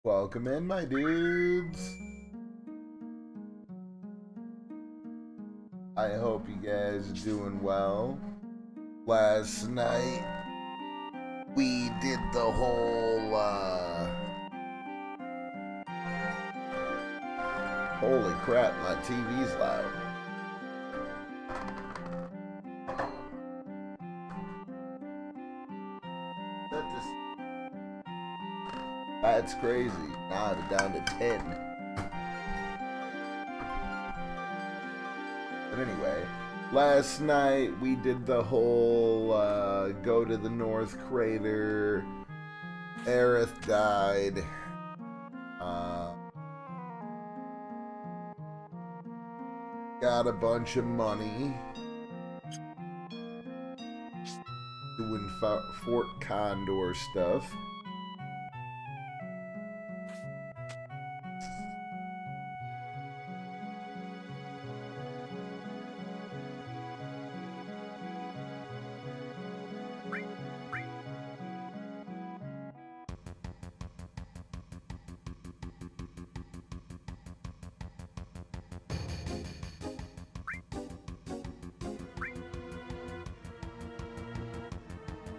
Welcome in, my dudes. I hope you guys are doing well. Last night, we did the whole, holy crap, my TV's loud. That's crazy. Now I have it down to 10. But anyway, last night we did the whole go to the North Crater. Aerith died. Got a bunch of money. Doing Fort Condor stuff.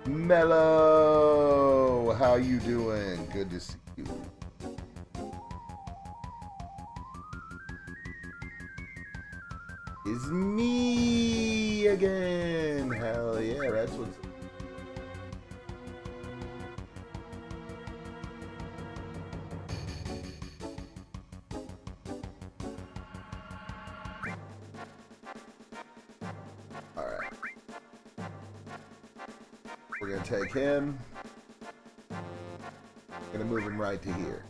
Mello, how you doing? Good to see you. It's me again. Hell yeah, that's what's... Alright. We're gonna take him. Gonna move him right to here.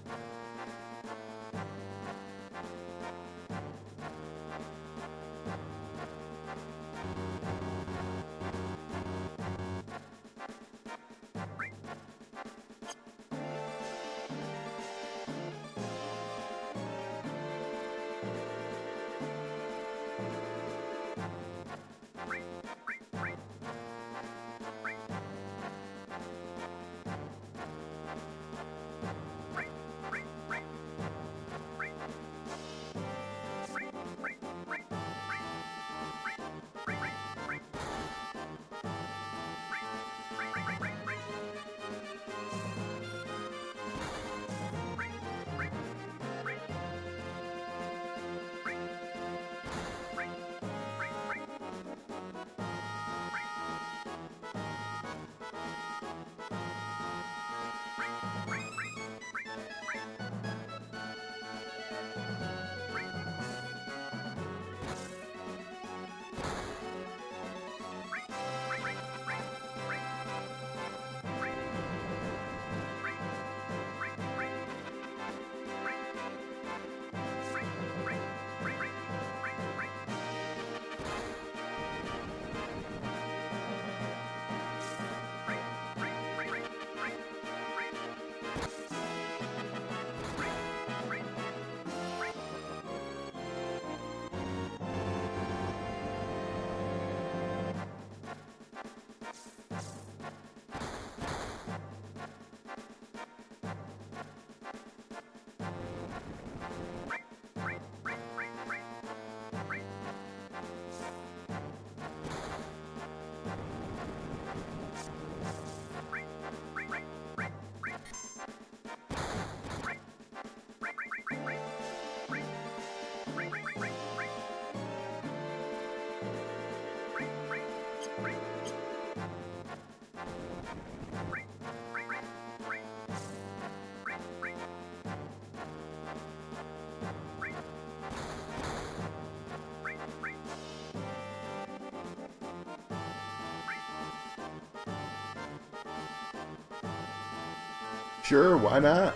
Sure, why not?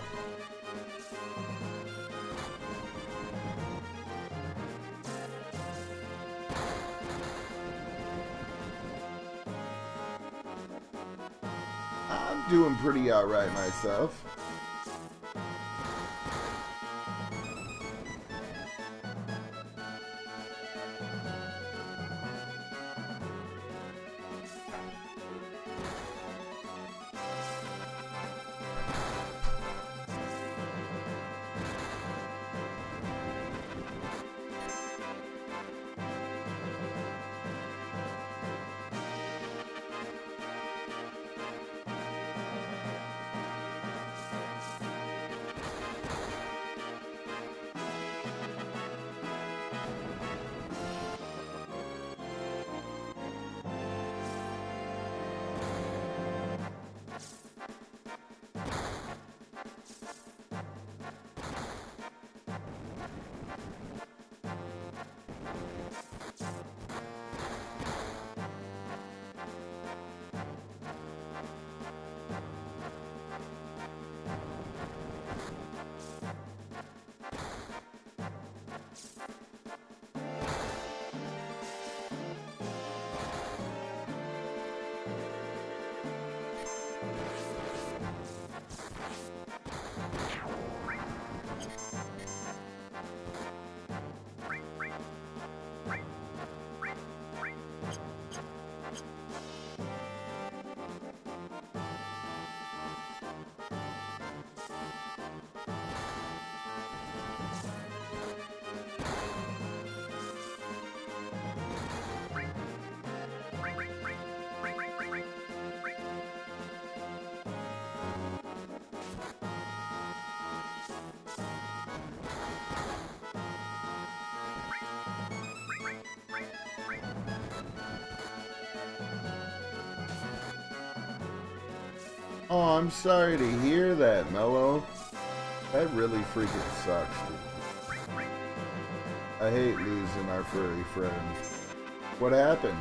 I'm doing pretty alright myself. Oh, I'm sorry to hear that, Mello. That really freaking sucks, dude. I hate losing our furry friends. What happened?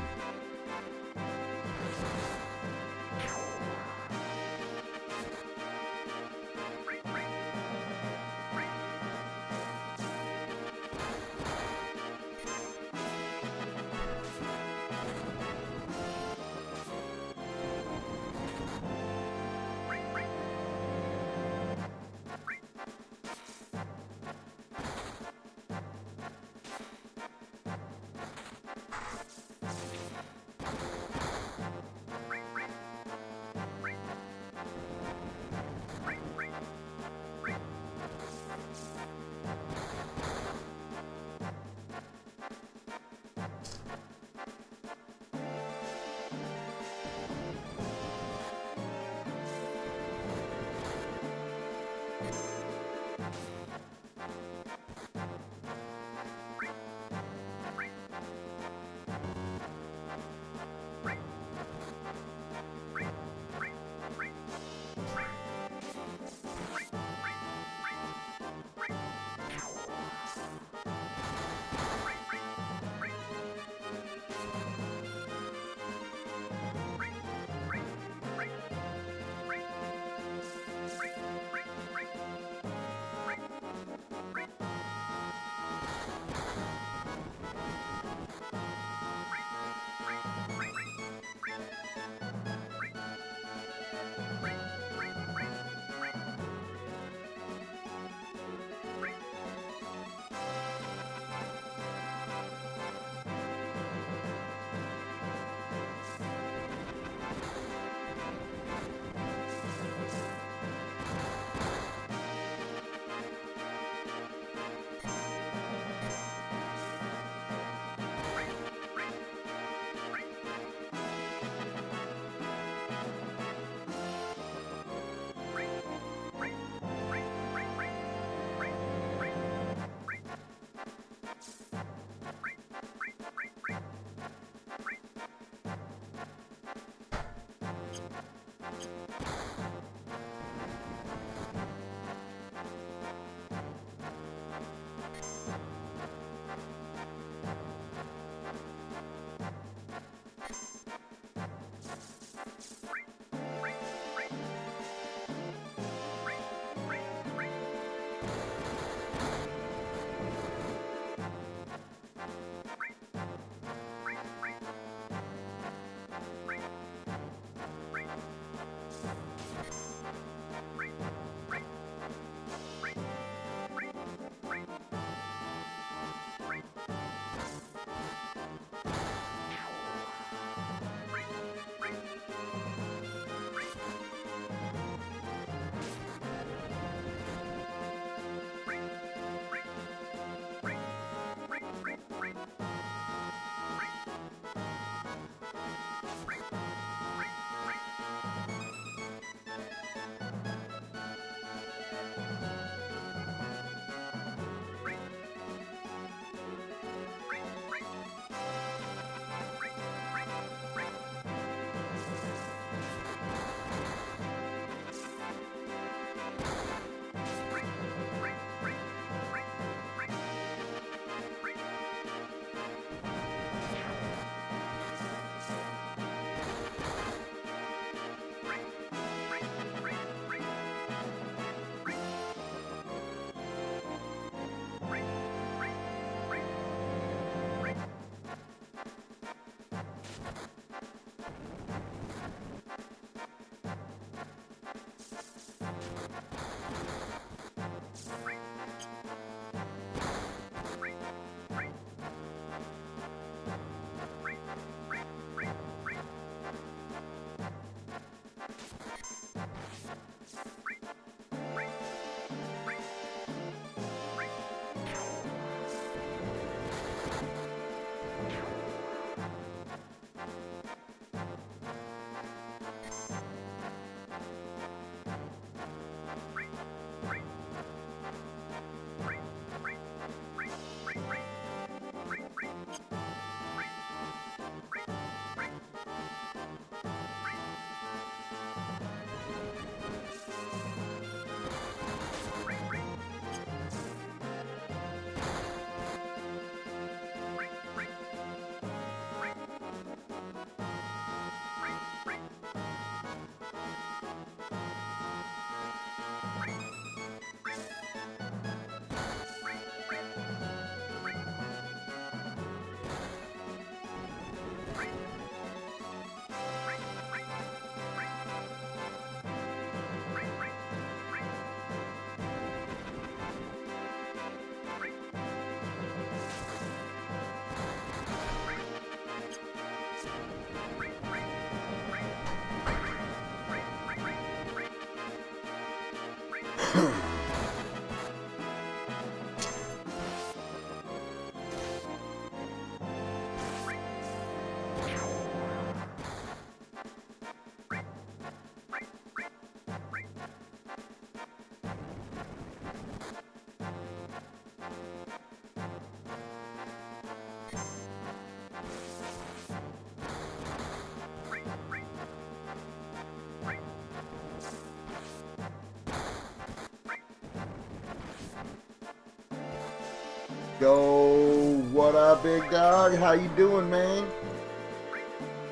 Yo, what up, big dog? How you doing, man?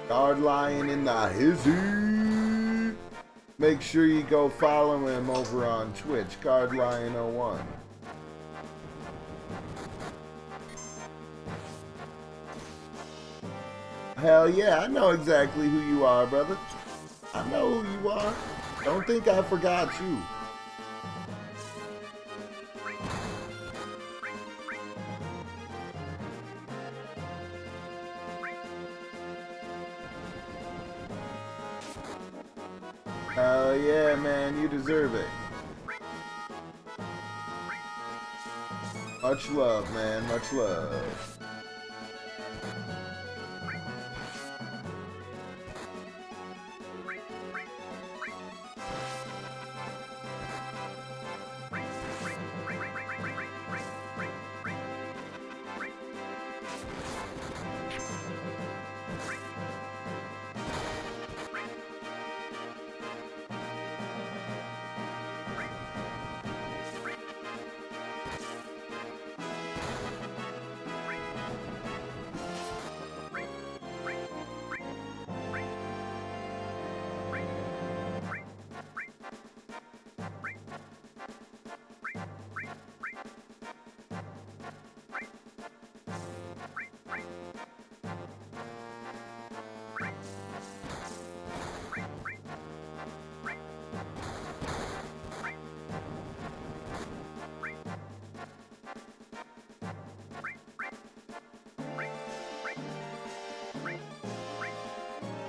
Guard Lion in the hizzy. Make sure you go follow him over on Twitch, Guard Lion 01. Hell yeah, I know exactly who you are, brother. I know who you are. Don't think I forgot you. Hell yeah, man, you deserve it. Much love, man, much love.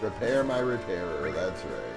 Repair my repairer, that's right.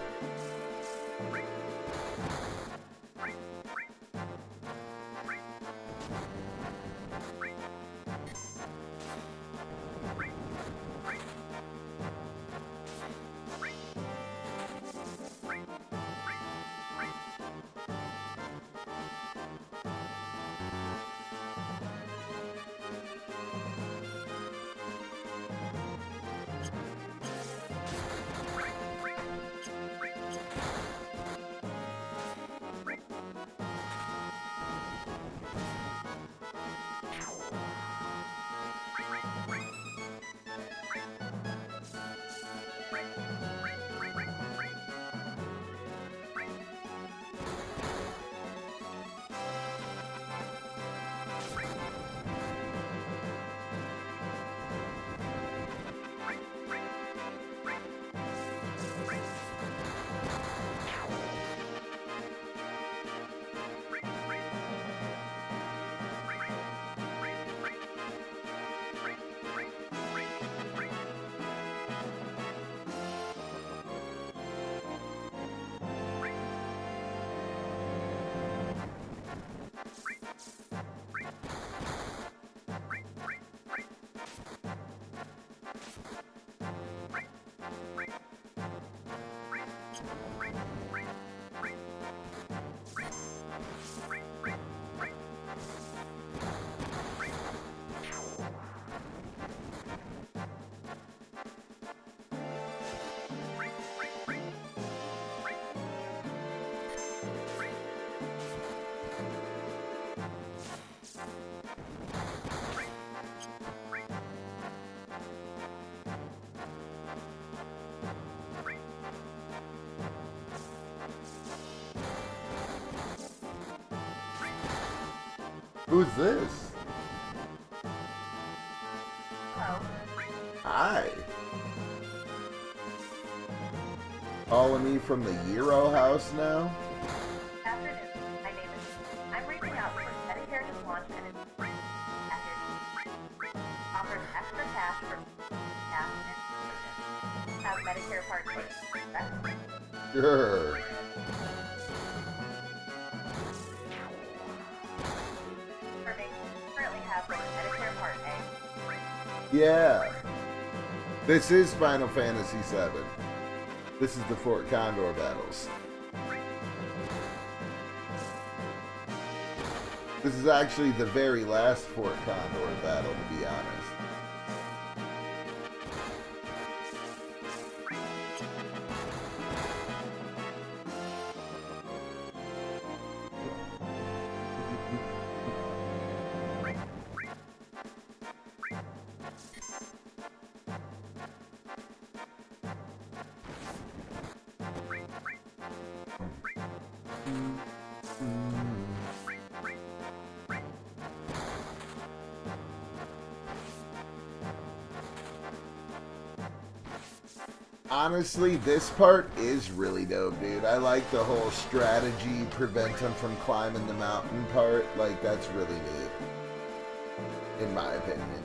Who's this? Hello. Hi. Calling me from the Euro house now? Good afternoon. My name is. I'm reaching out for Medicare just launched and it's free package. Offers extra cash for cash and have Medicare Part B. Correct? Sure. Yeah. This is Final Fantasy VII. This is the Fort Condor battles. This is actually the very last Fort Condor battle, to be honest. Honestly, this part is really dope, dude. I like the whole strategy, prevent him from climbing the mountain part. Like, that's really neat, in my opinion.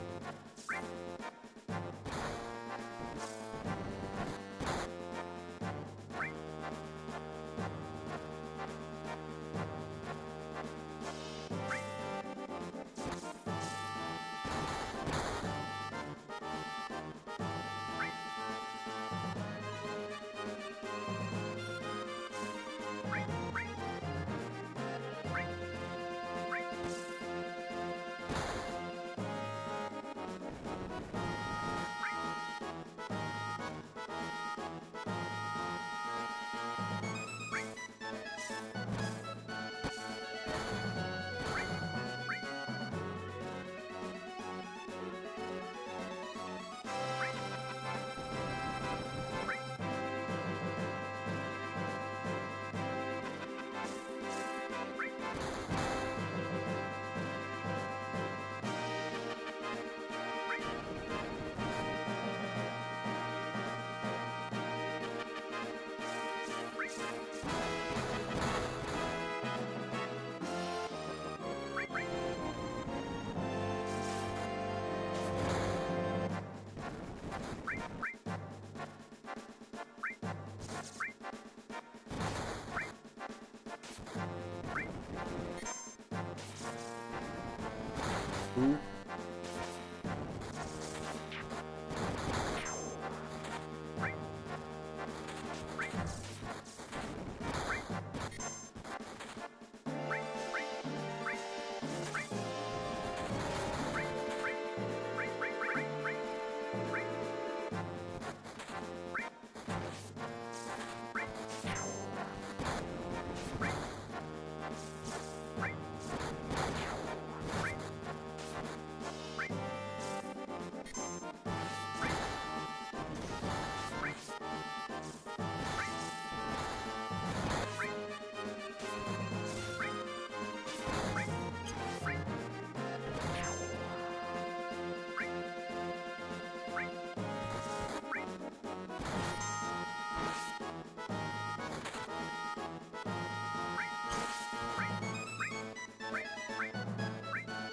Ooh.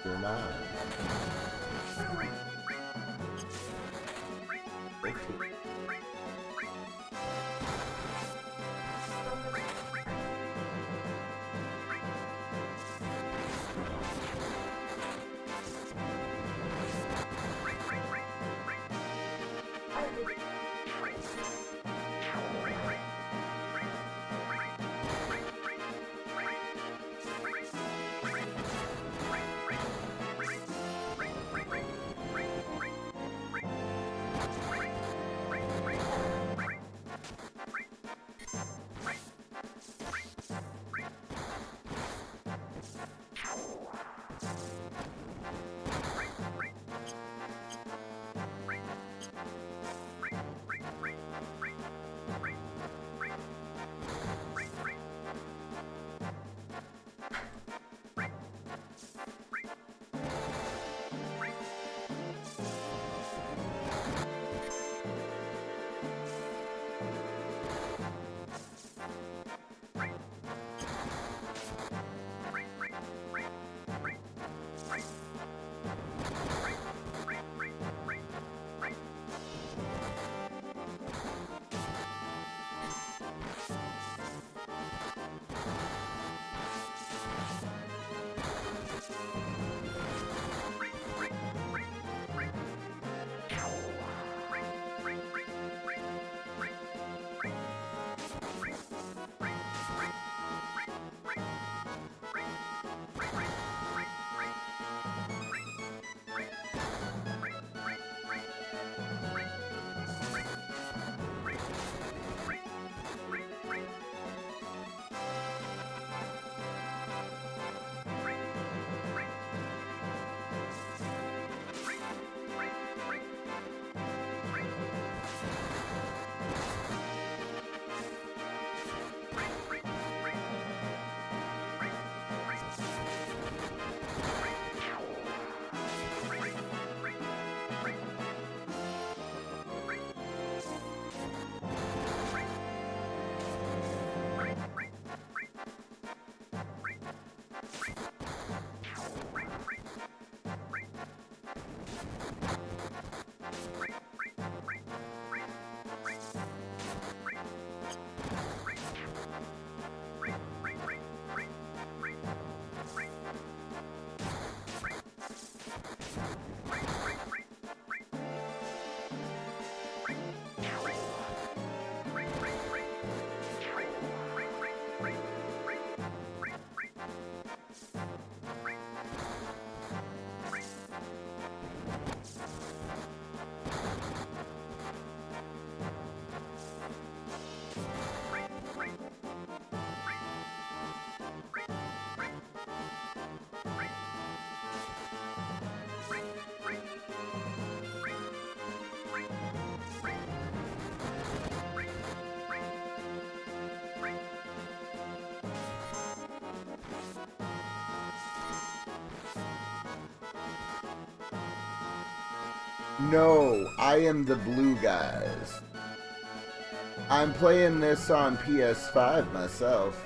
You're not. Okay. No, I am the blue guys. I'm playing this on PS5 myself.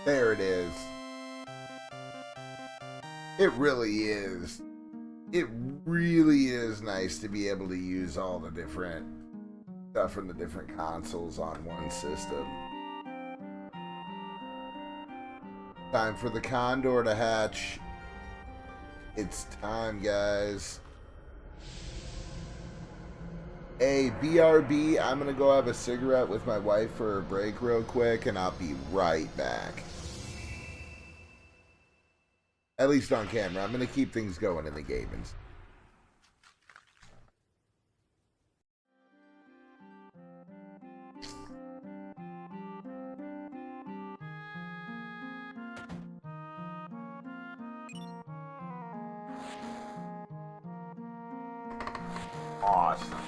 There it is. It really is. It really is nice to be able to use all the different stuff from the different consoles on one system. Time for the Condor to hatch. It's time, guys. Hey, BRB, I'm gonna go have a cigarette with my wife for a break real quick, and I'll be right back. At least on camera. I'm gonna keep things going in the gamings. Awesome.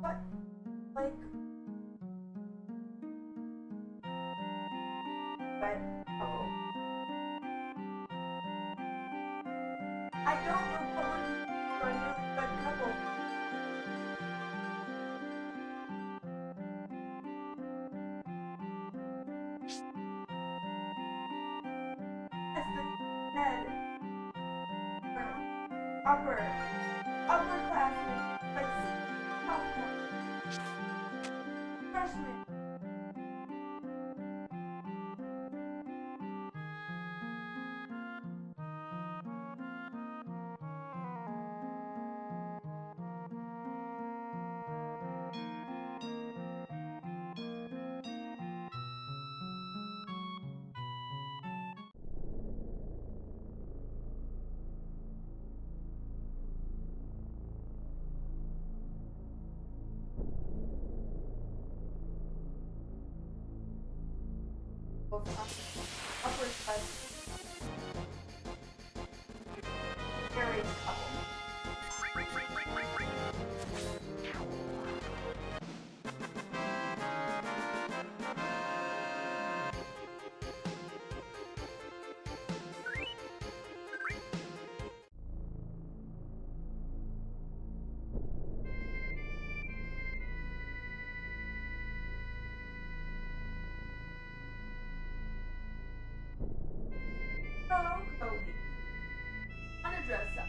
What? Like... But... Oh. I don't know what we're a really good couple. As the head. Upperclassmen, but sophomore. Freshman. Upperclassmen. Married couple. Hello, Cody. Wanna dress up?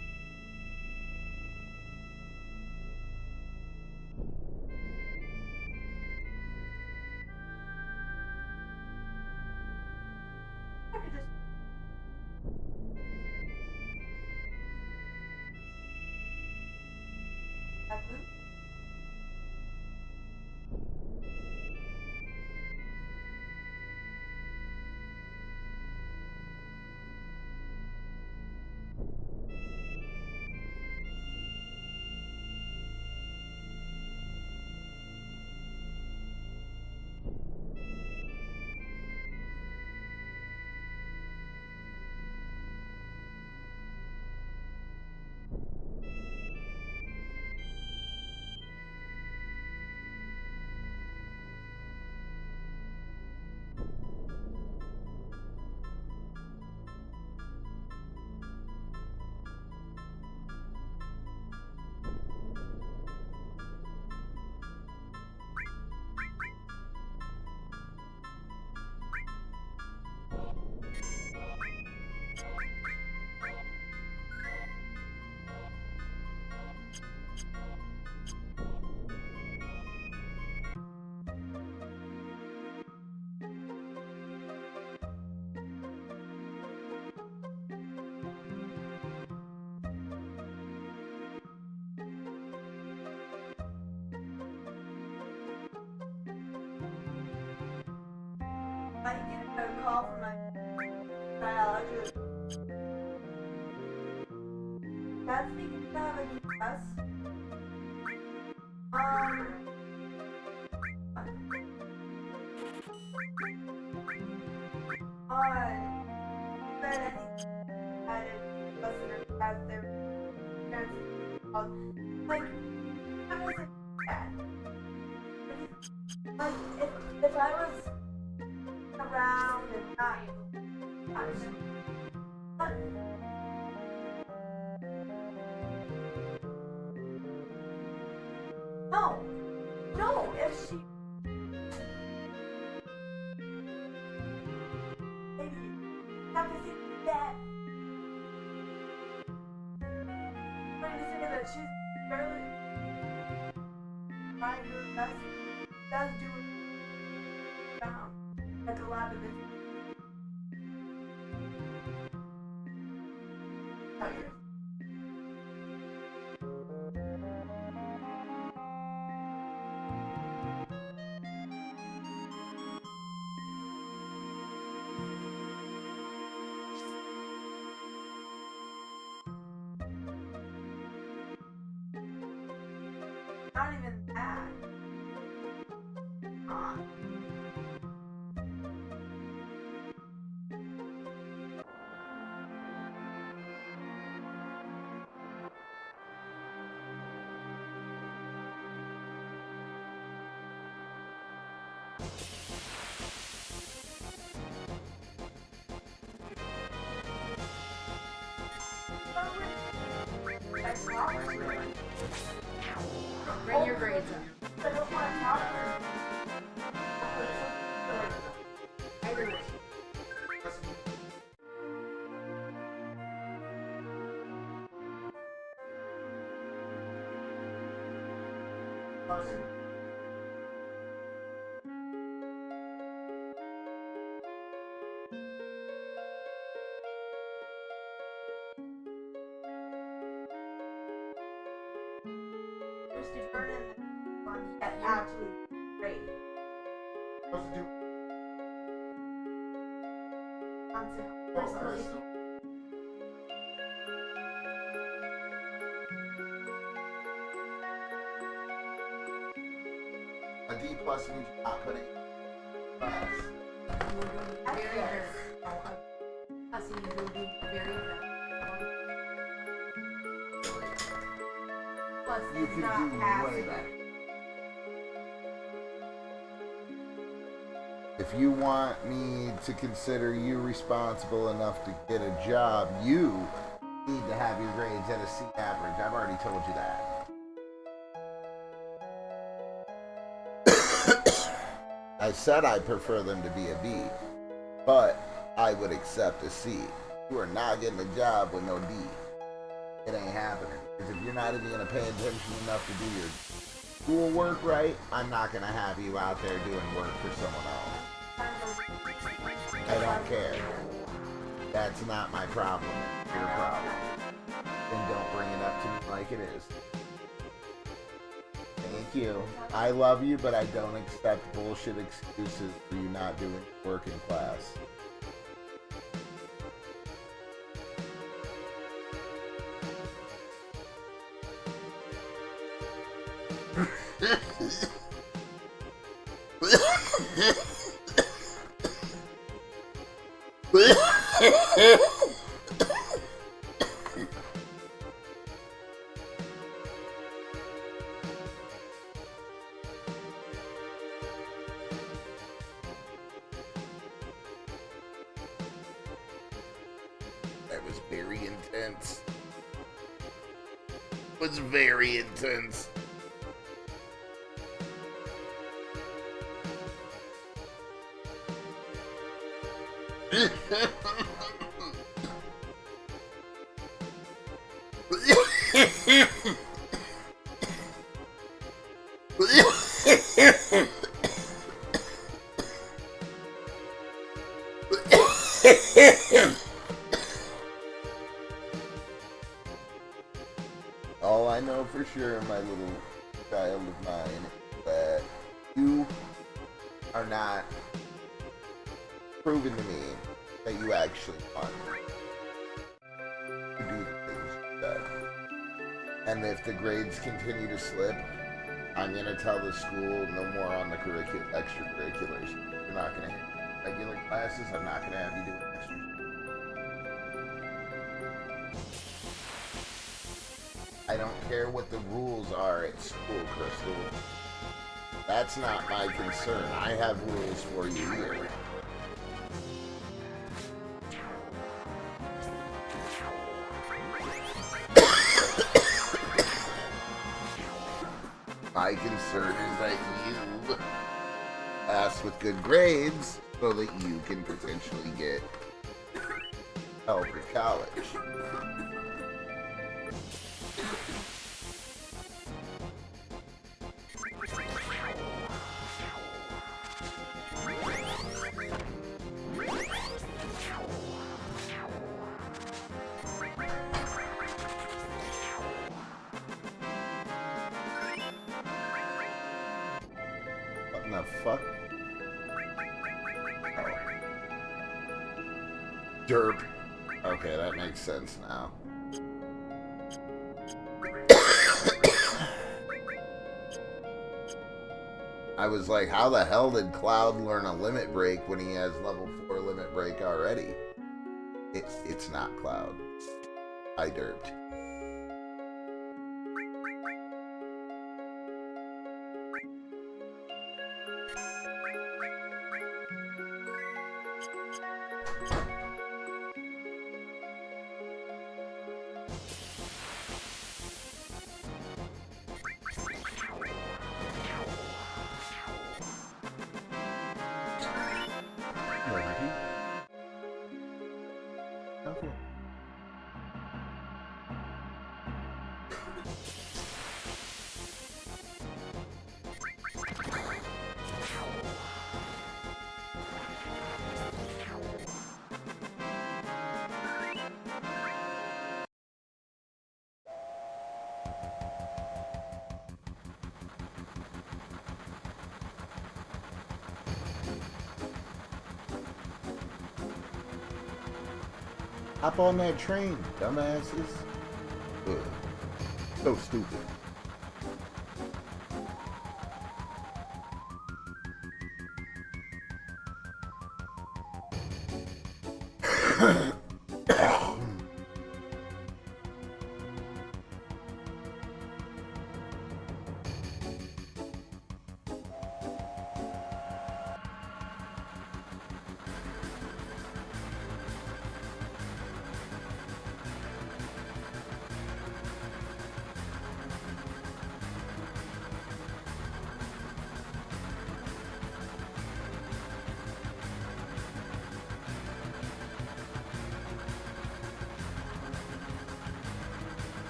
I could just... That blue? might get a call from my biologist. That's because I have a US. But any listener has their parents like, how is it bad? Like, if I was around and not, I was just, no, if she, maybe, have to see that. I'm trying to say that she's barely trying her best, does do it down, like a lot of it. Oh, you're not even that. Bring your grades up. I don't want to talk to her. Either way. Just to turn in the one that actually great. Supposed to do Personally. a D plus means you're not putting class. You will do very good. Us, you will do very good. Plus, You it's can not do way passing. better. If you want me to consider you responsible enough to get a job, you need to have your grades at a C average. I've already told you that. I said I prefer them to be a B, but I would accept a C. You are not getting a job with no D. It ain't happening. Because if you're not even going to pay attention enough to do your schoolwork right, I'm not going to have you out there doing work for someone else. I don't care. That's not my problem. It's your problem. Then don't bring it up to me like it is. Thank you. I love you, but I don't accept bullshit excuses for you not doing work in class. That was very intense. It was very intense. All I know for sure, my little child of mine, is that you are not proven to me that you actually want to do the things you said. And if the grades continue to slip, I'm going to tell the school no more on the extracurriculars. You're not going to hit regular classes. I'm not going to have you do extra. I don't care what the rules are at school, Crystal. That's not my concern. I have rules for you here. My concern is that you pass with good grades so that you can potentially get help at college. What in the fuck? Oh. Derp. Okay, that makes sense now. I was like, how the hell did Cloud learn a limit break when he has level 4 limit break already? It's not Cloud. I derped. Okay. Hop on that train, dumbasses. Ugh. So stupid.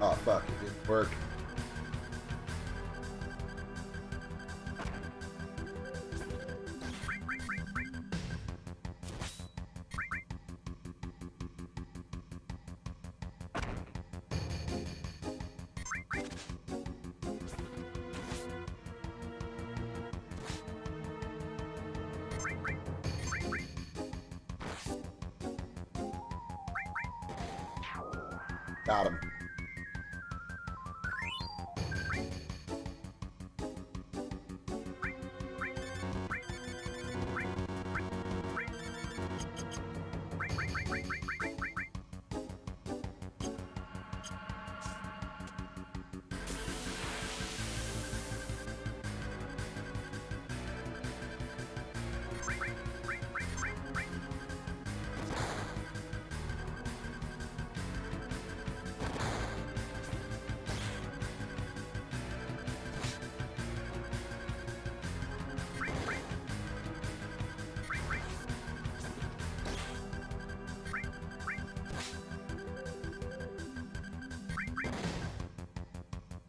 Oh, fuck. It didn't work. Got him.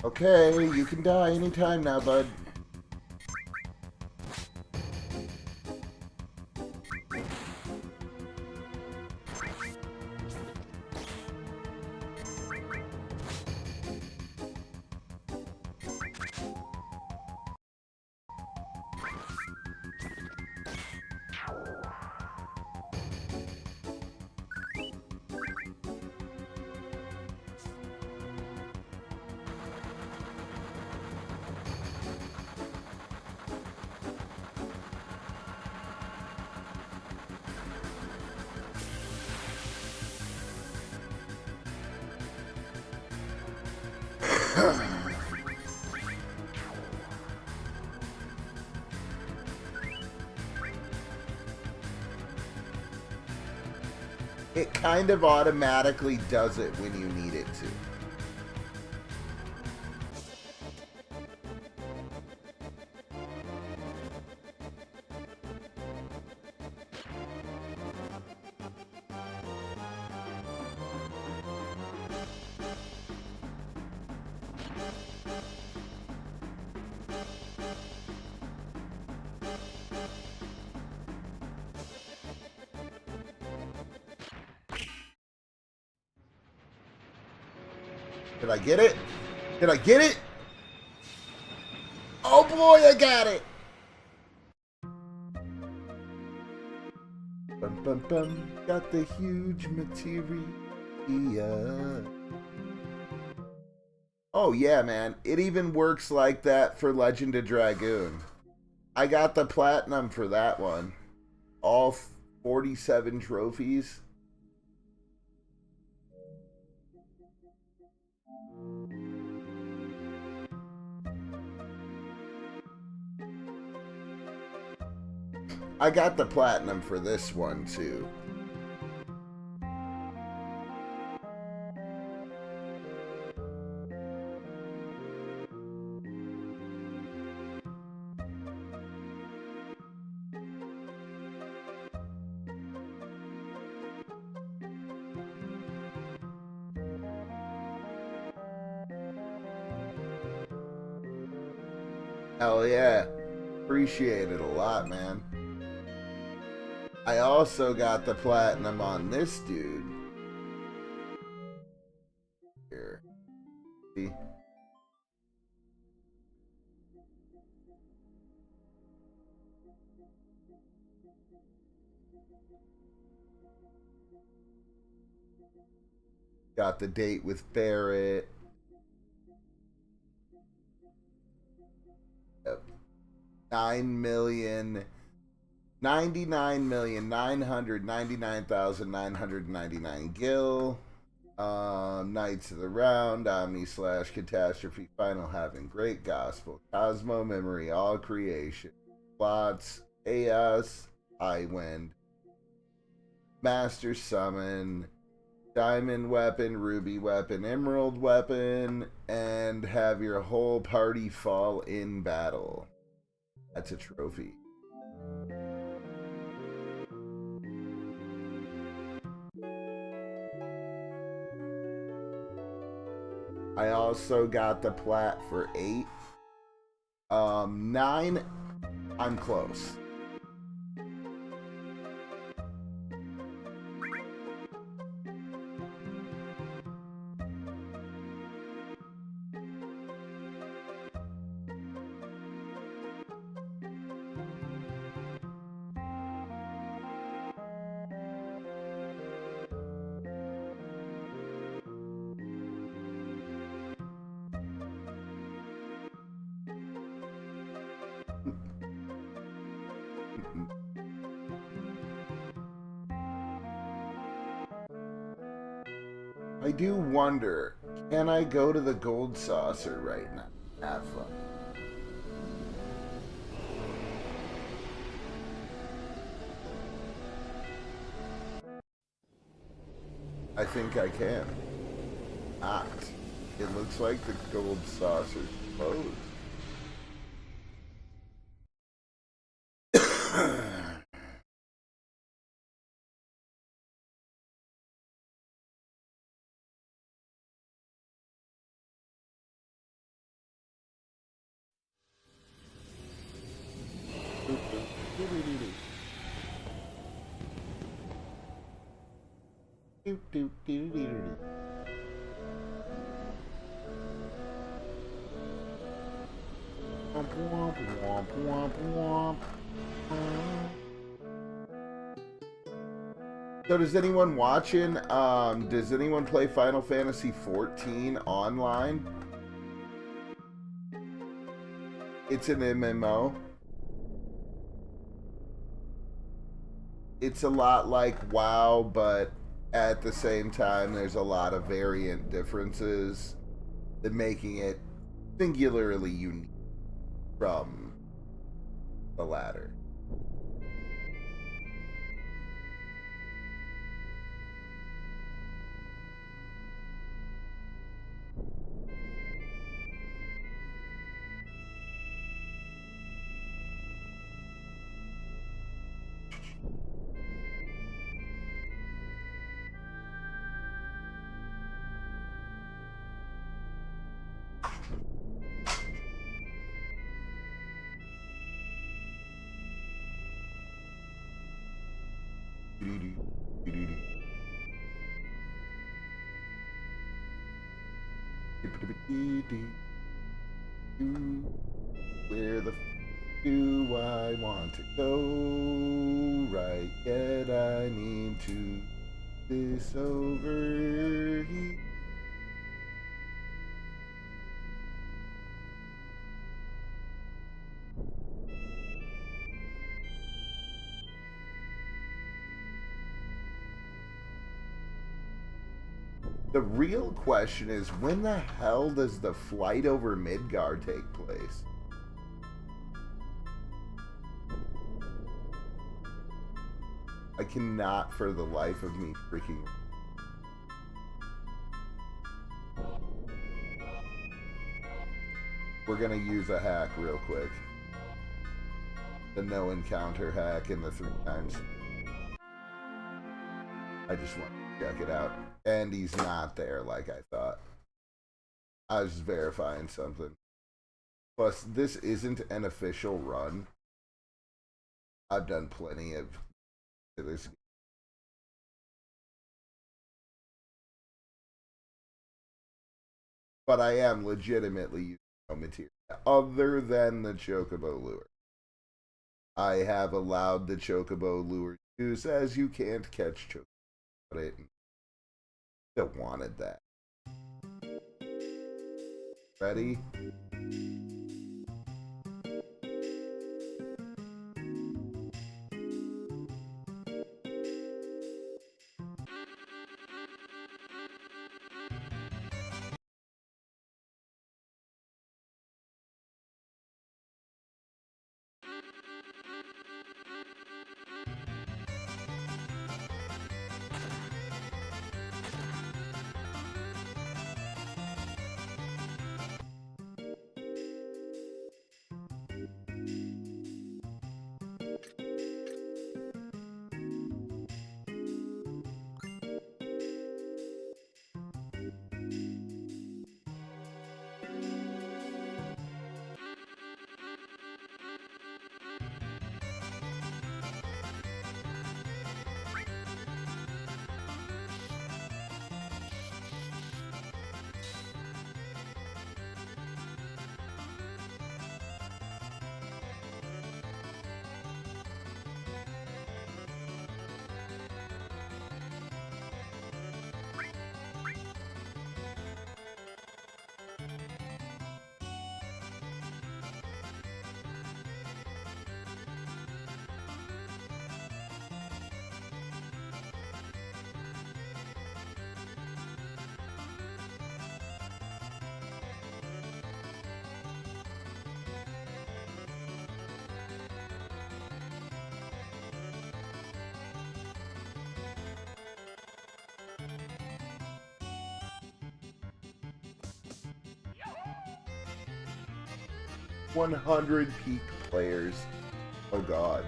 Okay, you can die anytime now, bud. It kind of automatically does it when you need it to. Did I get it? Did I get it? Oh boy, I got it! Bum bum bum, got the huge materia. Oh yeah, man. It even works like that for Legend of Dragoon. I got the platinum for that one. All 47 trophies. I got the platinum for this one too. Hell yeah. Appreciate it a lot, man. I also got the platinum on this dude. Here. See? Got the date with Barrett. Yep. 99,999,999 gil. Knights of the Round, Omni / Catastrophe, Final Having, Great Gospel, Cosmo Memory, All Creation, Plots, Chaos, Highwind, Master Summon, Diamond Weapon, Ruby Weapon, Emerald Weapon, and have your whole party fall in battle. That's a trophy. I also got the plat for 8. 9, I'm close. I do wonder, can I go to the gold saucer right now? Have fun. I think I can. Not. It looks like the gold saucer's closed. So does anyone watching, does anyone play Final Fantasy 14 online? It's an MMO. It's a lot like WoW, but at the same time, there's a lot of variant differences that making it singularly unique from the latter. Where the f do I want to go? Right, yet I need to this over here. The real question is, when the hell does the flight over Midgar take place? I cannot for the life of me freaking... We're gonna use a hack real quick. The no encounter hack in the 3 times. I just want to check it out. And he's not there like I thought. I was verifying something. Plus, this isn't an official run. I've done plenty of this. But I am legitimately using no materia. Other than the chocobo lure. I have allowed the chocobo lure use, as you can't catch chocobo. But it still wanted that. Ready? 100 peak players. Oh god.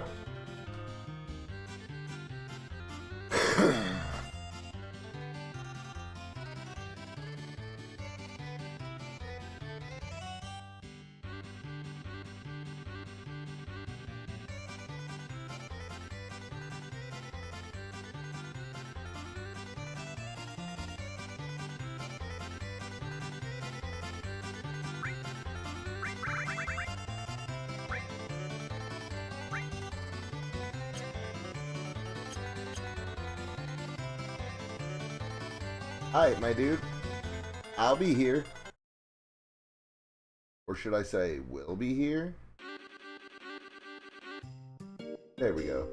Alright, my dude. I'll be here. Or should I say, will be here? There we go.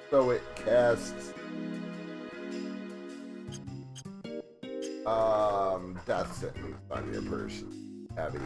So it casts death sentence on your person. Abby.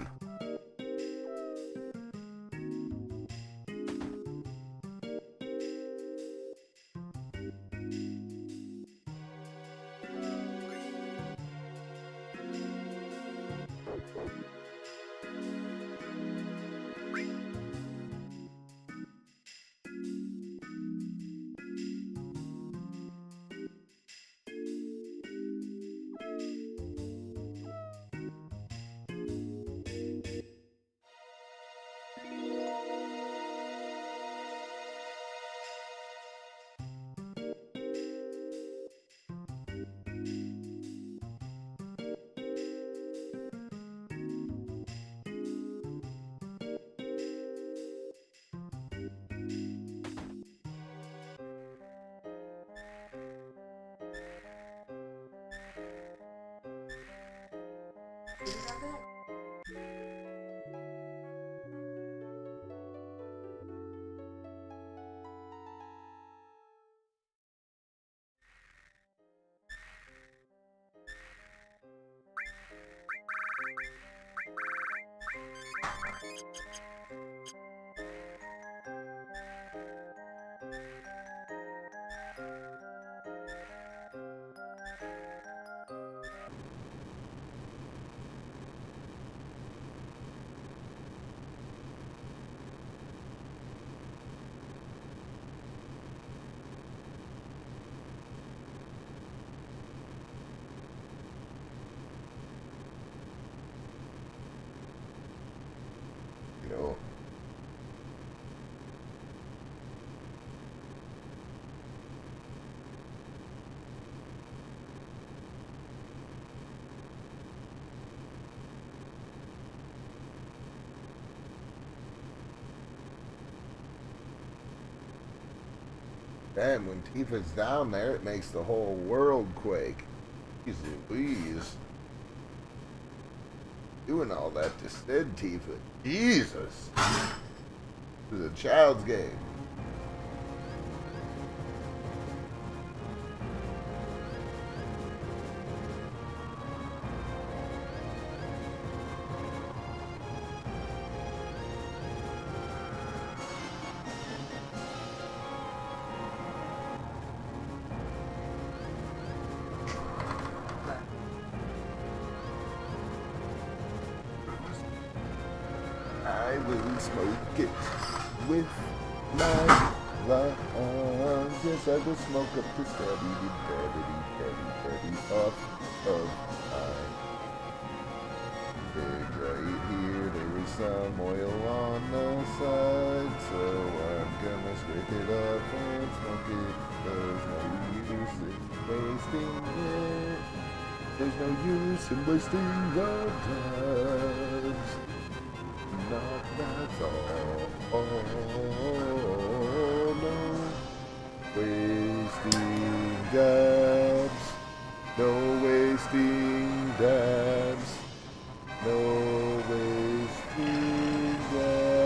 Man, when Tifa's down there, it makes the whole world quake. Jeez Louise. Doing all that to Sid, Tifa. Jesus. This is a child's game. I will smoke it with my lungs. Yes, I will smoke up the stabby off of my pig right here. There is some oil on the side, so I'm gonna scrape it off and smoke it. There's no use in wasting it. There's no use in wasting the drugs. Not that's all. Oh, no. Wasting dabs. No wasting dabs. No wasting dabs.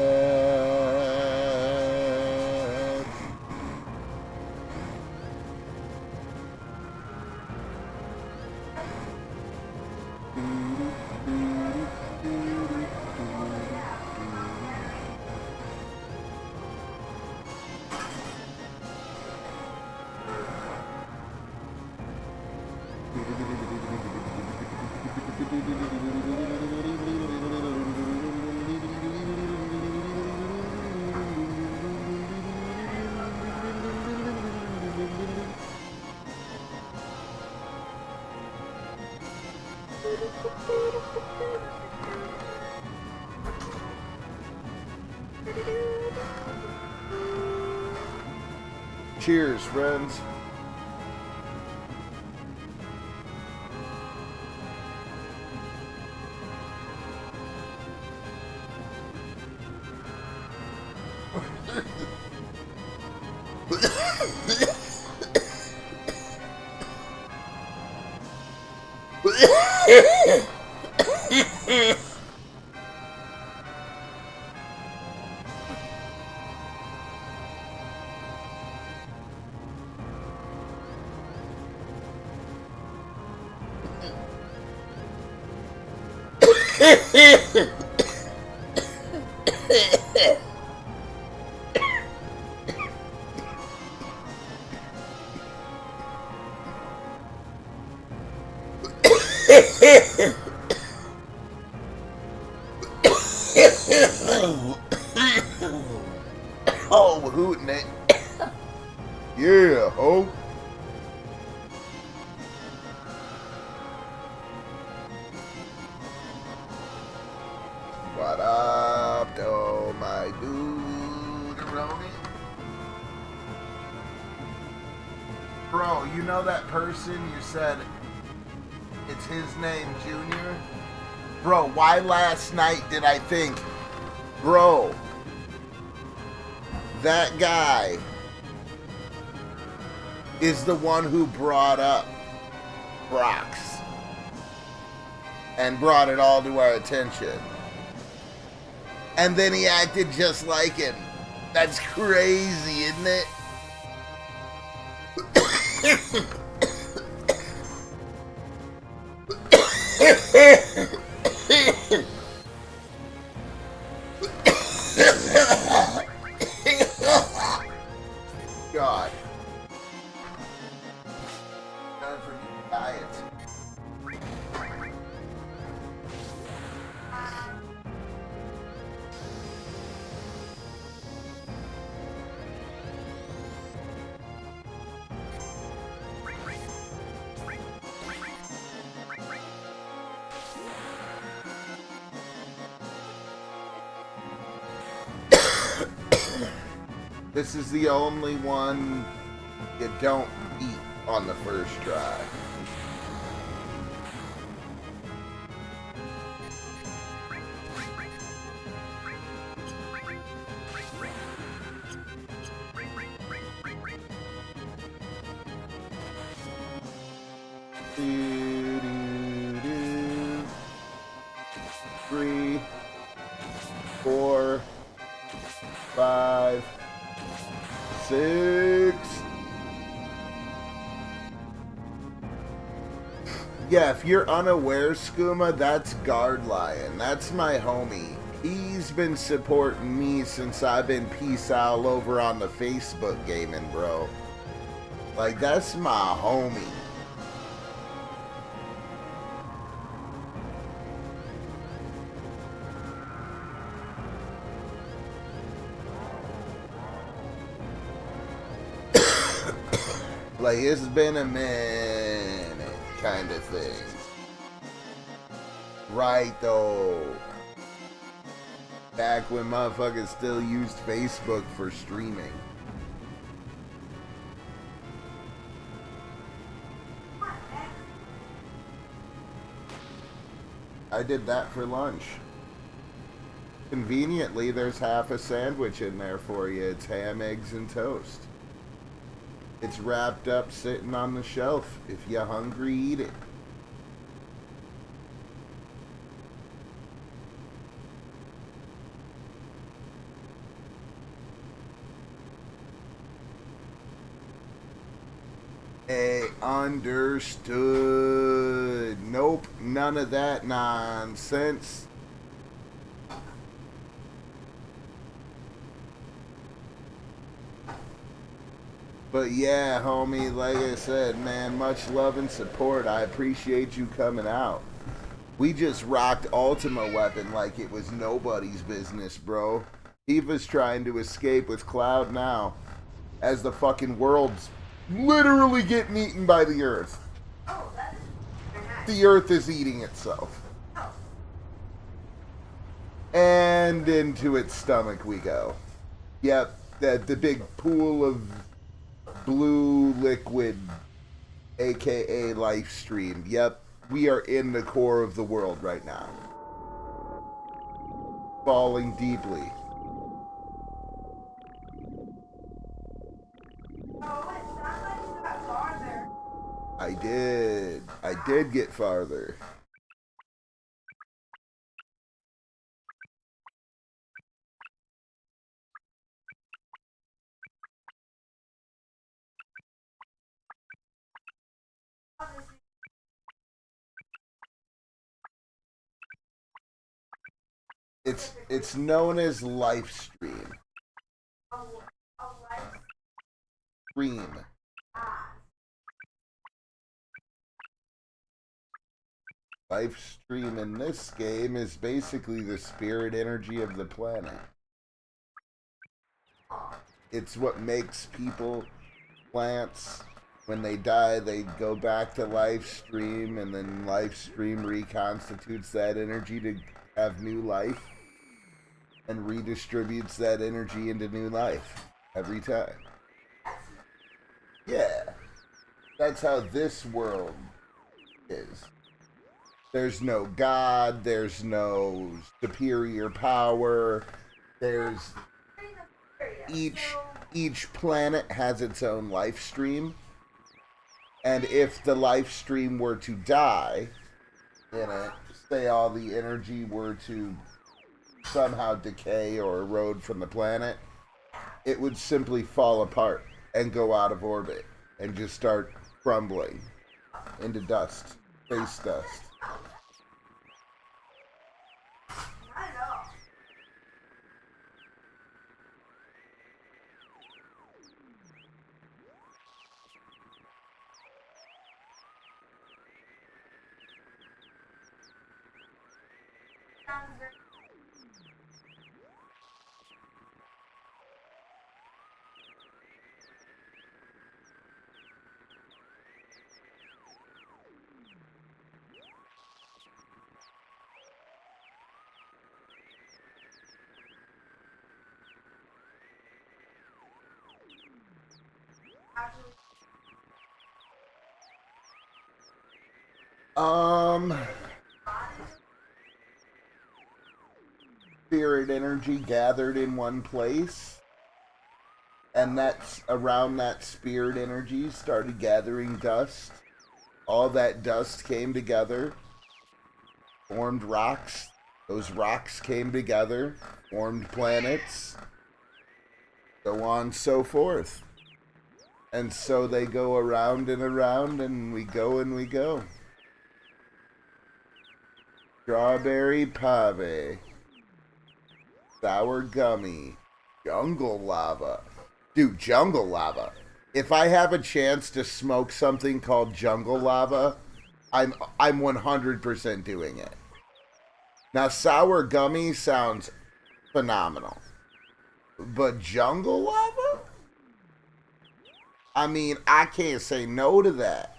Cheers, friends. Oh, hooting it. Yeah, ho. What up, though, my dude? Bro, you know that person you said it's his name, Junior? Bro, why last night did I think, bro, that guy is the one who brought up Brox and brought it all to our attention. And then he acted just like him. That's crazy, isn't it? God. Time for new diets. This is the only one you don't eat on the first try. Do, do, do. 3, 4, 5, 6. Yeah, if you're unaware, Skooma, that's Guard Lion. That's my homie. He's been supporting me since I've been peace out over on the Facebook gaming, bro. Like, that's my homie. Like, it's been a minute kind of thing. Right, though. Back when motherfuckers still used Facebook for streaming. I did that for lunch. Conveniently, there's half a sandwich in there for you. It's ham, eggs, and toast. It's wrapped up sitting on the shelf. If you're hungry, eat it. Hey, understood. Nope, none of that nonsense. But yeah, homie, like I said, man, much love and support. I appreciate you coming out. We just rocked Ultima Weapon like it was nobody's business, bro. Eva's trying to escape with Cloud now as the fucking world's literally getting eaten by the Earth. Oh, that is very nice. The Earth is eating itself. Oh, And into its stomach we go. Yep, the big pool of blue liquid, aka life stream. Yep, we are in the core of the world right now. Falling deeply. oh, it sounds like you got farther. I did get farther. Obviously, It's known as life stream. a life Stream. ah. Life stream in this game is basically the spirit energy of the planet. It's what makes people, plants, when they die, they go back to life stream, and then life stream reconstitutes that energy to have new life and redistributes that energy into new life every time. Yeah. That's how this world is. There's no God, there's no superior power. There's each planet has its own life stream. And if the life stream were to die in it, say all the energy were to somehow decay or erode from the planet, it would simply fall apart and go out of orbit and just start crumbling into dust, space dust. I know. Sounds very actually Spirit energy gathered in one place, and that's around that spirit energy started gathering dust, All that dust came together, formed rocks. Those rocks came together, formed planets, so on and so forth. And so they go around and around, and we go and we go. Strawberry pave, sour gummy, jungle lava. Dude, jungle lava. If I have a chance to smoke something called jungle lava, I'm 100% doing it. Now, sour gummy sounds phenomenal. But jungle lava? I mean, I can't say no to that.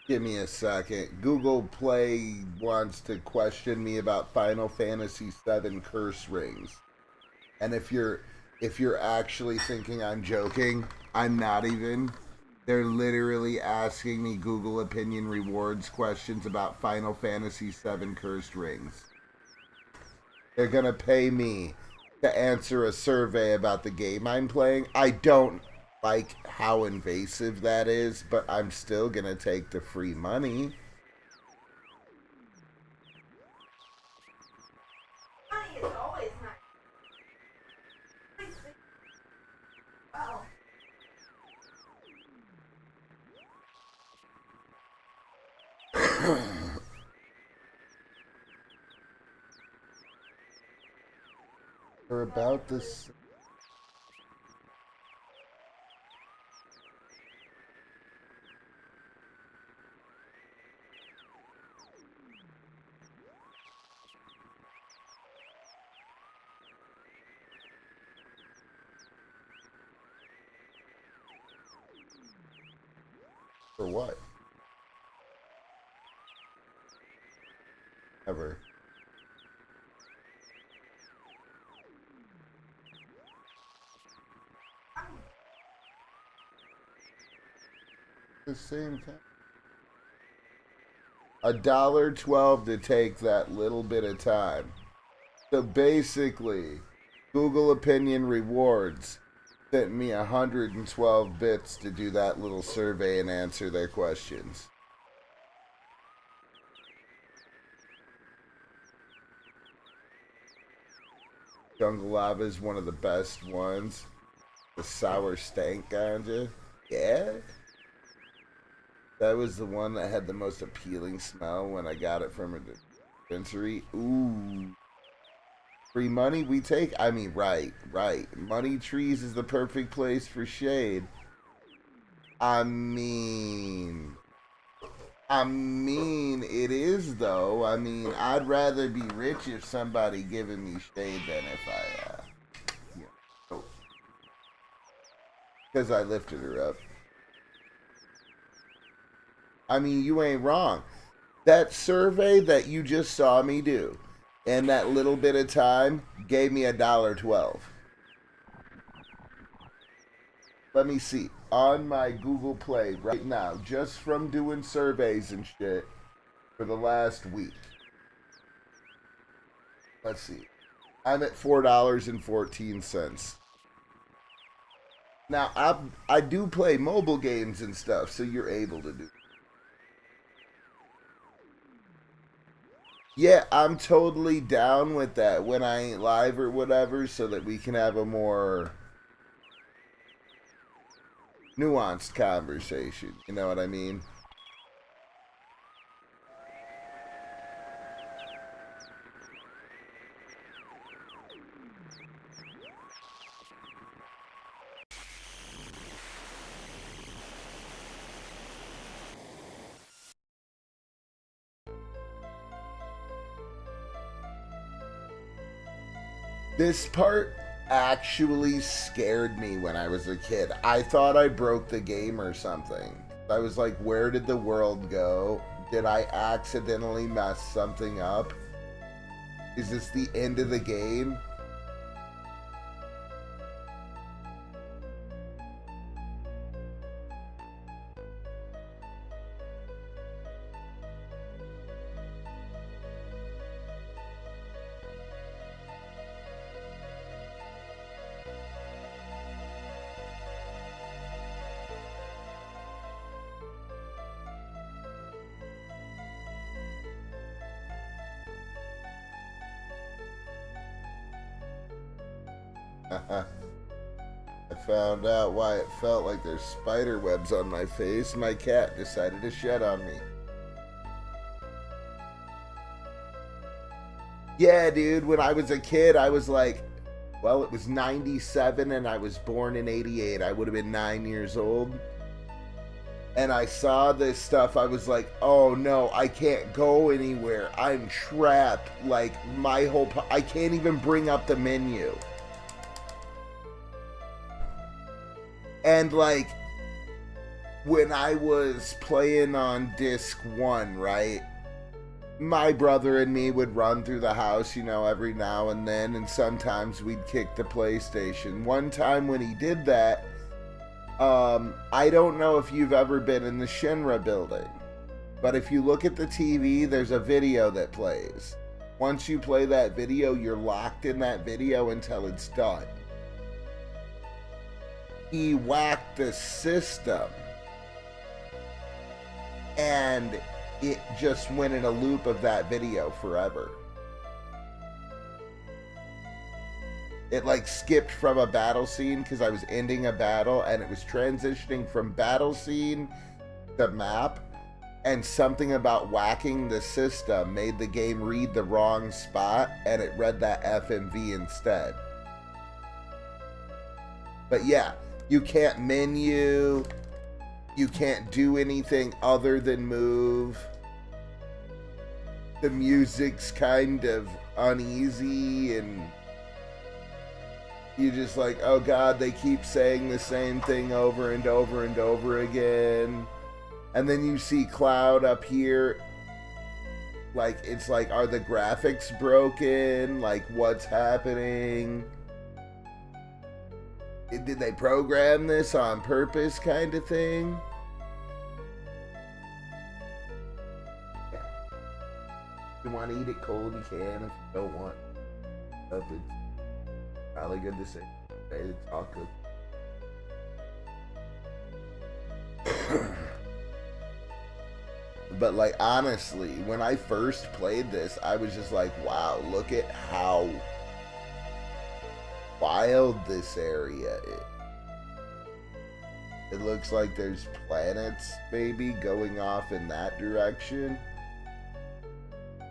Give me a second. Google Play wants to question me about Final Fantasy VII curse rings. And if you're actually thinking I'm joking, I'm not even. They're literally asking me Google Opinion Rewards questions about Final Fantasy VII cursed rings. They're gonna pay me to answer a survey about the game I'm playing. I don't like how invasive that is, but I'm still gonna take the free money. Money is always nice. Oh. We're about this. For what? Ever. The same time. $1.12 to take that little bit of time. So basically, Google Opinion Rewards sent me 112 bits to do that little survey and answer their questions. Jungle Lava is one of the best ones. The sour stank ganja. Yeah? That was the one that had the most appealing smell when I got it from a dispensary. Ooh. Free money we take? I mean, right. Money trees is the perfect place for shade. I mean, it is though. I mean, I'd rather be rich if somebody giving me shade than if I, because I lifted her up. I mean, you ain't wrong. That survey that you just saw me do, and that little bit of time gave me $1.12. Let me see. On my Google Play right now, just from doing surveys and shit for the last week. Let's see. I'm at $4.14. Now, I do play mobile games and stuff, so you're able to do. Yeah, I'm totally down with that when I ain't live or whatever, so that we can have a more nuanced conversation. You know what I mean? This part actually scared me when I was a kid. I thought I broke the game or something. I was like, where did the world go? Did I accidentally mess something up? Is this the end of the game? I found out why it felt like there's spider webs on my face. My cat decided to shed on me. Yeah, dude, when I was a kid, I was like, well, it was 97 and I was born in 88. I would have been 9 years old. And I saw this stuff. I was like, oh no, I can't go anywhere. I'm trapped. Like, my whole... I can't even bring up the menu. And like, when I was playing on disc 1, right? My brother and me would run through the house, you know, every now and then, and sometimes we'd kick the PlayStation. One time when he did that, I don't know if you've ever been in the Shinra building, but if you look at the TV, there's a video that plays. Once you play that video, you're locked in that video until it's done. He whacked the system, and it just went in a loop of that video forever. It like skipped from a battle scene because I was ending a battle, and it was transitioning from battle scene to map, and something about whacking the system made the game read the wrong spot, and it read that FMV instead. But yeah, you can't menu, you can't do anything other than move. The music's kind of uneasy, and you're just like, oh god, they keep saying the same thing over and over and over again. And then you see Cloud up here, like, it's like, are the graphics broken? Like, what's happening? Did they program this on purpose, kind of thing? Yeah. If you want to eat it cold, you can. If you don't want it, it's probably good to say. It's all good. But like, honestly, when I first played this, I was just like, wow, look at how wild this area is. It looks like there's planets maybe going off in that direction.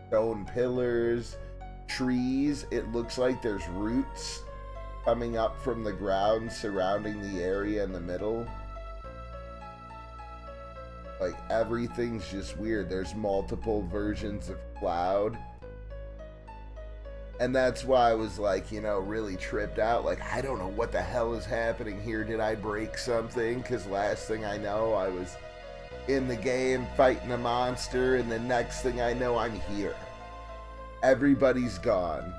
Stone pillars, trees. It looks like there's roots coming up from the ground surrounding the area in the middle. Like, everything's just weird. There's multiple versions of Cloud. And that's why I was like, you know, really tripped out. Like, I don't know what the hell is happening here. Did I break something? Because last thing I know, I was in the game fighting a monster, and the next thing I know, I'm here. Everybody's gone.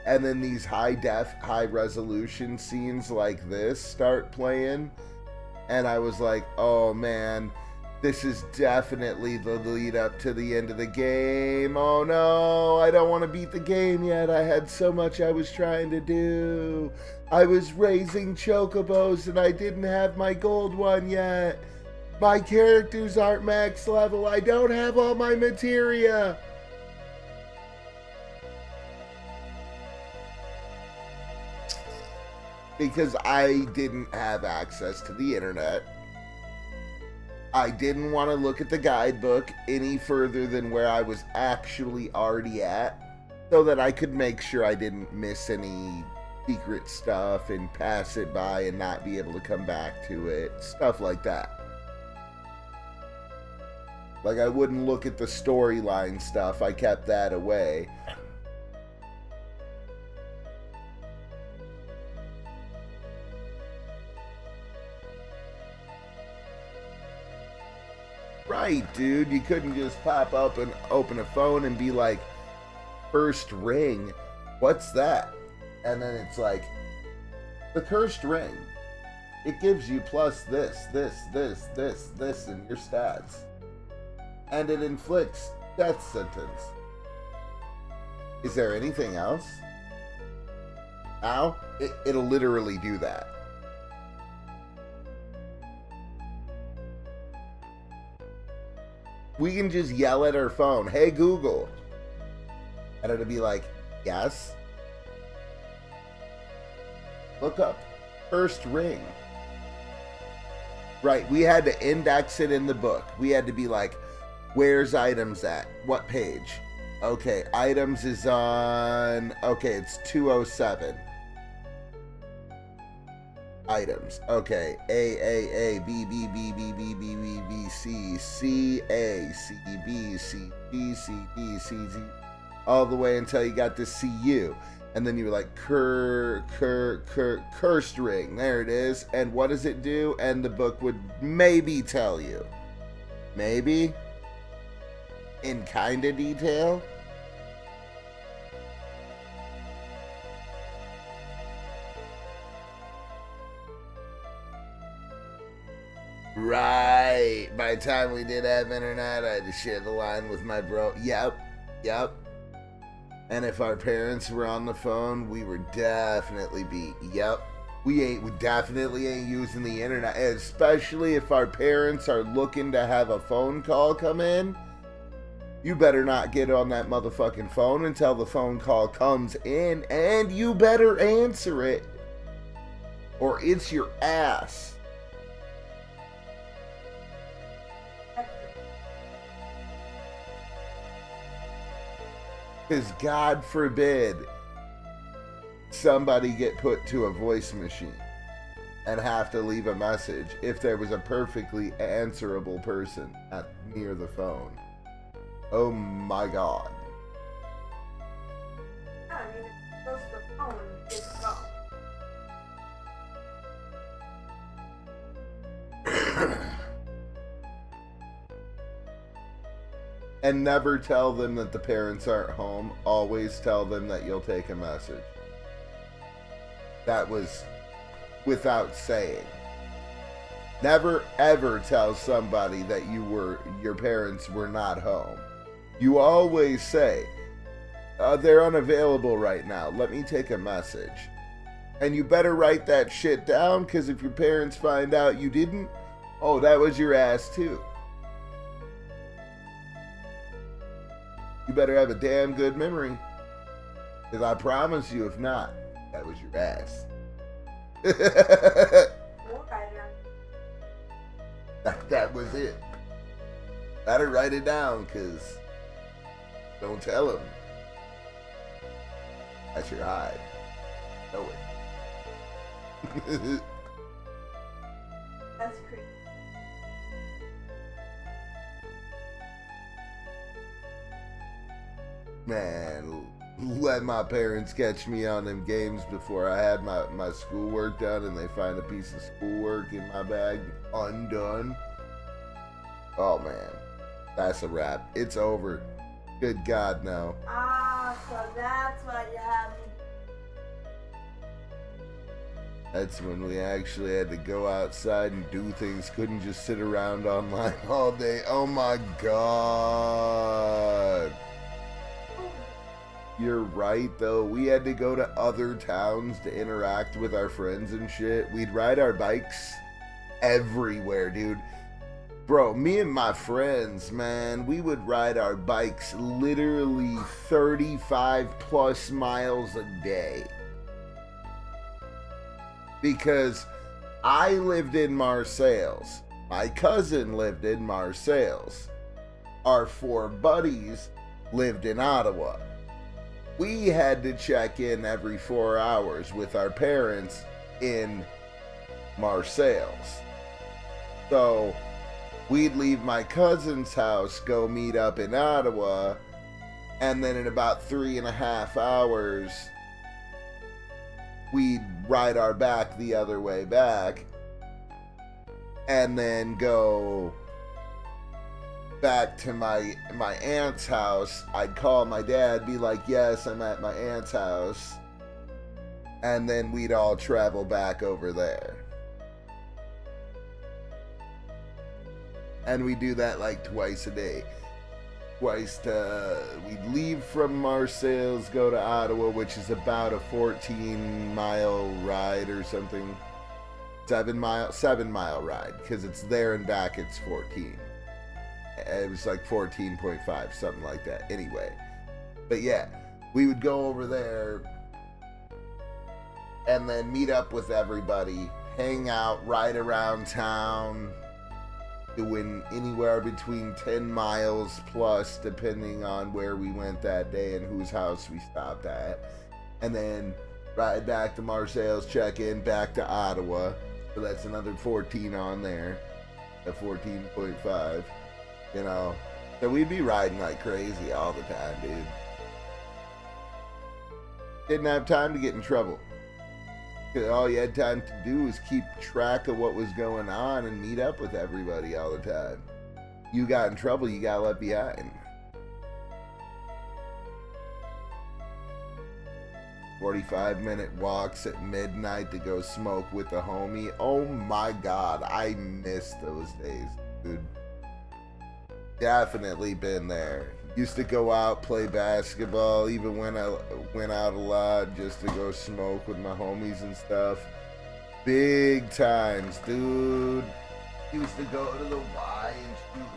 And then these high resolution scenes like this start playing. And I was like, oh man, this is definitely the lead up to the end of the game. Oh no, I don't want to beat the game yet. I had so much I was trying to do. I was raising chocobos and I didn't have my gold one yet. My characters aren't max level. I don't have all my materia. Because I didn't have access to the internet. I didn't want to look at the guidebook any further than where I was actually already at, so that I could make sure I didn't miss any secret stuff and pass it by and not be able to come back to it. Stuff like that. Like, I wouldn't look at the storyline stuff. I kept that away. Right, dude. You couldn't just pop up and open a phone and be like, first ring, what's that? And then it's like, the cursed ring. It gives you plus this in your stats. And it inflicts death sentence. Is there anything else? Now, it'll literally do that. We can just yell at our phone, hey Google. And it'll be like, yes. Look up first ring. Right, we had to index it in the book. We had to be like, where's items at? What page? Okay, items is on, okay, it's 207. Items. Okay. A, B, B, B, B, B, B, B, B, C, C, A, C, B, C, D, C, D, C, D, all the way until you got to CU. And then you were like, cursed ring. There it is. And what does it do? And the book would maybe tell you. Maybe. In kind of detail. Right. By the time we did have internet, I had to share the line with my bro. Yep. And if our parents were on the phone, we were definitely beat. Yep. We definitely ain't using the internet, especially if our parents are looking to have a phone call come in. You better not get on that motherfucking phone until the phone call comes in, and you better answer it, or it's your ass. Because God forbid somebody get put to a voice machine and have to leave a message if there was a perfectly answerable person near the phone. Oh my God. Yeah, I mean, if it goes to the phone, it's gone. And never tell them that the parents aren't home. Always tell them that you'll take a message. That was without saying. Never ever tell somebody that your parents were not home. You always say, they're unavailable right now. Let me take a message. And you better write that shit down, because if your parents find out you didn't, oh, that was your ass too. You better have a damn good memory. Because I promise you, if not, that was your ass. That was it. Better write it down, because don't tell them. That's your hide. Know it. That's creepy. Man, let my parents catch me on them games before I had my schoolwork done, and they find a piece of schoolwork in my bag undone. Oh man, that's a wrap. It's over. Good God, no. Ah, so that's what you have. That's when we actually had to go outside and do things. Couldn't just sit around online all day. Oh my God. You're right, though. We had to go to other towns to interact with our friends and shit. We'd ride our bikes everywhere, dude. Bro, me and my friends, man, we would ride our bikes literally 35 plus miles a day. Because I lived in Marseilles. My cousin lived in Marseilles. Our 4 buddies lived in Ottawa. We had to check in every 4 hours with our parents in Marseilles. So we'd leave my cousin's house, go meet up in Ottawa, and then in about 3.5 hours, we'd ride our back the other way back, and then go back to my aunt's house. I'd call my dad, be like, yes, I'm at my aunt's house, and then we'd all travel back over there. And we do that like twice a day. We'd leave from Marseilles, go to Ottawa, which is about a 14-mile ride or something. 7-mile ride, because it's there and back, it's 14. It was like 14.5, something like that. Anyway. But yeah, we would go over there and then meet up with everybody, hang out, ride around town, doing anywhere between 10 miles plus, depending on where we went that day and whose house we stopped at. And then ride back to Marseilles, check in, back to Ottawa. So that's another 14 on there. At 14.5. You know. So we'd be riding like crazy all the time, dude. Didn't have time to get in trouble. All you had time to do was keep track of what was going on and meet up with everybody all the time. You got in trouble, you got left behind. 45-minute walks at midnight to go smoke with a homie. Oh my God, I miss those days, dude. Definitely been there. Used to go out, play basketball, even when I went out a lot just to go smoke with my homies and stuff. Big times, dude. Used to go to the Y and shoot.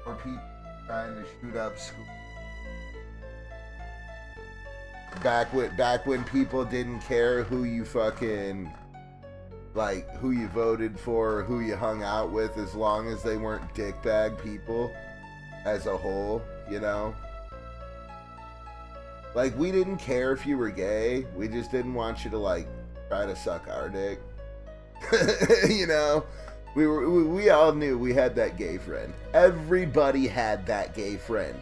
Or people trying to shoot up school. Back when people didn't care who you fucking, like, who you voted for or who you hung out with, as long as they weren't dickbag people. As a whole, you know? Like, we didn't care if you were gay. We just didn't want you to, like, try to suck our dick. You know? We all knew we had that gay friend. Everybody had that gay friend.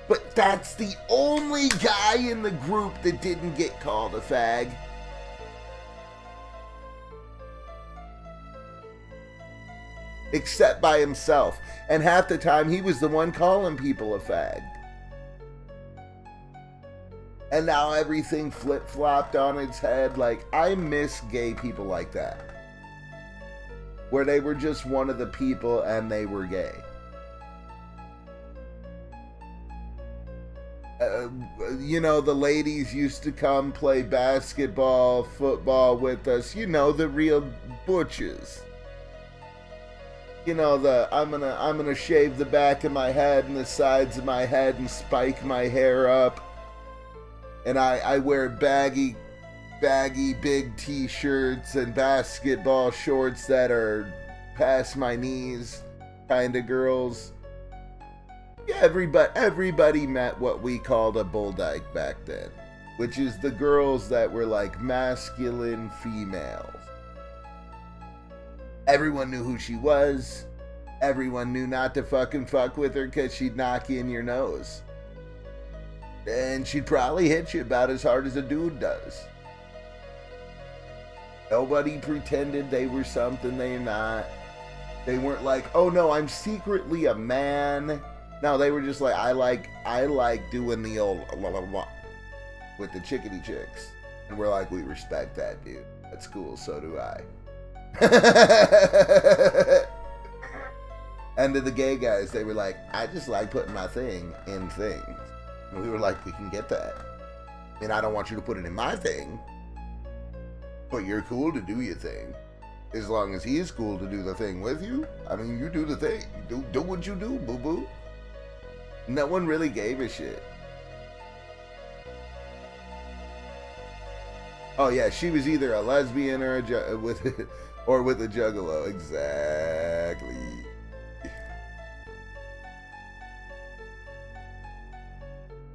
But that's the only guy in the group that didn't get called a fag. Except by himself. And half the time he was the one calling people a fag. And now everything flip-flopped on its head. Like, I miss gay people like that. Where they were just one of the people and they were gay. You know, the ladies used to come play basketball, football with us. You know, the real butches. You know, I'm gonna shave the back of my head and the sides of my head and spike my hair up. And I wear baggy big t-shirts and basketball shorts that are past my knees kind of girls. Yeah, everybody met what we called a bull dyke back then, which is the girls that were like masculine females. Everyone knew who she was. Everyone knew not to fucking fuck with her because she'd knock you in your nose. And she'd probably hit you about as hard as a dude does. Nobody pretended they were something they're not. They weren't like, oh no, I'm secretly a man. No, they were just like, I like doing the old blah, blah, blah, with the chickadee chicks. And we're like, we respect that, dude. That's cool, so do I. And to the gay guys, they were like, I just like putting my thing in things. And we were like, we can get that. I mean, I don't want you to put it in my thing, but you're cool to do your thing. As long as he's cool to do the thing with you, I mean, you do the thing. Do what you do, boo-boo. No one really gave a shit. Oh yeah, she was either a lesbian or with a juggalo. Exactly.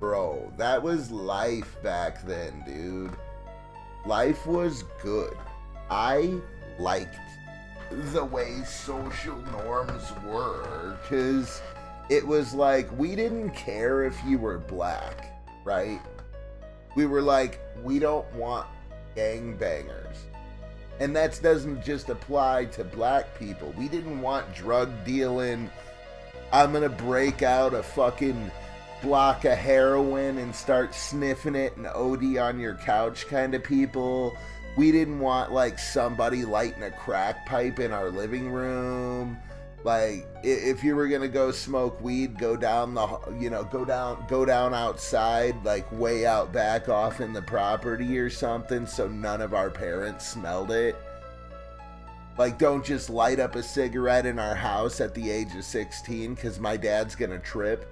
Bro, that was life back then, dude. Life was good. I liked the way social norms were, because it was like, we didn't care if you were black, right? We were like, we don't want gangbangers. And that doesn't just apply to black people. We didn't want drug dealing, I'm gonna break out a fucking block of heroin and start sniffing it and OD on your couch kind of people. We didn't want like somebody lighting a crack pipe in our living room. Like, if you were gonna go smoke weed, go down outside, like way out back off in the property or something, so none of our parents smelled it. Like, don't just light up a cigarette in our house at the age of 16 because my dad's gonna trip.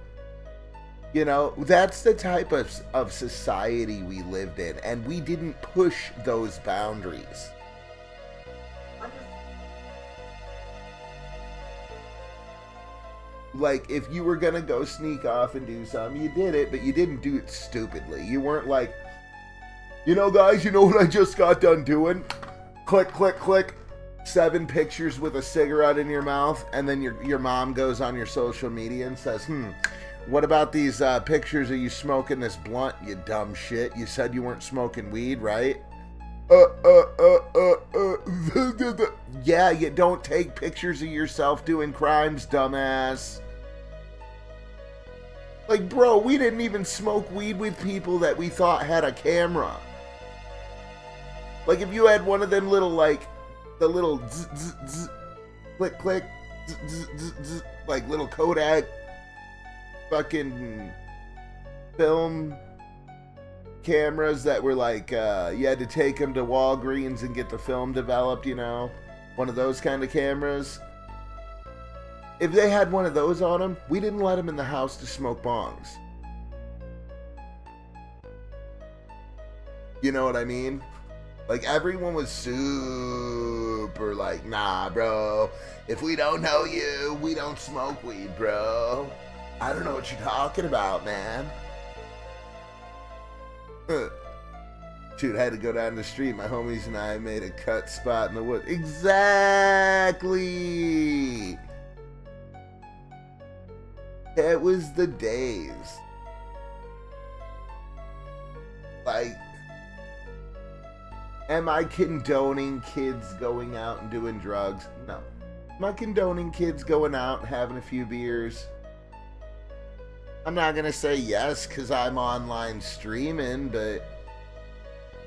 You know, that's the type of society we lived in, and we didn't push those boundaries. Like, if you were gonna go sneak off and do something, you did it, but you didn't do it stupidly. You weren't like, you know, guys, you know what I just got done doing? Click, click, click. 7 pictures with a cigarette in your mouth, and then your mom goes on your social media and says, what about these pictures of you smoking this blunt, you dumb shit? You said you weren't smoking weed, right? Yeah, you don't take pictures of yourself doing crimes, dumbass. Like, bro, we didn't even smoke weed with people that we thought had a camera. Like, if you had one of them little, like, the little click, click, like little Kodak fucking film cameras that were like, you had to take them to Walgreens and get the film developed, you know? One of those kind of cameras. If they had one of those on them, we didn't let them in the house to smoke bongs. You know what I mean? Like, everyone was super like, nah, bro. If we don't know you, we don't smoke weed, bro. I don't know what you're talking about, man. Dude, I had to go down the street. My homies and I made a cut spot in the woods. Exactly. It was the days. Like, am I condoning kids going out and doing drugs? No. Am I condoning kids going out and having a few beers? I'm not going to say yes because I'm online streaming, but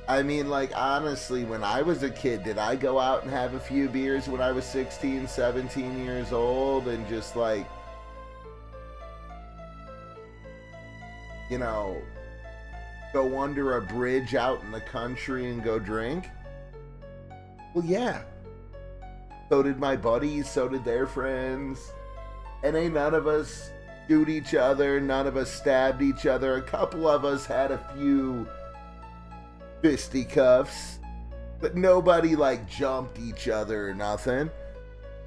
I mean, like, honestly, when I was a kid, did I go out and have a few beers when I was 16, 17 years old and just, like, you know, go under a bridge out in the country and go drink? Well, yeah. So did my buddies, so did their friends. And ain't none of us shoot each other, none of us stabbed each other. A couple of us had a few fisticuffs, but nobody like jumped each other or nothing.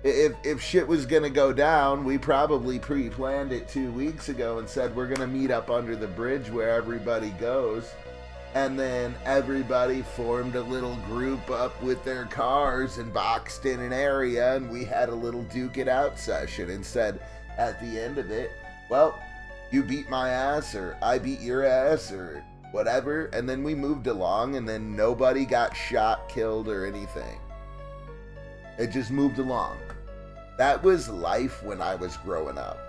If shit was gonna go down, we probably pre-planned it 2 weeks ago and said we're gonna meet up under the bridge where everybody goes, and then everybody formed a little group up with their cars and boxed in an area, and we had a little duke it out session and said at the end of it, well, you beat my ass or I beat your ass or whatever, and then we moved along, and then nobody got shot, killed, or anything. It just moved along. That was life when I was growing up.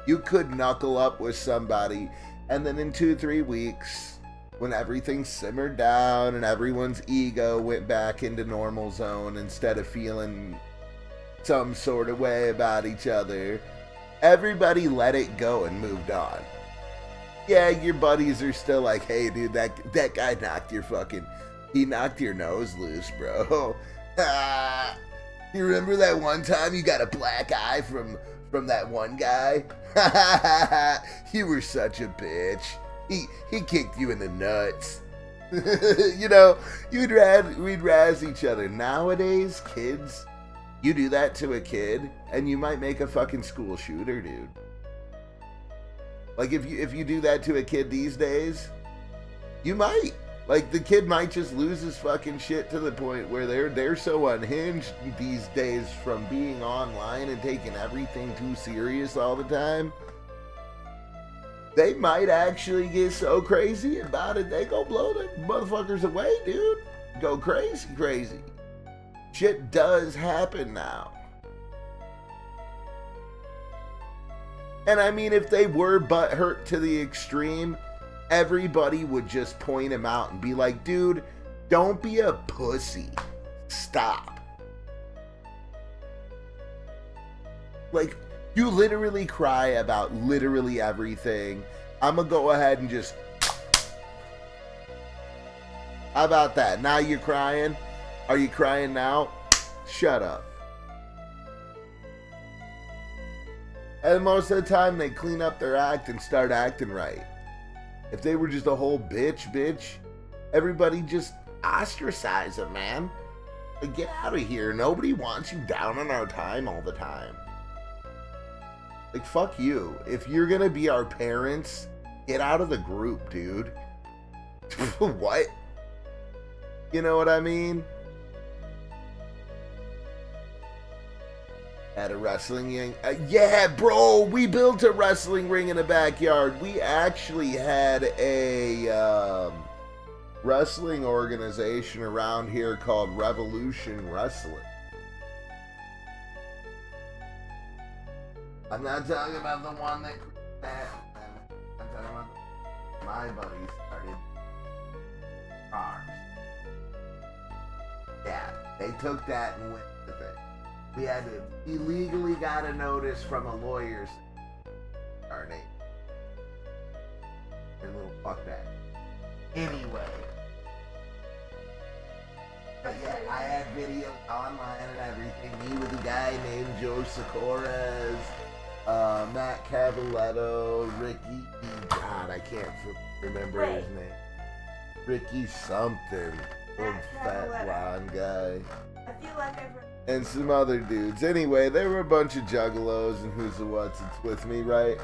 You could knuckle up with somebody, and then in 2-3 weeks, when everything simmered down and everyone's ego went back into normal zone instead of feeling some sort of way about each other, everybody let it go and moved on. Yeah, your buddies are still like, hey, dude, that guy knocked your nose loose, bro. You remember that one time you got a black eye from that one guy? You were such a bitch. He kicked you in the nuts. You know, we'd razz each other. Nowadays, kids, you do that to a kid, and you might make a fucking school shooter, dude. Like, if you do that to a kid these days, you might. Like, the kid might just lose his fucking shit to the point where they're so unhinged these days from being online and taking everything too serious all the time. They might actually get so crazy about it, they go blow the motherfuckers away, dude. Go crazy. Shit does happen now. And I mean, if they were butthurt to the extreme, everybody would just point him out and be like, dude, don't be a pussy. Stop. Like, you literally cry about literally everything. I'm gonna go ahead and just... How about that? Now you're crying? Are you crying now? Shut up. And most of the time, they clean up their act and start acting right. If they were just a whole bitch, everybody just ostracize them, man. Like, get out of here. Nobody wants you down on our time all the time. Like, fuck you. If you're gonna be our parents, get out of the group, dude. What? You know what I mean? At a wrestling ring. Yeah, bro, we built a wrestling ring in the backyard. We actually had a wrestling organization around here called Revolution Wrestling. I'm not talking about the one that I'm talking about my buddies started ours. Yeah, they took that and went with it. We had to illegally got a notice from a lawyer. Our name. A little fuck that. Anyway. But yeah, I had videos online and everything. Me with a guy named Joe Sikoras, Matt Cavaletto, Ricky. God, I can't remember his name. Ricky something. Old fat blonde guy. I feel like I've heard. And some other dudes. Anyway, there were a bunch of juggalos and who's the what's it's with me, right?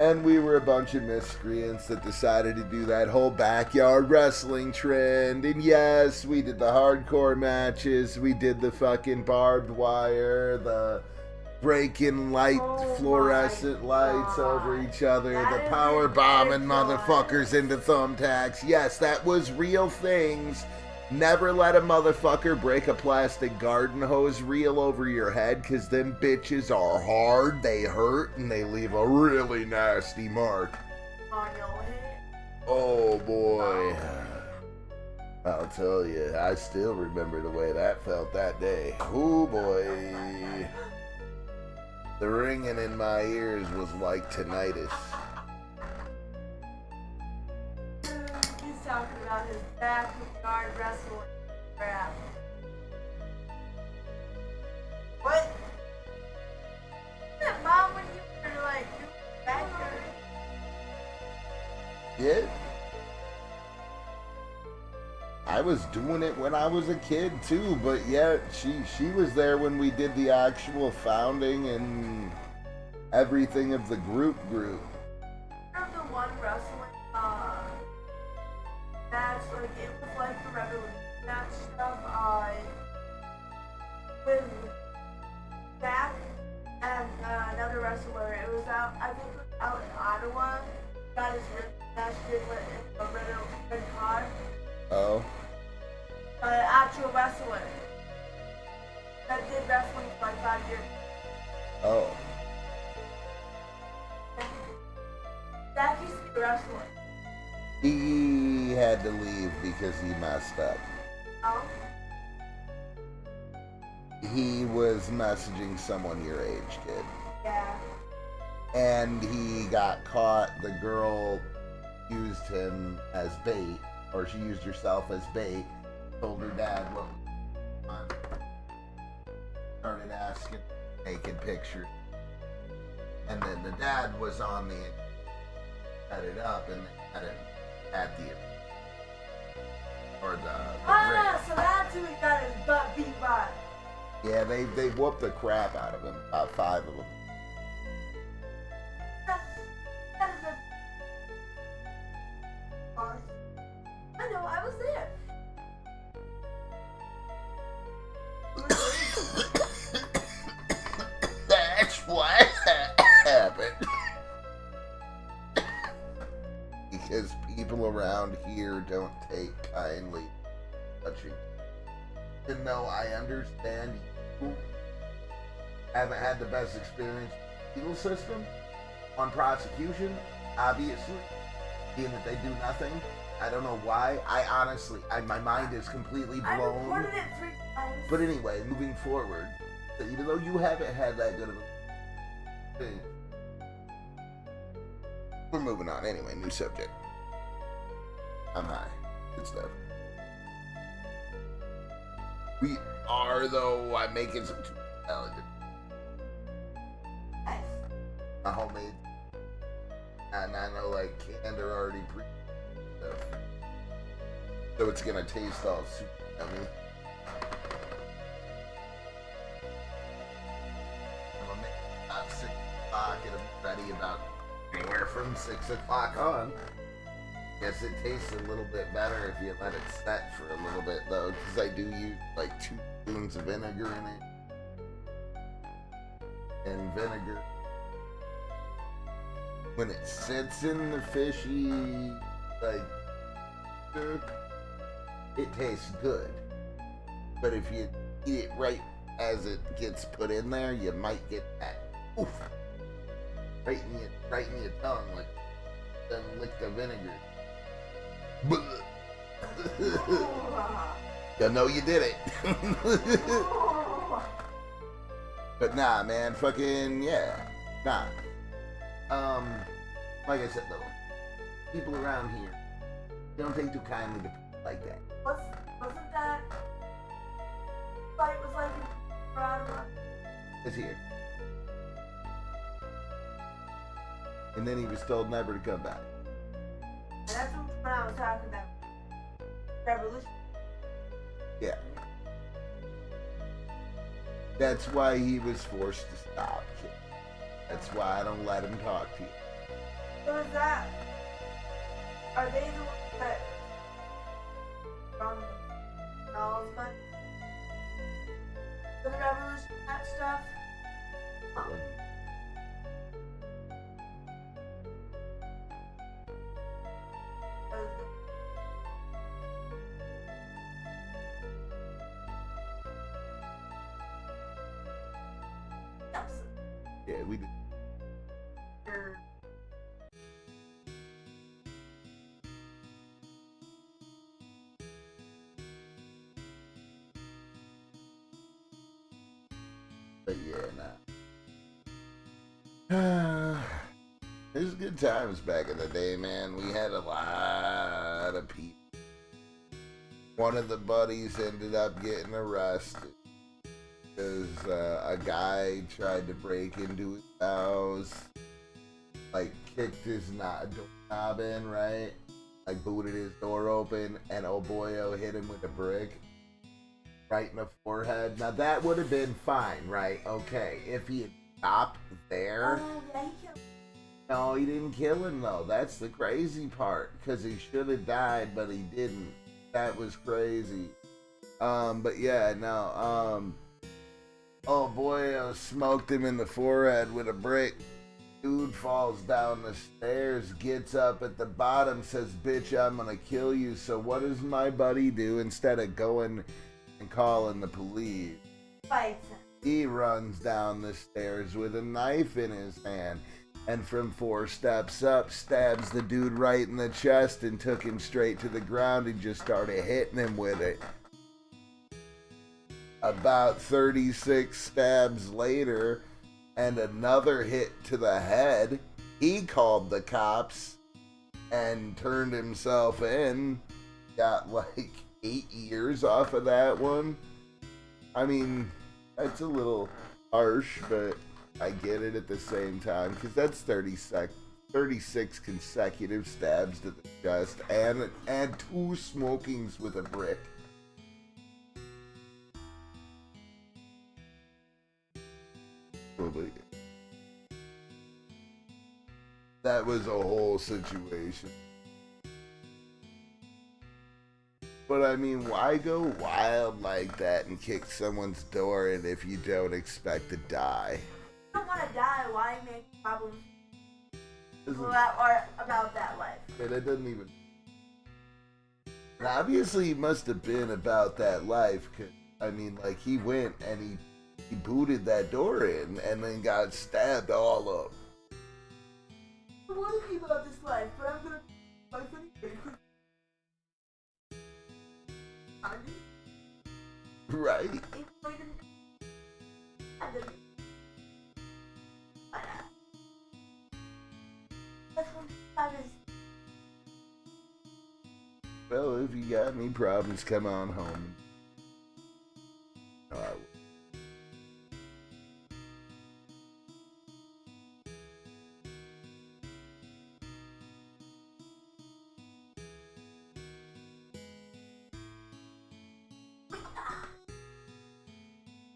And we were a bunch of miscreants that decided to do that whole backyard wrestling trend. And yes, we did the hardcore matches. We did the fucking barbed wire, the breaking fluorescent lights over each other, the power bombing motherfuckers into thumbtacks. Yes, that was real things. Never let a motherfucker break a plastic garden hose reel over your head, because them bitches are hard, they hurt, and they leave a really nasty mark. On your head. Oh boy. I'll tell you, I still remember the way that felt that day. Oh boy. The ringing in my ears was like tinnitus. He's talking about his backyard wrestling crap. What? That mom when you were like doing backyard? Yeah. I was doing it when I was a kid too, but yeah, she was there when we did the actual founding and everything of the group. Remember the one wrestling match, like it was like the Revolution match stuff with Jack and another wrestler. It was out, I think it was out in Ottawa. Got his match in a red car. Oh. Actual wrestler that did wrestling for like 5 years. Oh. Jack used to be a wrestler. He had to leave because he messed up. Oh? He was messaging someone your age, kid. Yeah. And he got caught. The girl used him as bait, or she used herself as bait. Told her dad, look, started asking naked pictures. And then the dad was on the set it up and they had it at the rig. So that's who he got his butt beat by. Yeah, they whooped the crap out of him, about 5 of them. That is a... I know, I was there. That's what happened. Because people around here don't take kindly touching. Even though I understand you haven't had the best experience with the legal system on prosecution, obviously, being that they do nothing. I don't know why. I honestly, my mind is completely I blown. reported it 3 times. But anyway, moving forward, even though you haven't had that good of a... We're moving on anyway, new subject. I'm high. Good stuff. We are, though. I'm making some too talented. Nice. My homemade. And I know, like, canned are already pre stuff. So it's gonna taste all super yummy. I'm gonna make it about 6 o'clock. It'll be ready about anywhere from 6 o'clock on. Guess it tastes a little bit better if you let it set for a little bit, though, because I do use like 2 spoons of vinegar in it. And vinegar, when it sits in the fishy, like, it tastes good. But if you eat it right as it gets put in there, you might get that oof right in your tongue, like then lick the vinegar. You know you did it. But nah, man, fucking yeah, nah. Like I said though, people around here don't take too kindly to people like that. Wasn't that fight was like in Colorado? It's here. And then he was told never to come back. And that's when I was talking about revolution. Yeah. That's why he was forced to stop. That's why I don't let him talk to you. So is that? Are they the ones that from Knowles Bunch? For the revolution, that stuff? Yeah, we did. But yeah, nah. It was good times back in the day, man. We had a lot of people. One of the buddies ended up getting arrested because a guy tried to break into his house, like kicked his doorknob in, right? Like booted his door open, and oh boyo hit him with a brick right in the forehead. Now that would have been fine, right? Okay, if he had stopped there. Yeah, he killed him. No, he didn't kill him though. That's the crazy part, because he should have died, but he didn't. That was crazy. But yeah, no. Oh boy, I smoked him in the forehead with a brick. Dude falls down the stairs, gets up at the bottom, says, "Bitch, I'm gonna kill you." So what does my buddy do instead of going and calling the police? Fights him. He runs down the stairs with a knife in his hand, and from 4 steps up, stabs the dude right in the chest and took him straight to the ground and just started hitting him with it. About 36 stabs later, and another hit to the head, he called the cops and turned himself in. Got like 8 years off of that one. I mean, It's a little harsh, but I get it at the same time because that's 36 consecutive stabs to the chest and 2 smokings with a brick. Probably. That was a whole situation. But I mean, why go wild like that and kick someone's door in if you don't expect to die? I don't want to die. Why make problems Isn't- about that life? It doesn't even. And obviously, it must have been about that life, cause I mean, like he went and he booted that door in and then got stabbed all up. I want to be about this life, but I'm gonna life anyway. Right? Well, if you got any problems, come on home. No, I won't.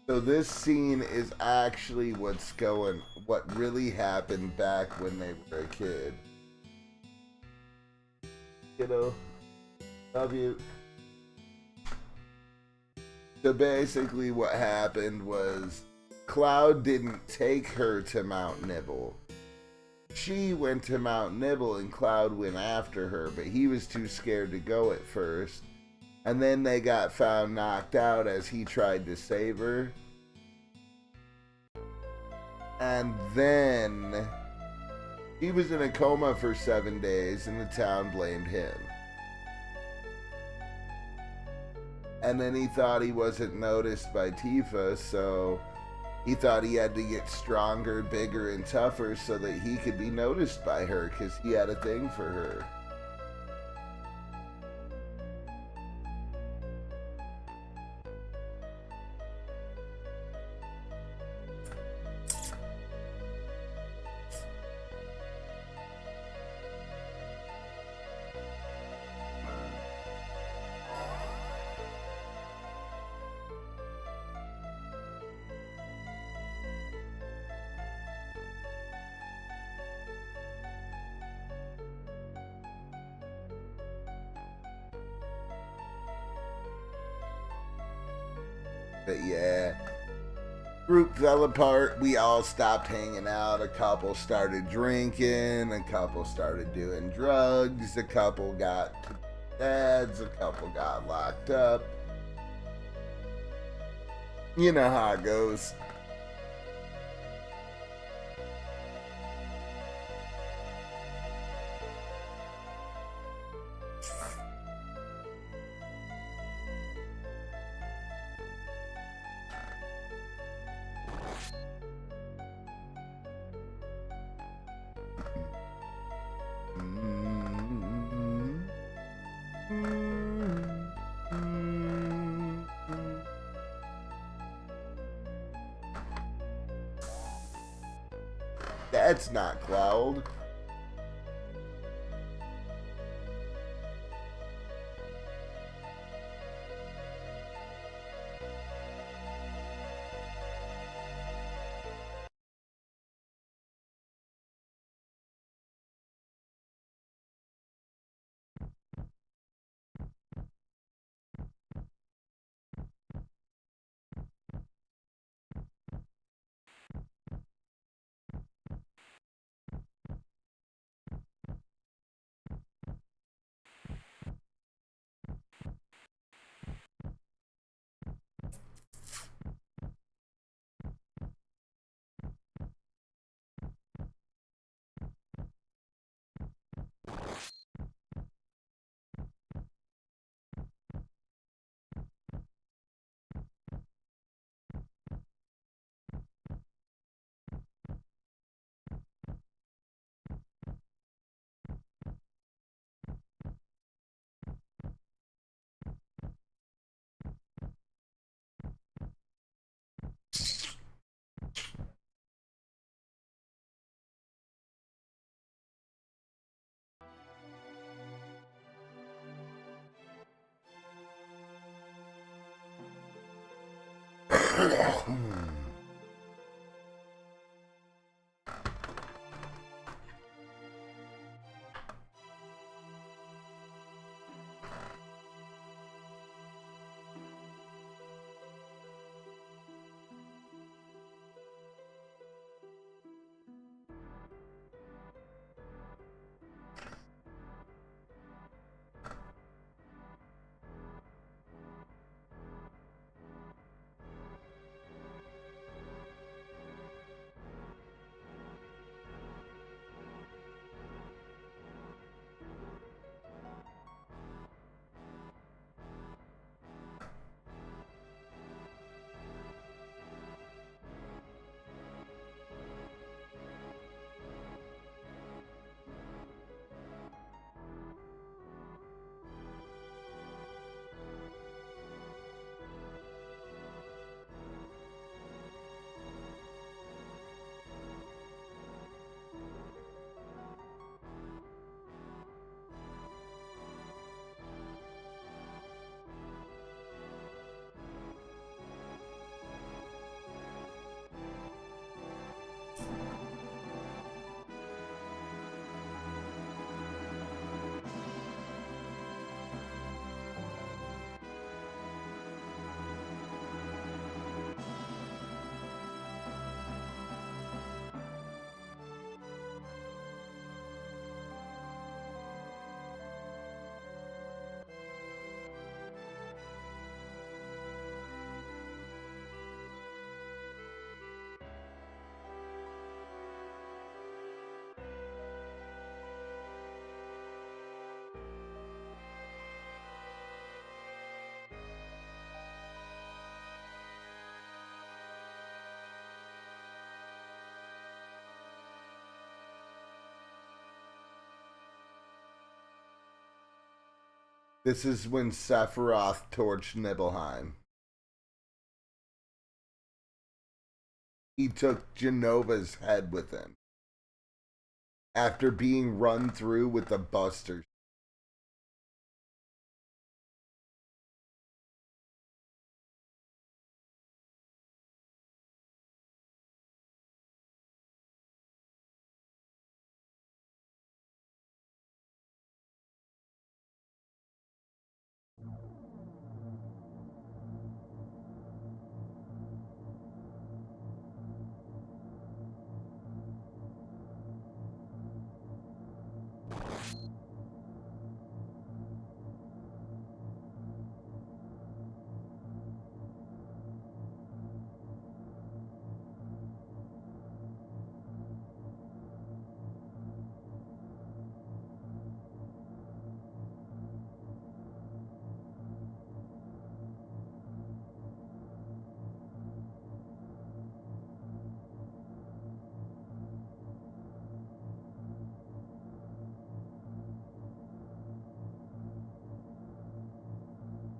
So this scene is actually what really happened back when they were a kid. You know? Love you. So basically what happened was Cloud didn't take her to Mount Nibble. She went to Mount Nibble and Cloud went after her, but he was too scared to go at first. And then they got found knocked out as he tried to save her. And then he was in a coma for 7 days and the town blamed him. And then he thought he wasn't noticed by Tifa, so he thought he had to get stronger, bigger, and tougher so that he could be noticed by her because he had a thing for her. But yeah, group fell apart. We all stopped hanging out. A couple started drinking. A couple started doing drugs. A couple got dads. A couple got locked up. You know how it goes. That's not Cloud. This is when Sephiroth torched Nibelheim. He took Genova's head with him after being run through with the Buster.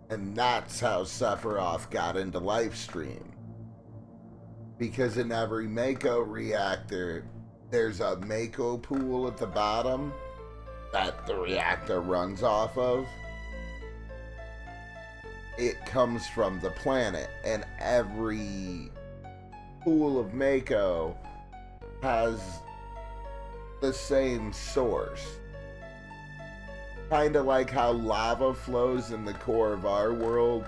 And that's how Sephiroth got into Lifestream. Because in every Mako reactor, there's a Mako pool at the bottom that the reactor runs off of. It comes from the planet, and every pool of Mako has the same source. Kind of like how lava flows in the core of our world,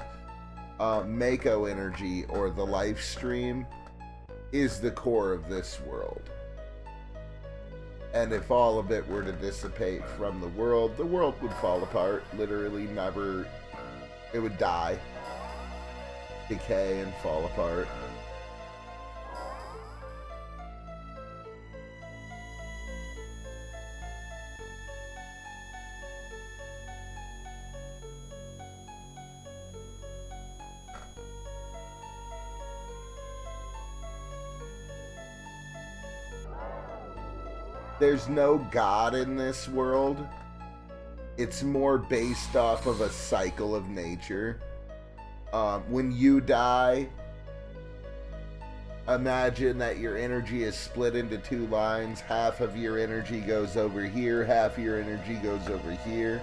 Mako energy, or the life stream, is the core of this world. And if all of it were to dissipate from the world would fall apart. Literally never, it would die, decay, and fall apart. There's no God in this world. It's more based off of a cycle of nature. When you die, imagine that your energy is split into two lines. Half of your energy goes over here, half of your energy goes over here.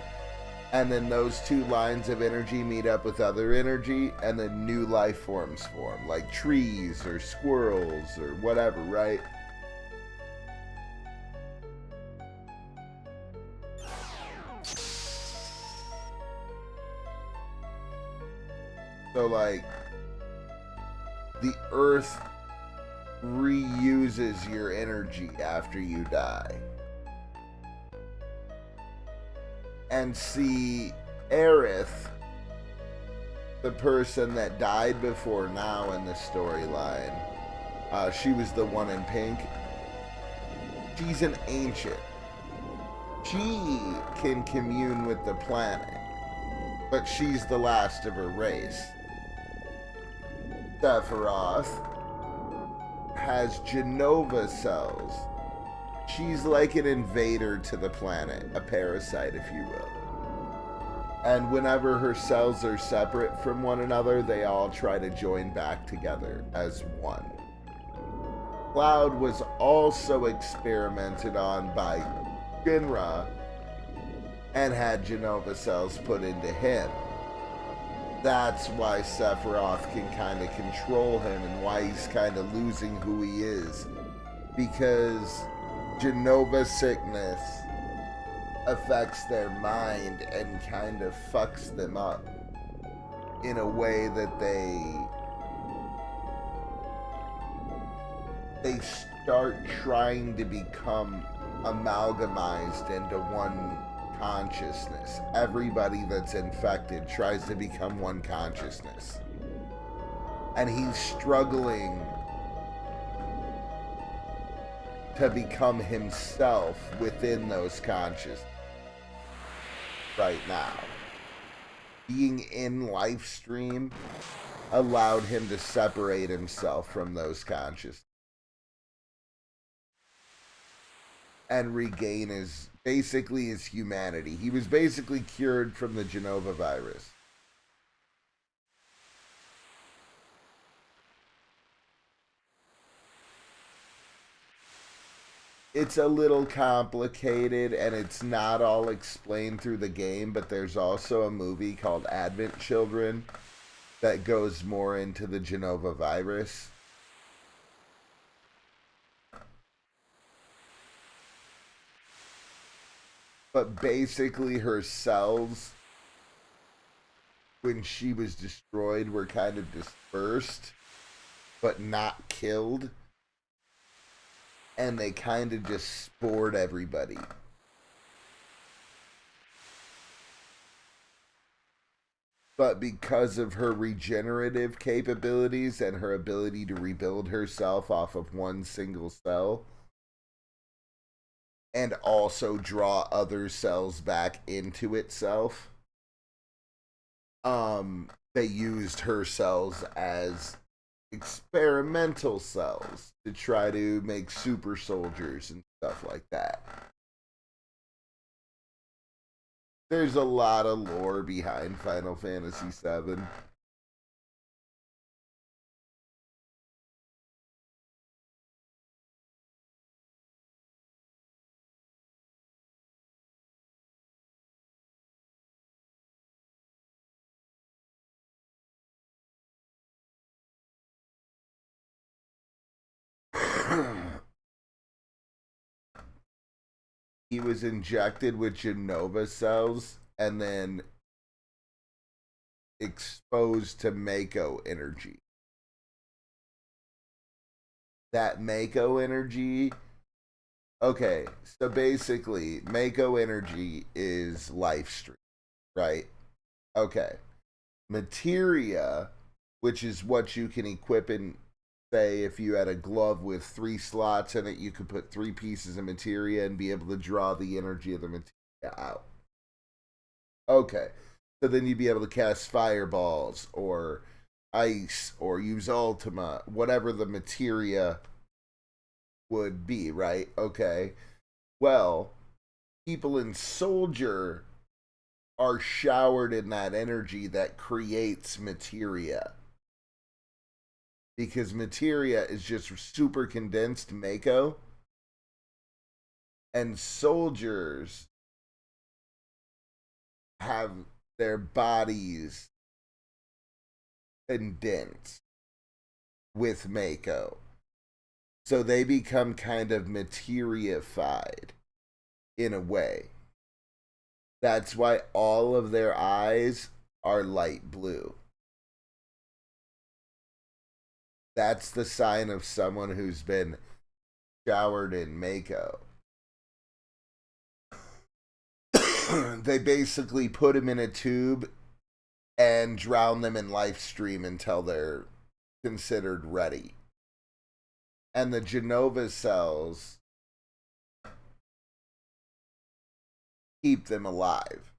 And then those two lines of energy meet up with other energy, and then new life forms form, like trees or squirrels or whatever, right? So, like, the earth reuses your energy after you die. And see, Aerith, the person that died before now in the storyline, she was the one in pink. She's an ancient. She can commune with the planet, but she's the last of her race. Sephiroth has Genova cells. She's like an invader to the planet, a parasite, if you will. And whenever her cells are separate from one another, they all try to join back together as one. Cloud was also experimented on by Shinra and had Genova cells put into him. That's why Sephiroth can kind of control him and why he's kind of losing who he is. Because Genova sickness affects their mind and kind of fucks them up in a way that they start trying to become amalgamized into one consciousness. Everybody that's infected tries to become one consciousness. And he's struggling to become himself within those consciousness right now. Being in Livestream allowed him to separate himself from those consciousness and regain his humanity. He was basically cured from the Genova virus. It's a little complicated and it's not all explained through the game, but there's also a movie called Advent Children that goes more into the Genova virus. But basically her cells, when she was destroyed, were kind of dispersed, but not killed. And they kind of just spored everybody. But because of her regenerative capabilities and her ability to rebuild herself off of one single cell, and also draw other cells back into itself, they used her cells as experimental cells to try to make super soldiers and stuff like that. There's a lot of lore behind Final Fantasy VII. He was injected with Genova cells and then exposed to Mako energy. That Mako energy... Okay, so basically, Mako energy is life stream, right? Okay. Materia, which is what you can equip in... Say if you had a glove with 3 slots in it, you could put 3 pieces of materia and be able to draw the energy of the materia out. Okay, so then you'd be able to cast fireballs or ice or use Ultima, whatever the materia would be, right? Okay, well, people in Soldier are showered in that energy that creates materia. Because materia is just super condensed Mako. And soldiers have their bodies condense with Mako. So they become kind of materified in a way. That's why all of their eyes are light blue. That's the sign of someone who's been showered in Mako. They basically put them in a tube and drown them in life stream until they're considered ready. And the Genova cells keep them alive.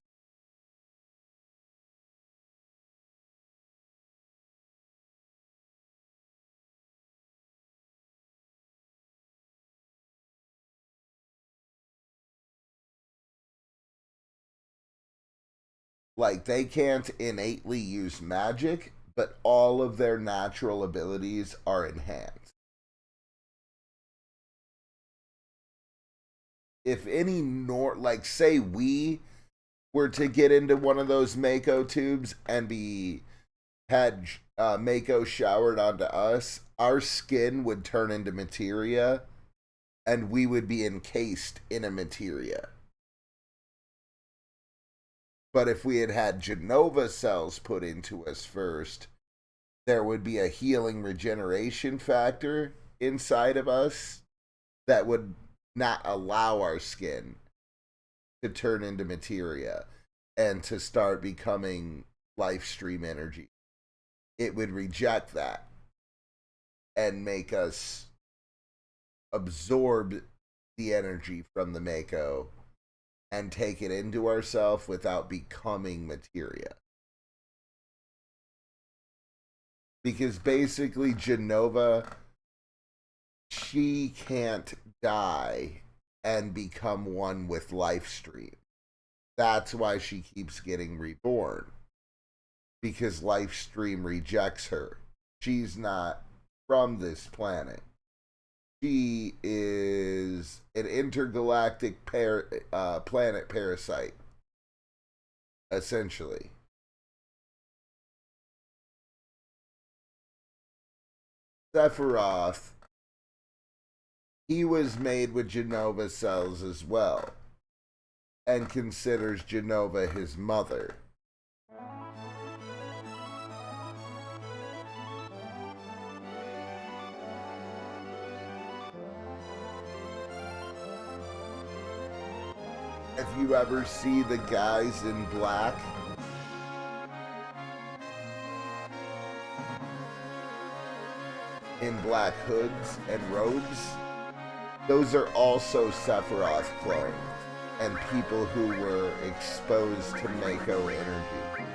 Like, they can't innately use magic, but all of their natural abilities are enhanced. If any like, say we were to get into one of those Mako tubes and had Mako showered onto us, our skin would turn into materia and we would be encased in a materia. But if we had Genova cells put into us first, there would be a healing regeneration factor inside of us that would not allow our skin to turn into materia and to start becoming life stream energy. It would reject that and make us absorb the energy from the Mako and take it into ourselves without becoming materia. Because basically Genova, she can't die and become one with life stream. That's why she keeps getting reborn. Because life stream rejects her. She's not from this planet. She is an intergalactic planet parasite, essentially. Sephiroth, he was made with Genova cells as well, and considers Genova his mother. If you ever see the guys in black, in black hoods and robes, those are also Sephiroth clones and people who were exposed to Mako energy.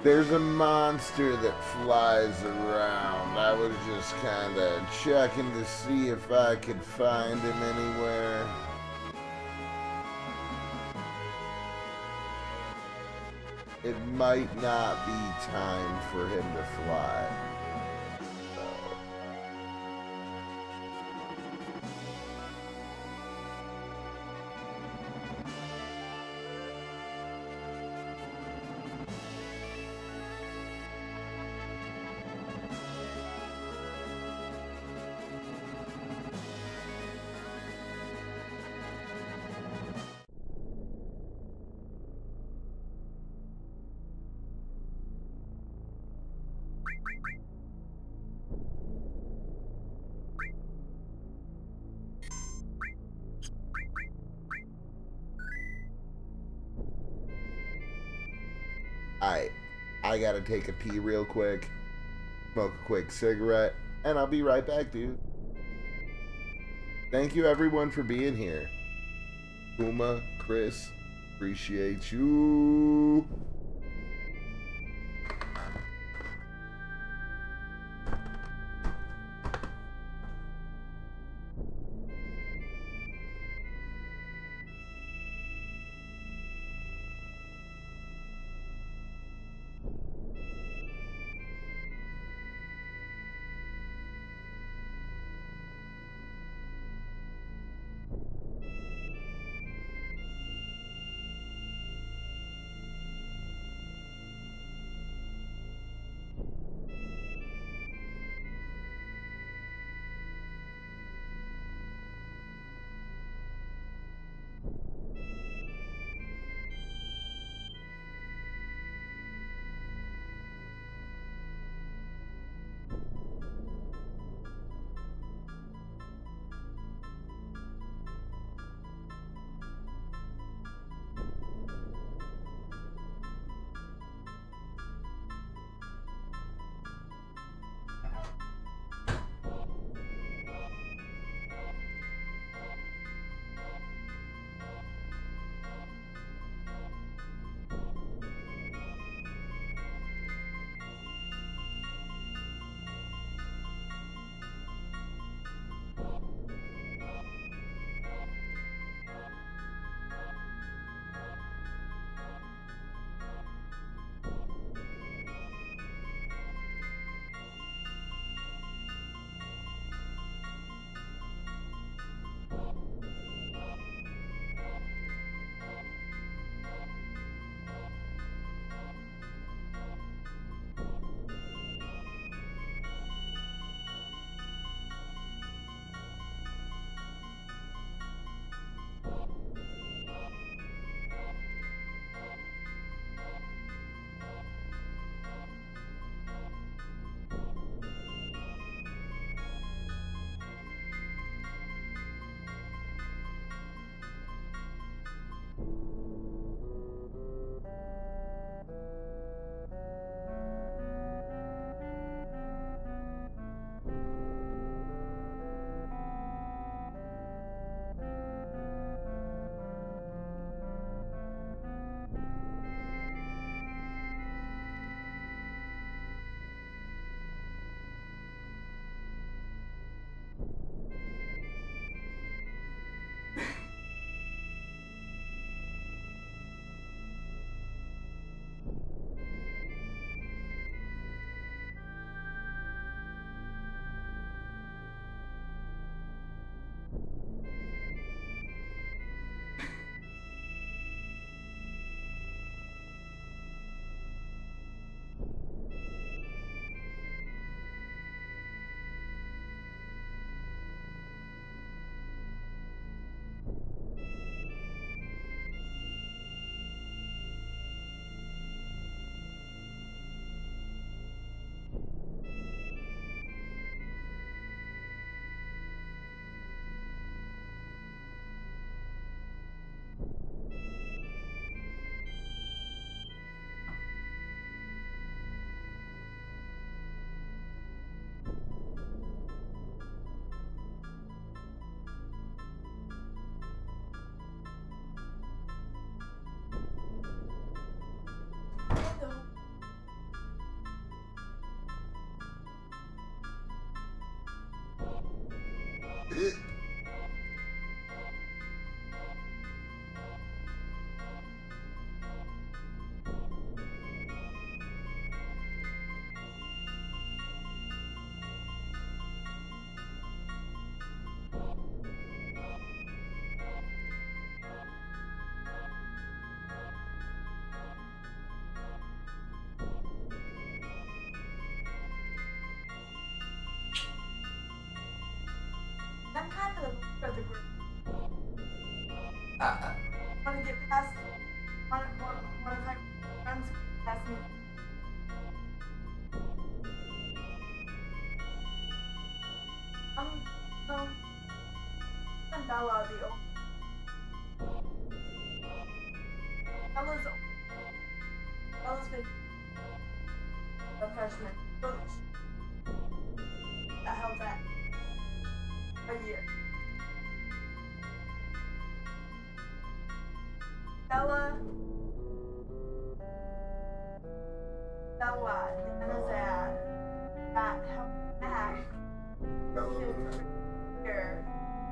There's a monster that flies around. I was just kind of checking to see if I could find him anywhere. It might not be time for him to fly. I gotta take a pee real quick, smoke a quick cigarette, and I'll be right back, dude. Thank you everyone for being here. Puma, Chris, appreciate you. I'm kind of the leader of the group. Want to get past one of my friends past me. So I'm Bella, the old. Bella's been a freshman coach. That held that a year. Bella, Nana's dad, that helped back here.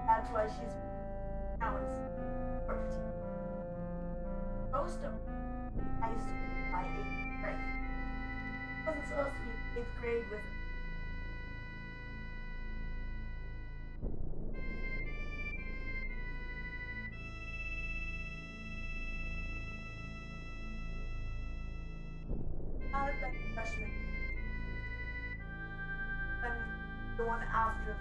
That's why she's now in 14. Most of high school by 8th grade. Wasn't supposed to be in 8th grade with not a freshman. And the one after.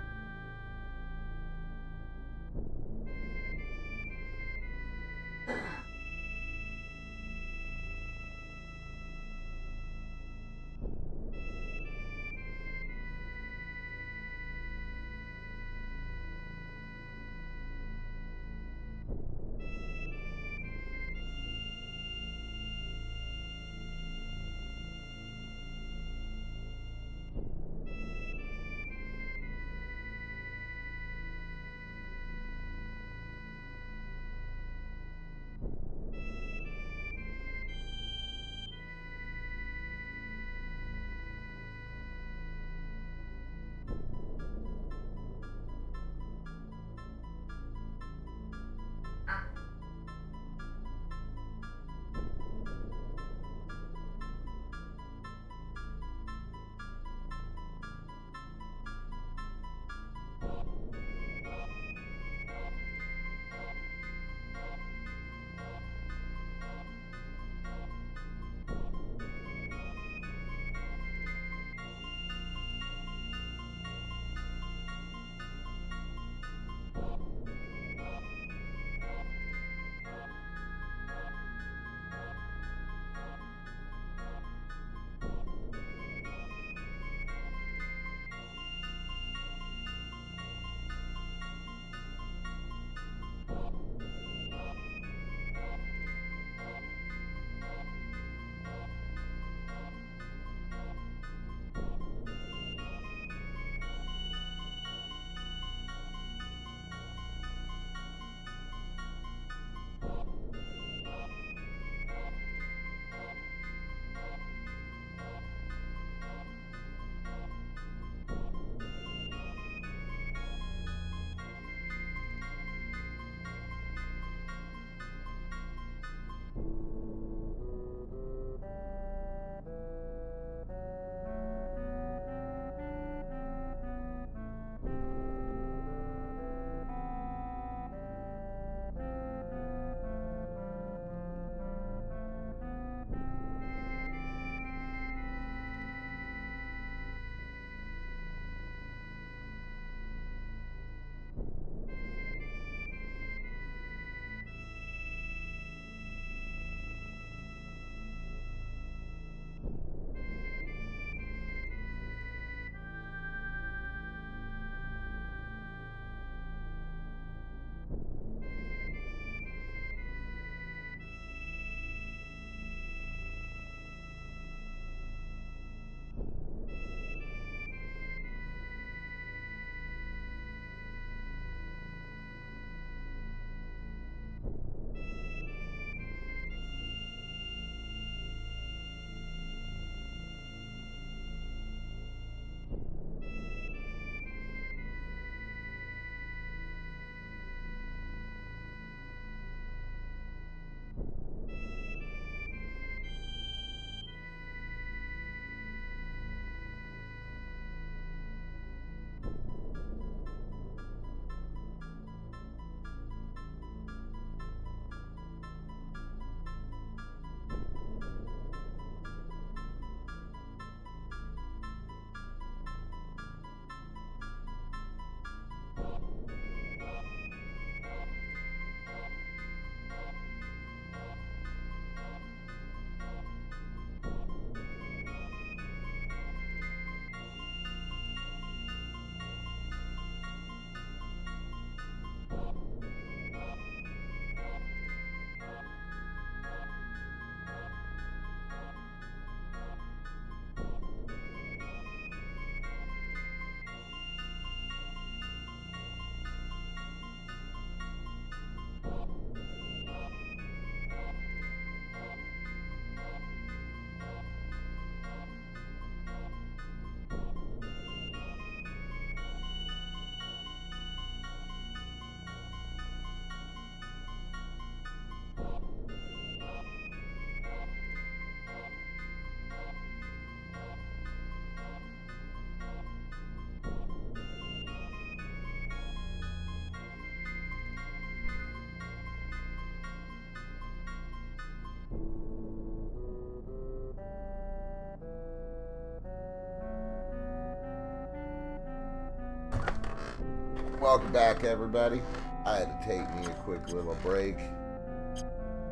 Welcome back, everybody. I had to take me a quick little break.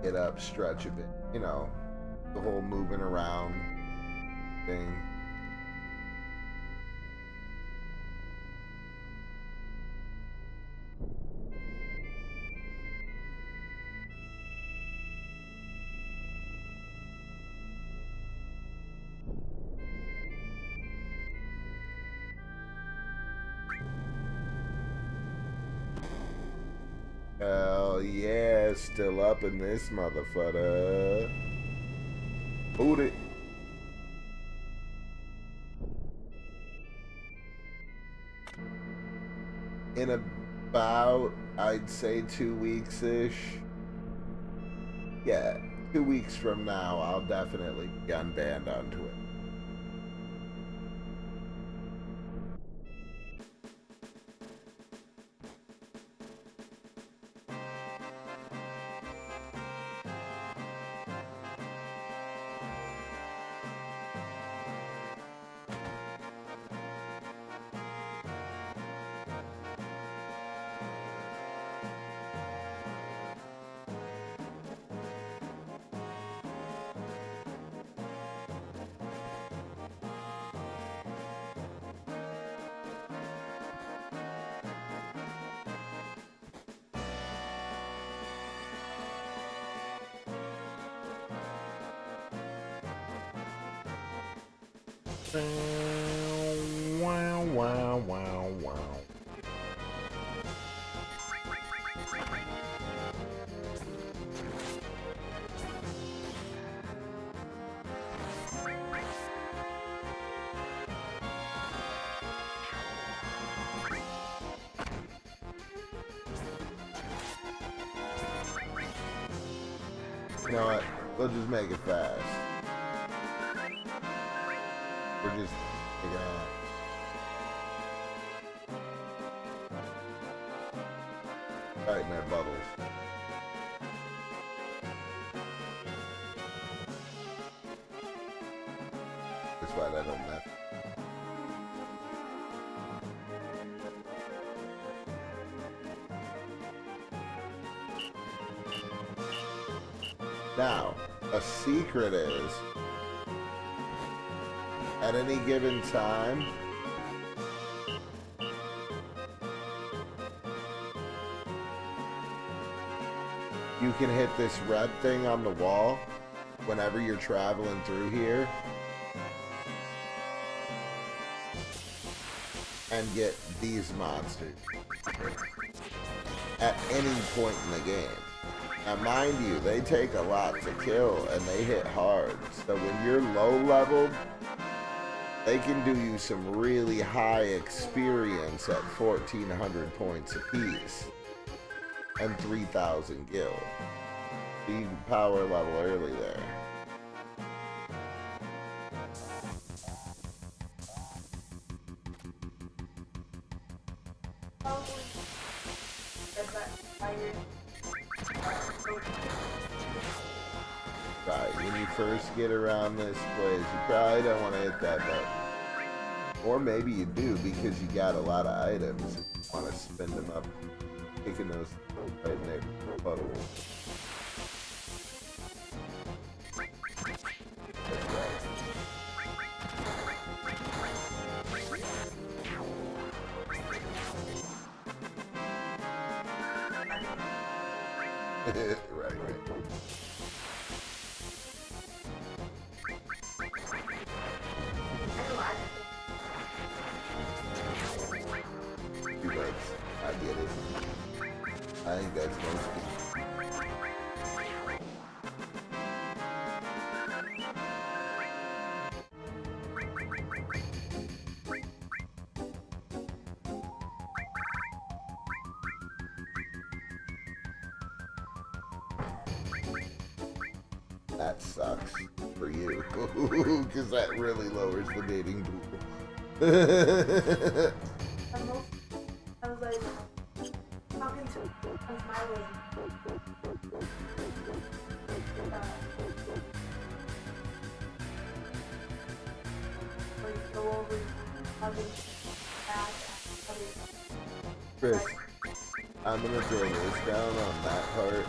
Get up, stretch a bit. You know, the whole moving around thing. Hell yeah, still up in this motherfucker. Boot it. In about, I'd say 2 weeks-ish. Yeah, 2 weeks from now, I'll definitely be unbanned onto it. Wow, wow, wow, wow. You know what? We'll just make it fast. We're just figuring out. Tighten our bubbles. That's why that don't matter. Now, a secret is, at any given time, you can hit this red thing on the wall whenever you're traveling through here and get these monsters at any point in the game. Now mind you, they take a lot to kill and they hit hard, so when you're low leveled, they can do you some really high experience at 1,400 points apiece and 3,000 gil. So you can power level early there. Right, when you first get around this place, you probably don't want to hit that button. Or maybe you do because you got a lot of items and you want to spend them up picking those right in their puddle. That's right. Right. Two legs. I get it. I think that's most people. That sucks for you, because that really lowers the dating pool. I was like, talking to him, smiling. Like, go over, hugging, back, hugging. Chris, I'm gonna throw this down on that part.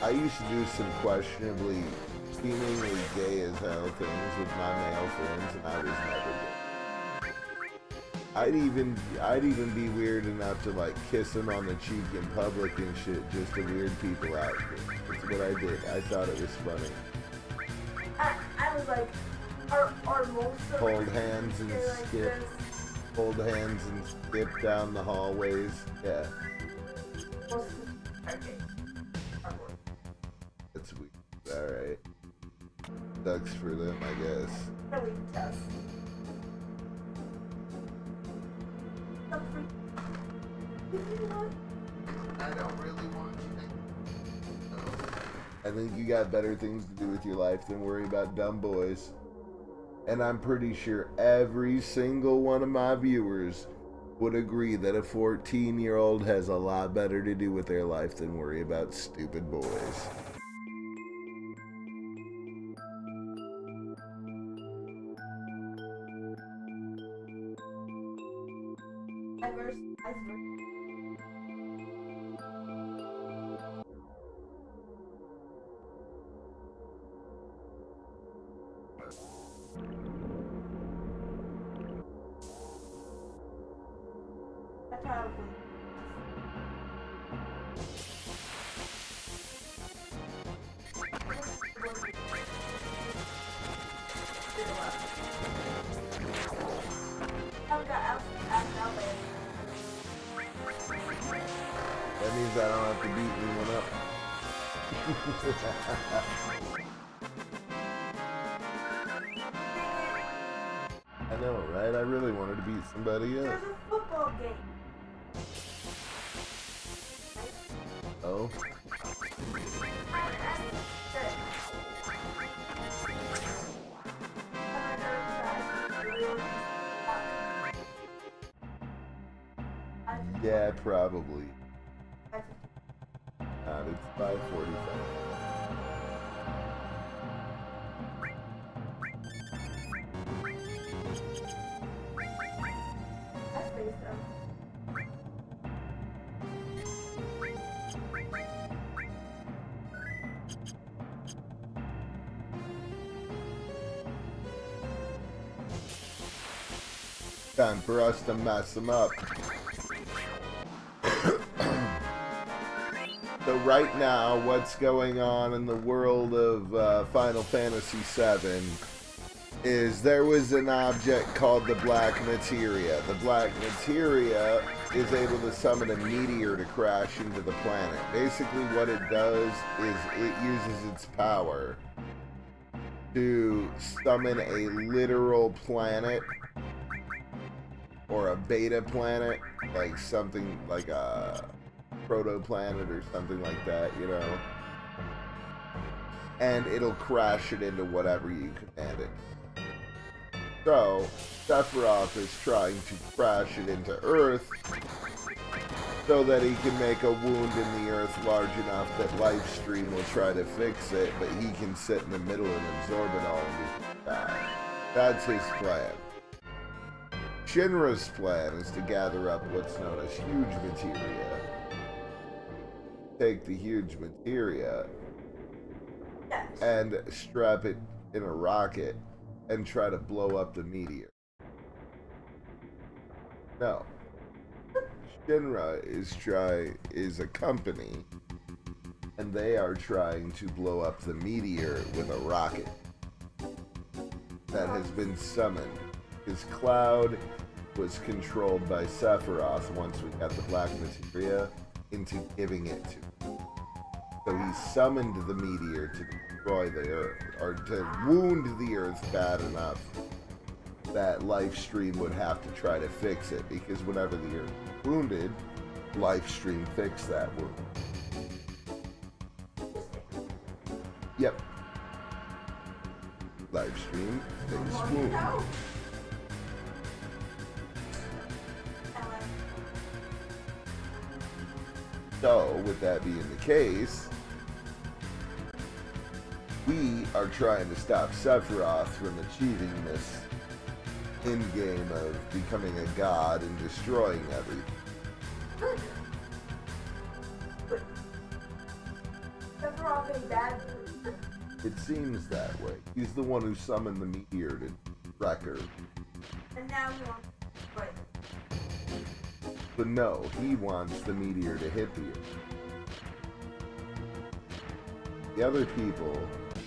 I used to do some questionably, seemingly gay as hell things with my male friends, and I was never gay. I'd even be weird enough to like kiss them on the cheek in public and shit just to weird people out. That's what I did. I thought it was funny. I was like, are most of Hold hands and like skip. this? Hold hands and skip down the hallways. Yeah, Most of are gay. Are boys. that's weird. Alright. Sucks for them, I guess. Really tough. I don't really want you to. I think you got better things to do with your life than worry about dumb boys. And I'm pretty sure every single one of my viewers would agree that a 14-year-old has a lot better to do with their life than worry about stupid boys. That means I don't have to beat anyone up. I know, right? I really wanted to beat somebody up. There's a football game. Oh? Yeah, probably. It's 5:45. Time for us to mess them up. So right now, what's going on in the world of Final Fantasy VII is there was an object called the Black Materia. The Black Materia is able to summon a meteor to crash into the planet. Basically what it does is it uses its power to summon a literal planet or a beta planet, like something like a proto-planet or something like that, you know, and it'll crash it into whatever you command it. So, Sephiroth is trying to crash it into Earth so that he can make a wound in the Earth large enough that Lifestream will try to fix it, but he can sit in the middle and absorb it all and die. That's his plan. Shinra's plan is to gather up what's known as huge materia. Take the huge materia and strap it in a rocket and try to blow up the meteor. No. Shinra is a company, and they are trying to blow up the meteor with a rocket that has been summoned. His Cloud was controlled by Sephiroth once we got the Black Materia into giving it to him. So he summoned the meteor to destroy the Earth, or to wound the Earth bad enough that Lifestream would have to try to fix it, because whenever the Earth was wounded, Lifestream fixed that wound. Yep. Lifestream fixed wound. So, with that being the case, we are trying to stop Sephiroth from achieving this end game of becoming a god and destroying everything. bad. It seems that way. He's the one who summoned the meteor to wreck her. And now he wants to destroy them. But no, he wants the meteor to hit the Earth. The other people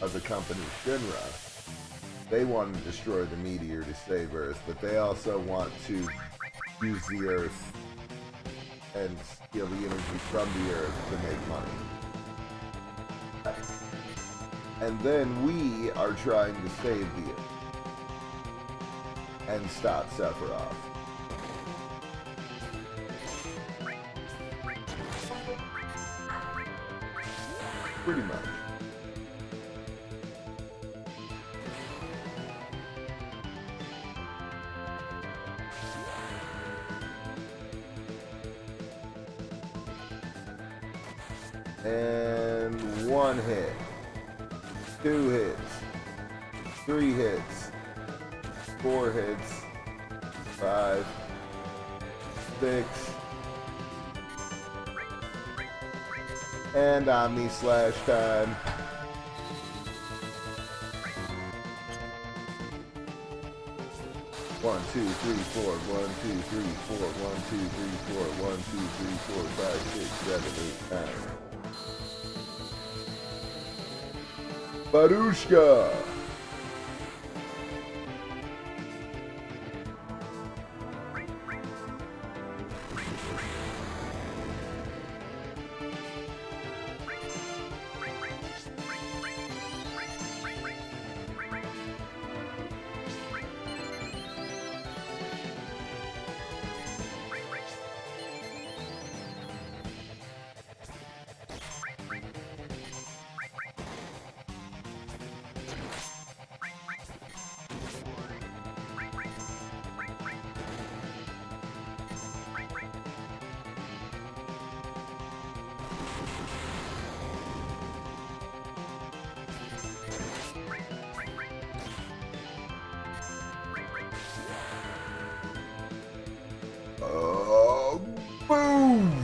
of the company Shinra, they want to destroy the meteor to save Earth, but they also want to use the Earth and steal the energy from the Earth to make money. And then we are trying to save the Earth and stop Sephiroth. Pretty much. And 1 hit, 2 hits, 3 hits, 4 hits, 5, 6, and Omni Slash time. One, two, three, four. 1, 2, 3, 4. 1, 2, 3, 4. 1, 2, 3, 4, 5, 6, 7, 8, 9. Barushka! Boom!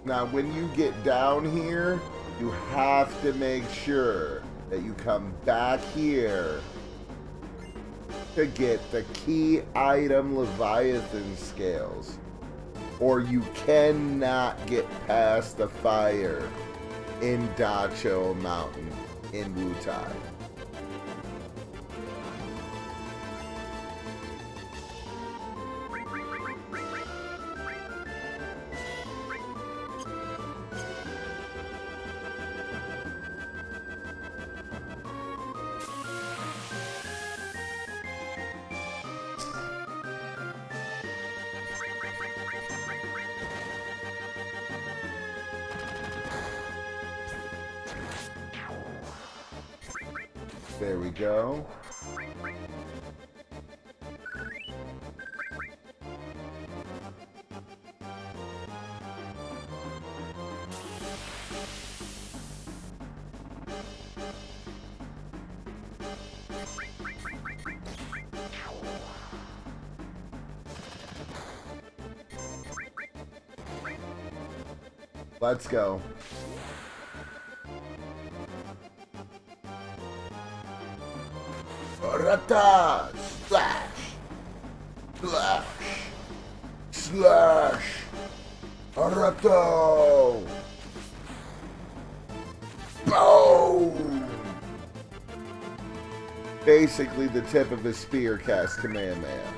Now, when you get down here, you have to make sure that you come back here to get the key item Leviathan scales, or you cannot get past the fire in Dacho Mountain in Wutai. There we go. Let's go. Rata! Slash! Slash! Slash! Arato! Boom! Basically the tip of his spear cast Kamehameha.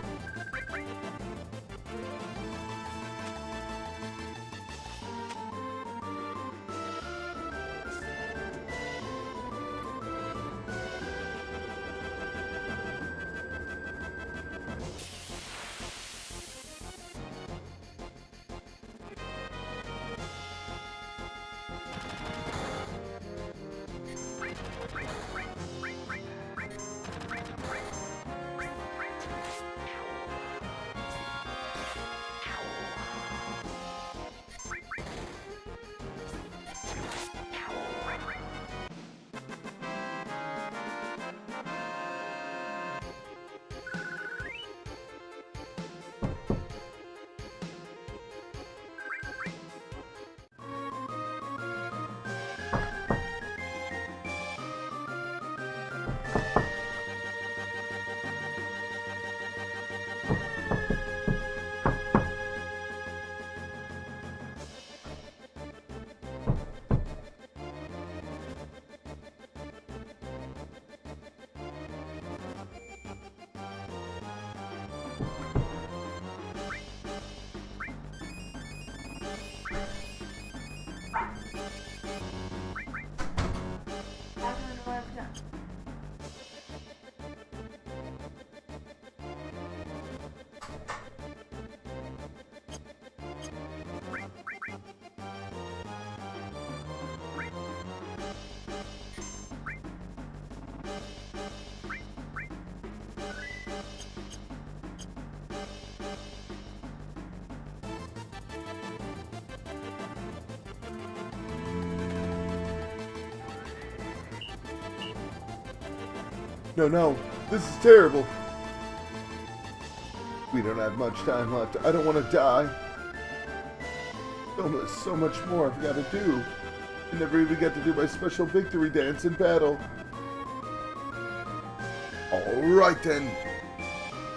No, this is terrible. We don't have much time left. I don't want to die. So much more I've got to do. I never even got to do my special victory dance in battle. Alright then.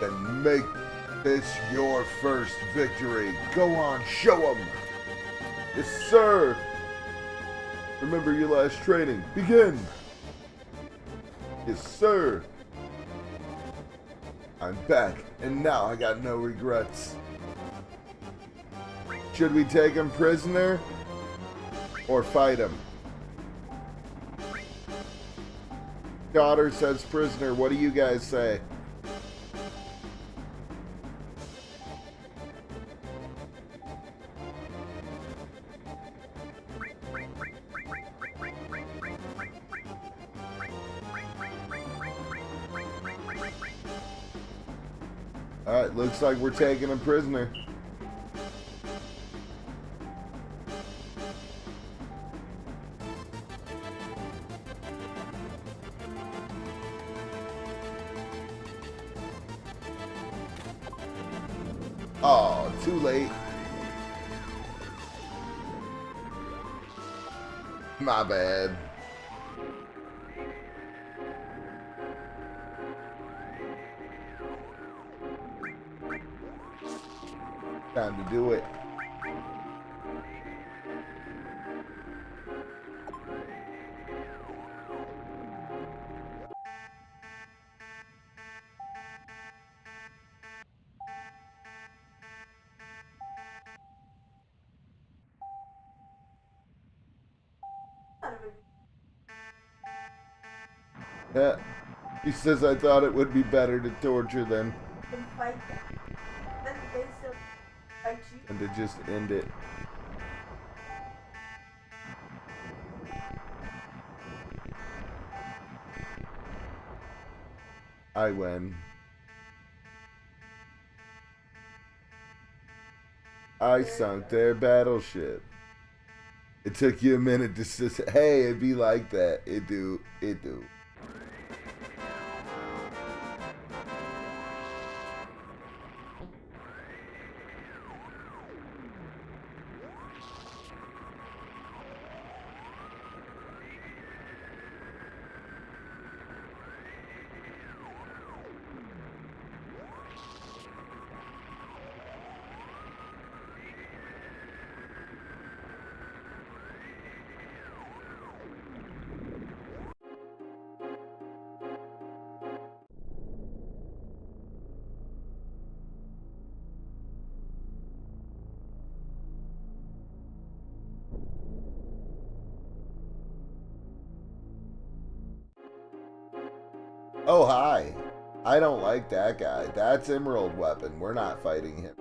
Then make this your first victory. Go on, show them. Yes, sir. Remember your last training. Begin. Yes, sir. I'm back, and now I got no regrets. Should we take him prisoner or fight him? Daughter says prisoner. What do you guys say? Alright, looks like we're taking him prisoner. Oh, too late. My bad. Time to do it. Yeah. He says I thought it would be better to torture them. And fight them. Then they still fight you. And to just end it. I win. I sunk their battleship. It took you a minute to say, hey, it'd be like that. It do. Oh, hi. I don't like that guy. That's Emerald Weapon. We're not fighting him.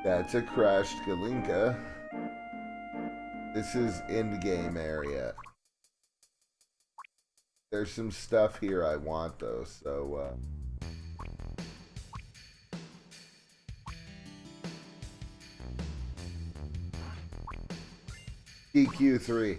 That's a crashed Galinka. This is in-game area. There's some stuff here I want though, so EQ3.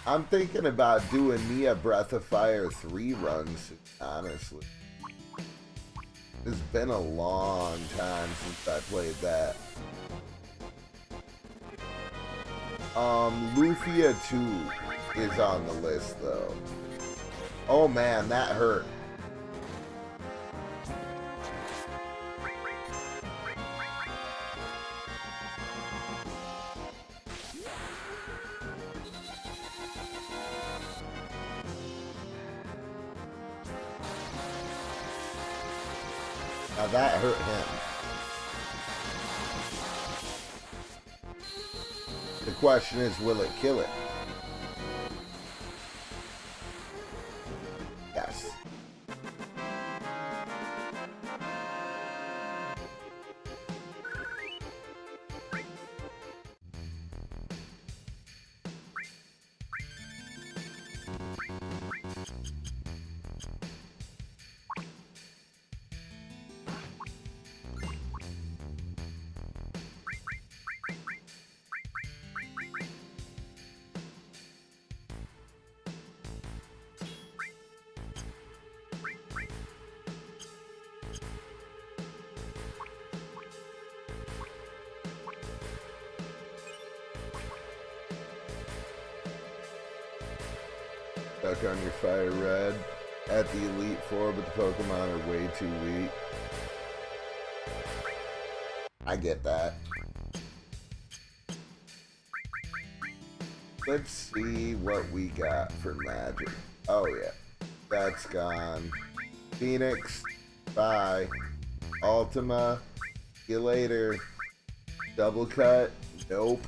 I'm thinking about doing me a Breath of Fire 3 run, honestly. It's been a long time since I played that. Lufia 2 is on the list though. Oh man, that hurt. Now that hurt him. The question is, will it kill it? Yes. Stuck on your fire red at the Elite Four, but the Pokemon are way too weak. I get that. Let's see what we got for magic. Oh yeah, that's gone. Phoenix, bye. Ultima, see you later. Double cut, nope.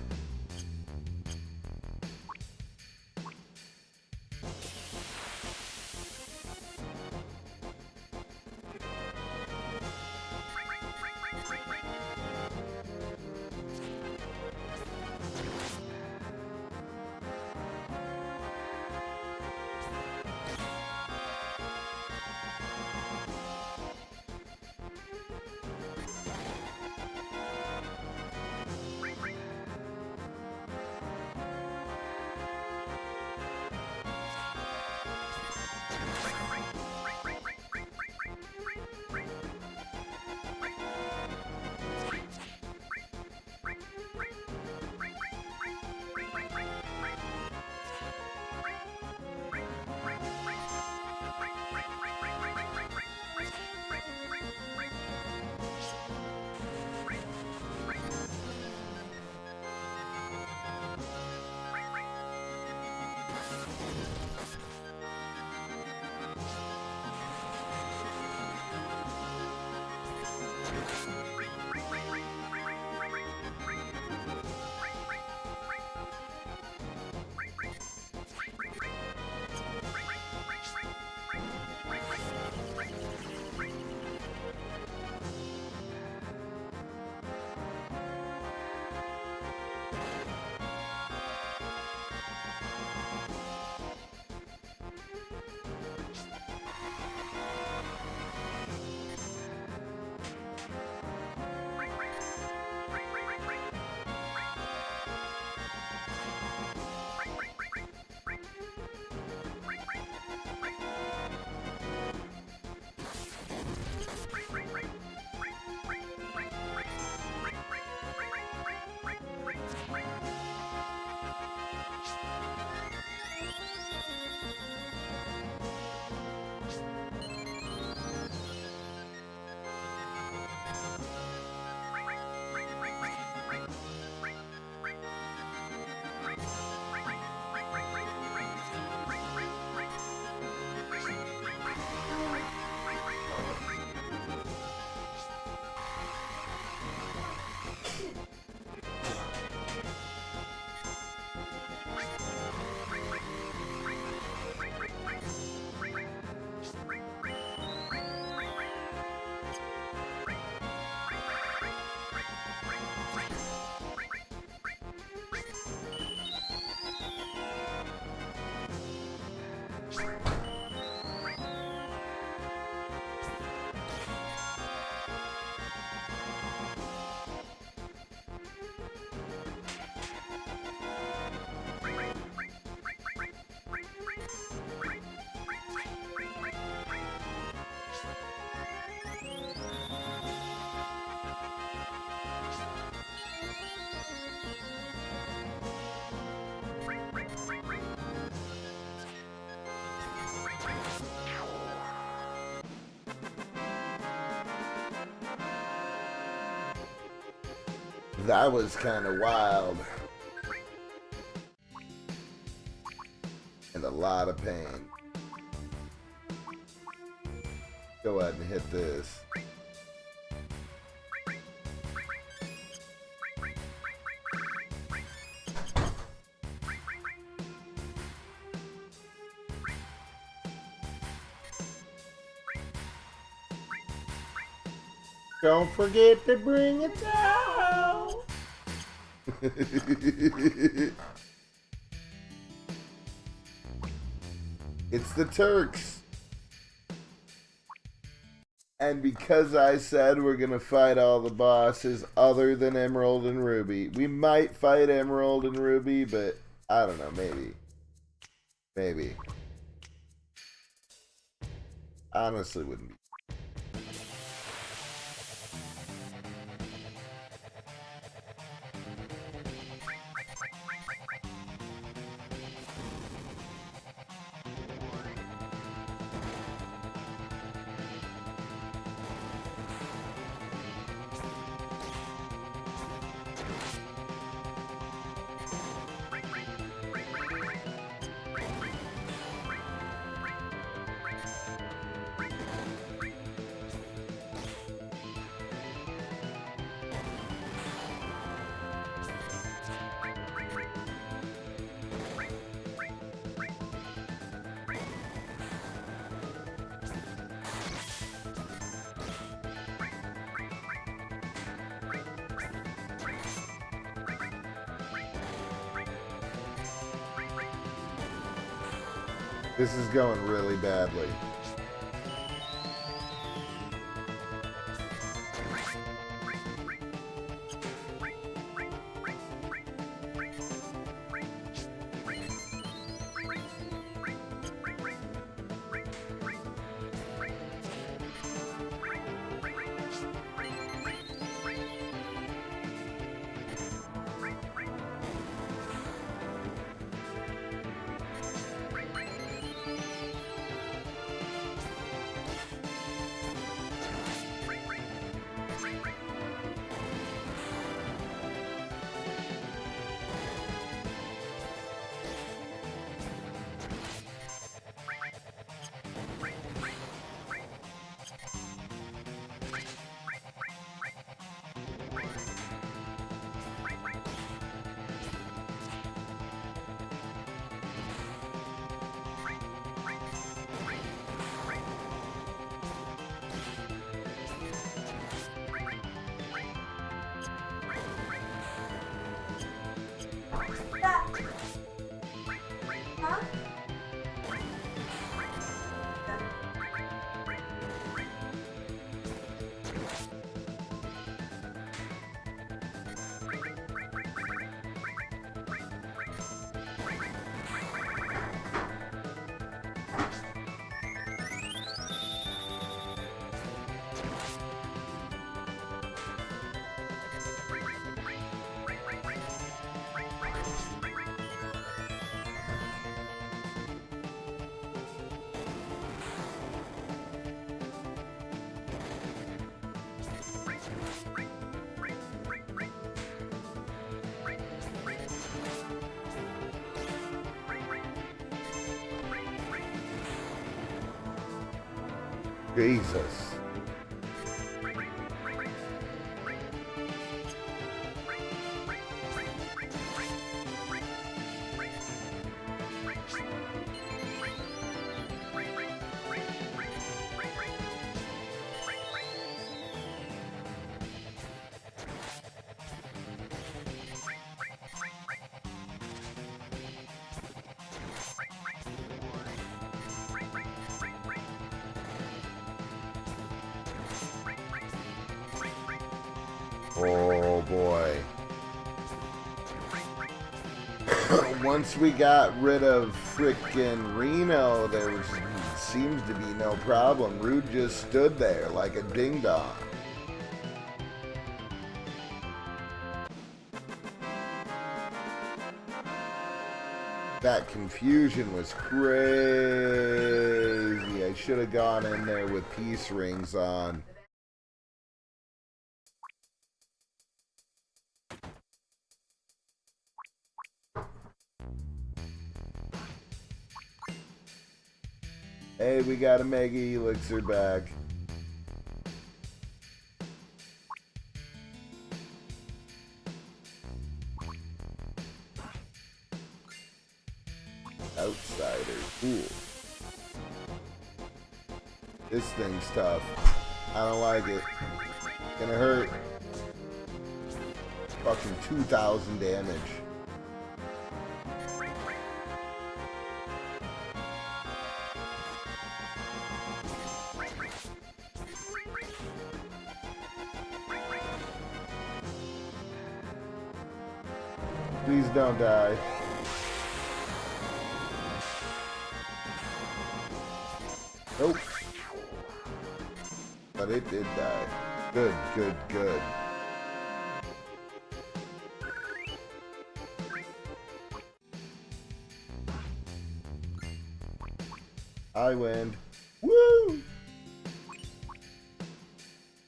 That was kind of wild. And a lot of pain. Go ahead and hit this. Don't forget to bring a towel. It's the Turks. And because I said we're gonna fight all the bosses other than Emerald and Ruby, we might fight Emerald and Ruby, but I don't know, maybe. Maybe. Honestly, wouldn't be. This is going really badly. Huh? Jesus. Oh boy. Once we got rid of frickin' Reno, there seems to be no problem. Rude just stood there like a ding dong. That confusion was crazy. I should have gone in there with peace rings on. Hey, we got a Mega Elixir back. Outsider, cool. This thing's tough. I don't like it. Gonna hurt. Fucking 2,000 damage. Please don't die. Nope. But it did die. Good, good, good. I win. Woo!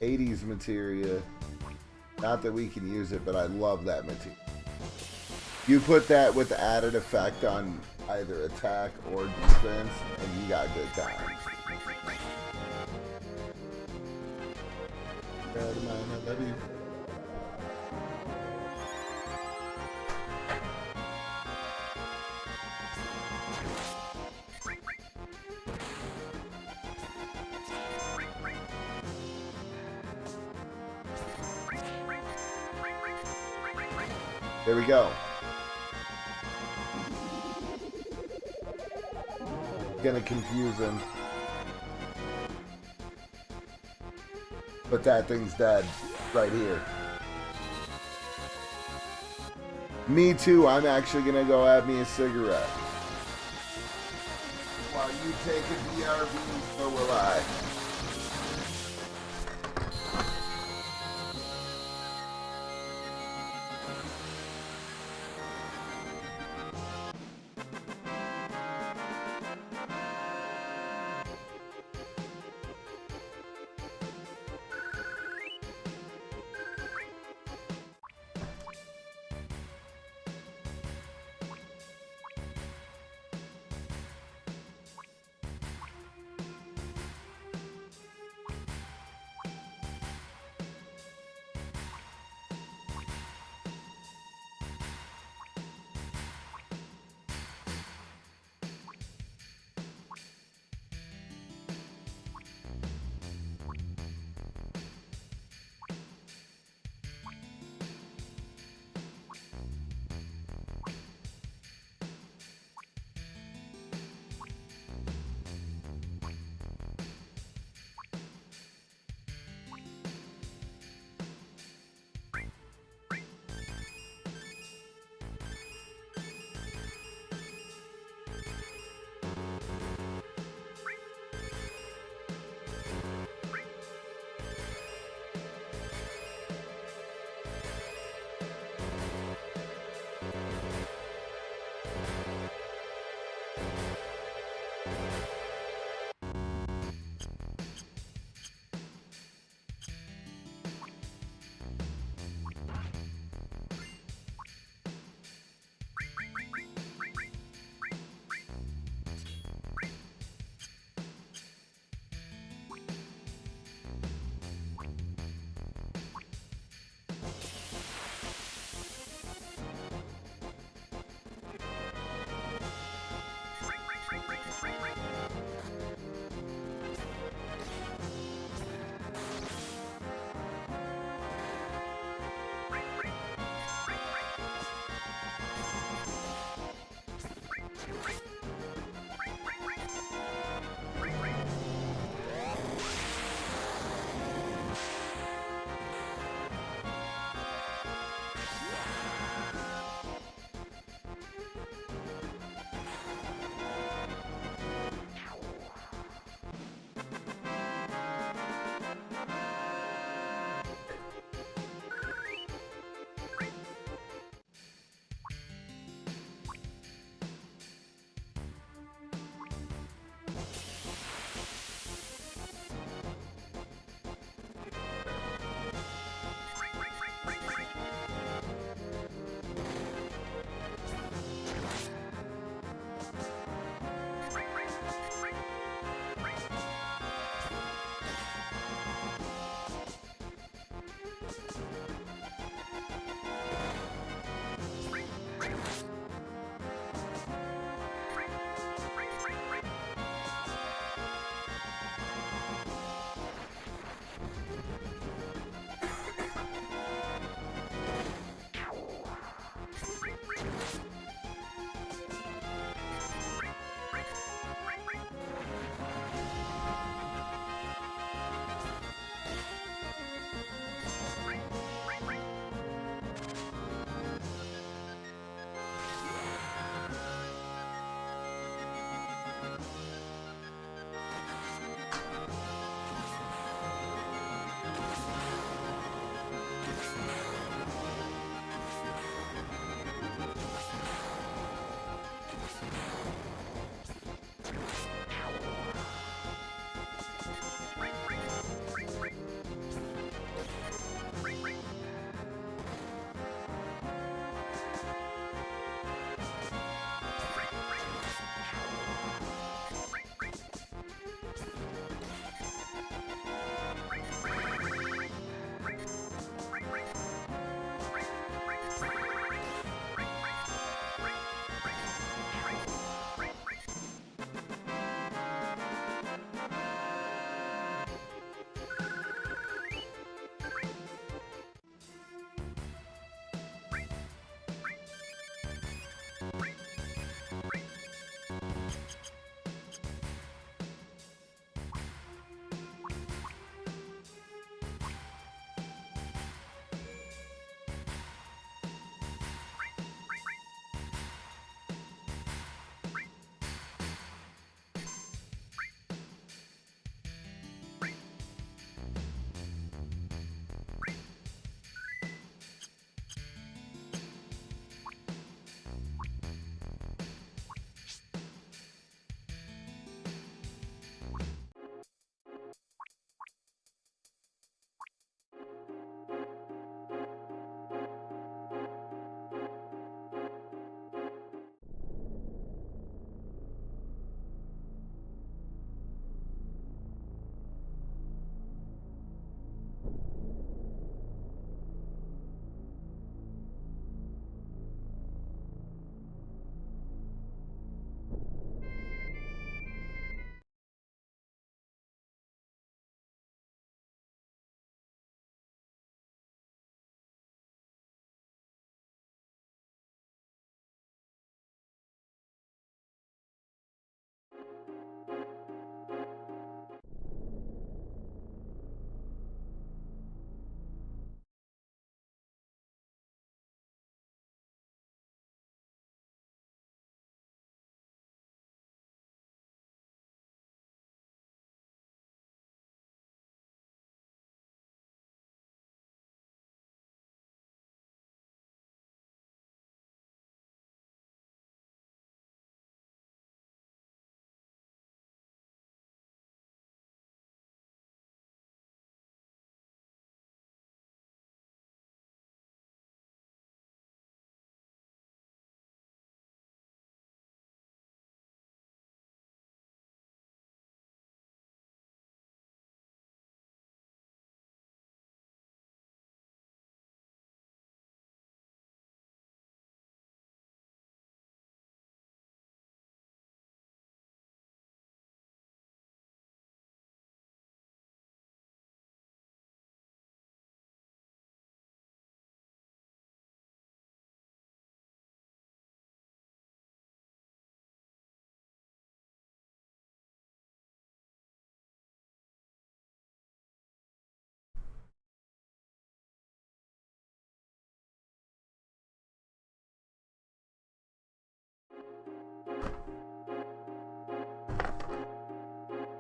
80s materia. Not that we can use it, but I love that material. You put that with the added effect on either attack or defense, and you got good times. I love you. There we go. Gonna confuse him. But that thing's dead. Right here. Me too. I'm actually gonna go have me a cigarette. While you take a BRB, so will I.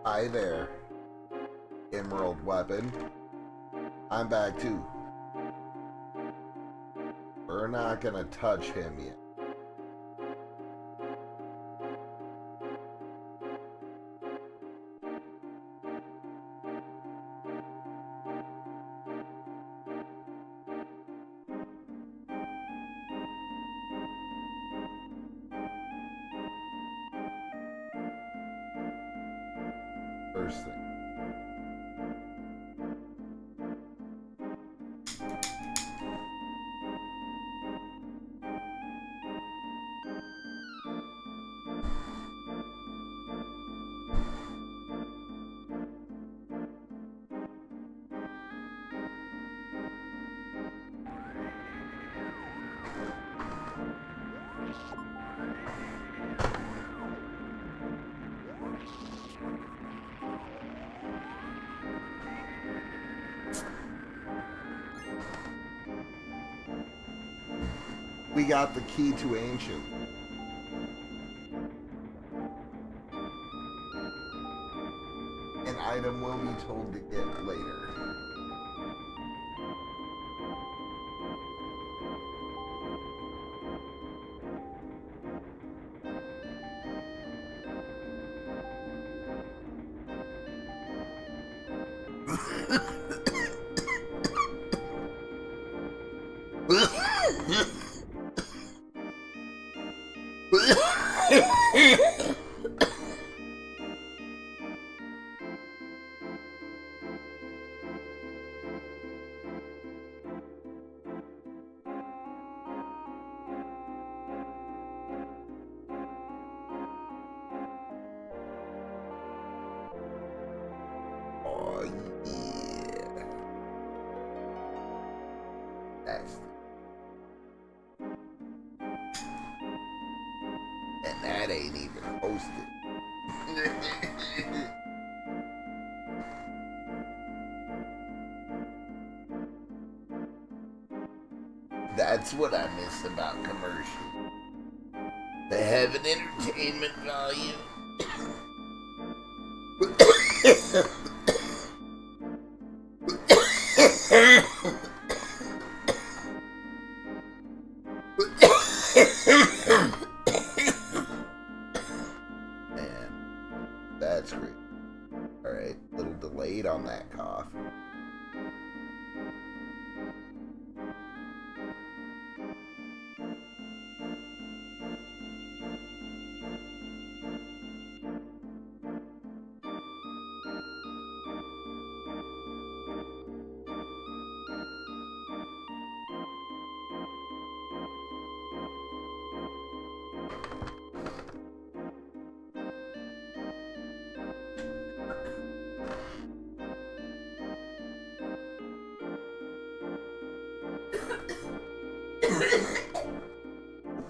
Hi there, Emerald Weapon. I'm back too. We're not gonna touch him yet. First thing. We got the key to Ancient. An item will be told to get later. Oh yeah. That's and that ain't even posted. That's what I miss about commercials. They have an entertainment value. Man, that's great. Alright, a little delayed on that cough.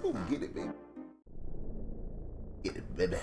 Ooh, get it, baby. Get it, baby.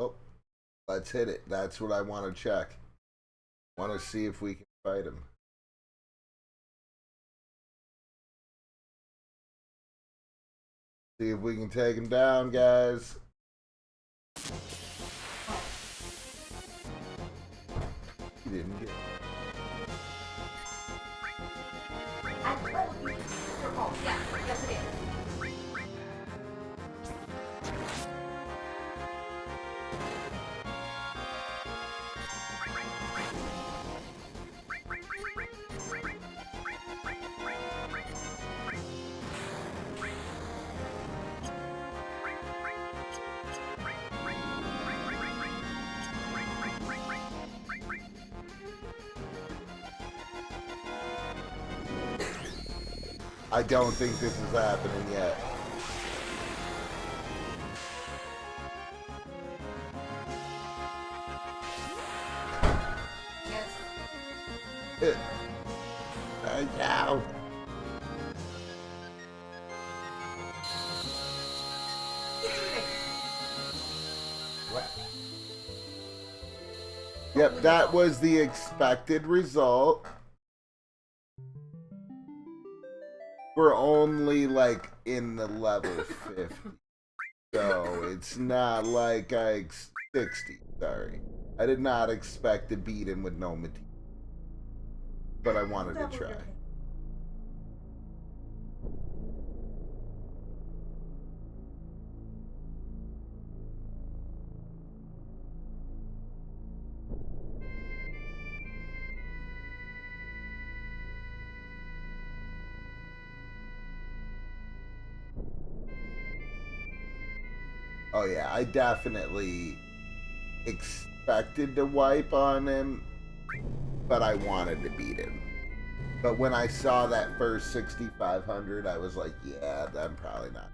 Oh, let's hit it. That's what I want to check. Want to see if we can fight him. See if we can take him down, guys. He didn't get it. I told you it's your fault. Yeah, yes it is. I don't think this is happening yet. Yes. Ow. Yep, that was the expected result. We're only like in the level 50. So it's not like 60, sorry. I did not expect to beat him with No Materia. But I wanted to try. Oh yeah, I definitely expected to wipe on him, but I wanted to beat him. But when I saw that first 6,500, I was like, yeah, I'm probably not.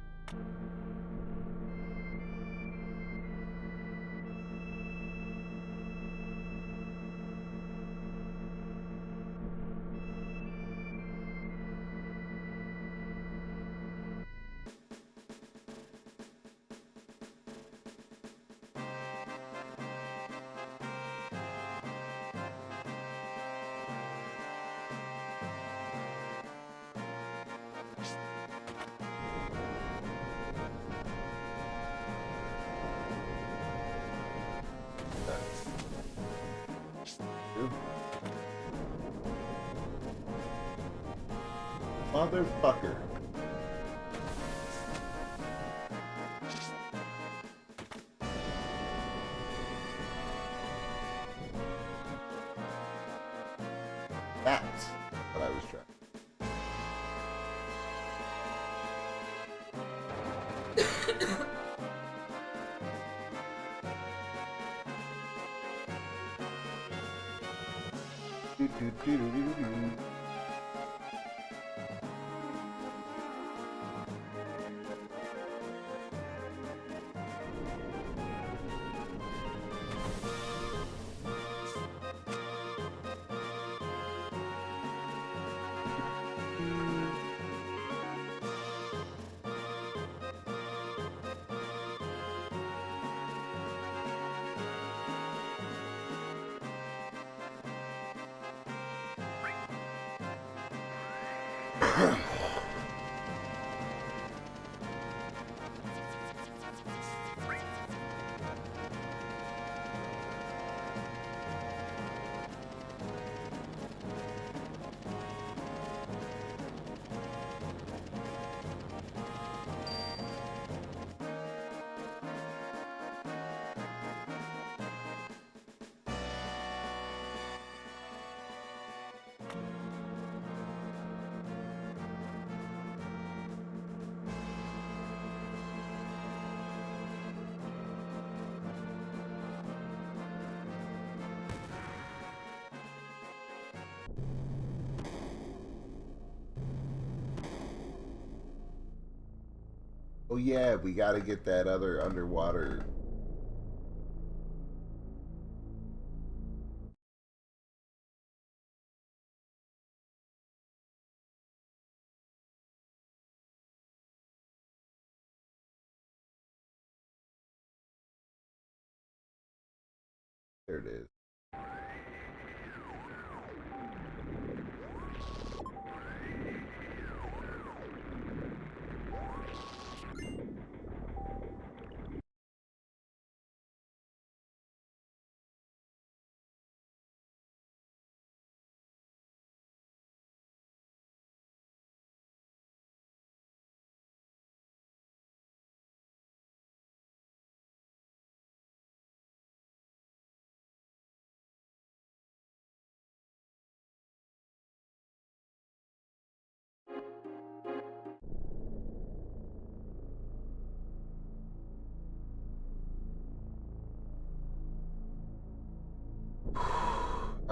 Motherfucker. That's what I was trying. Oh yeah, we gotta get that other underwater. There it is.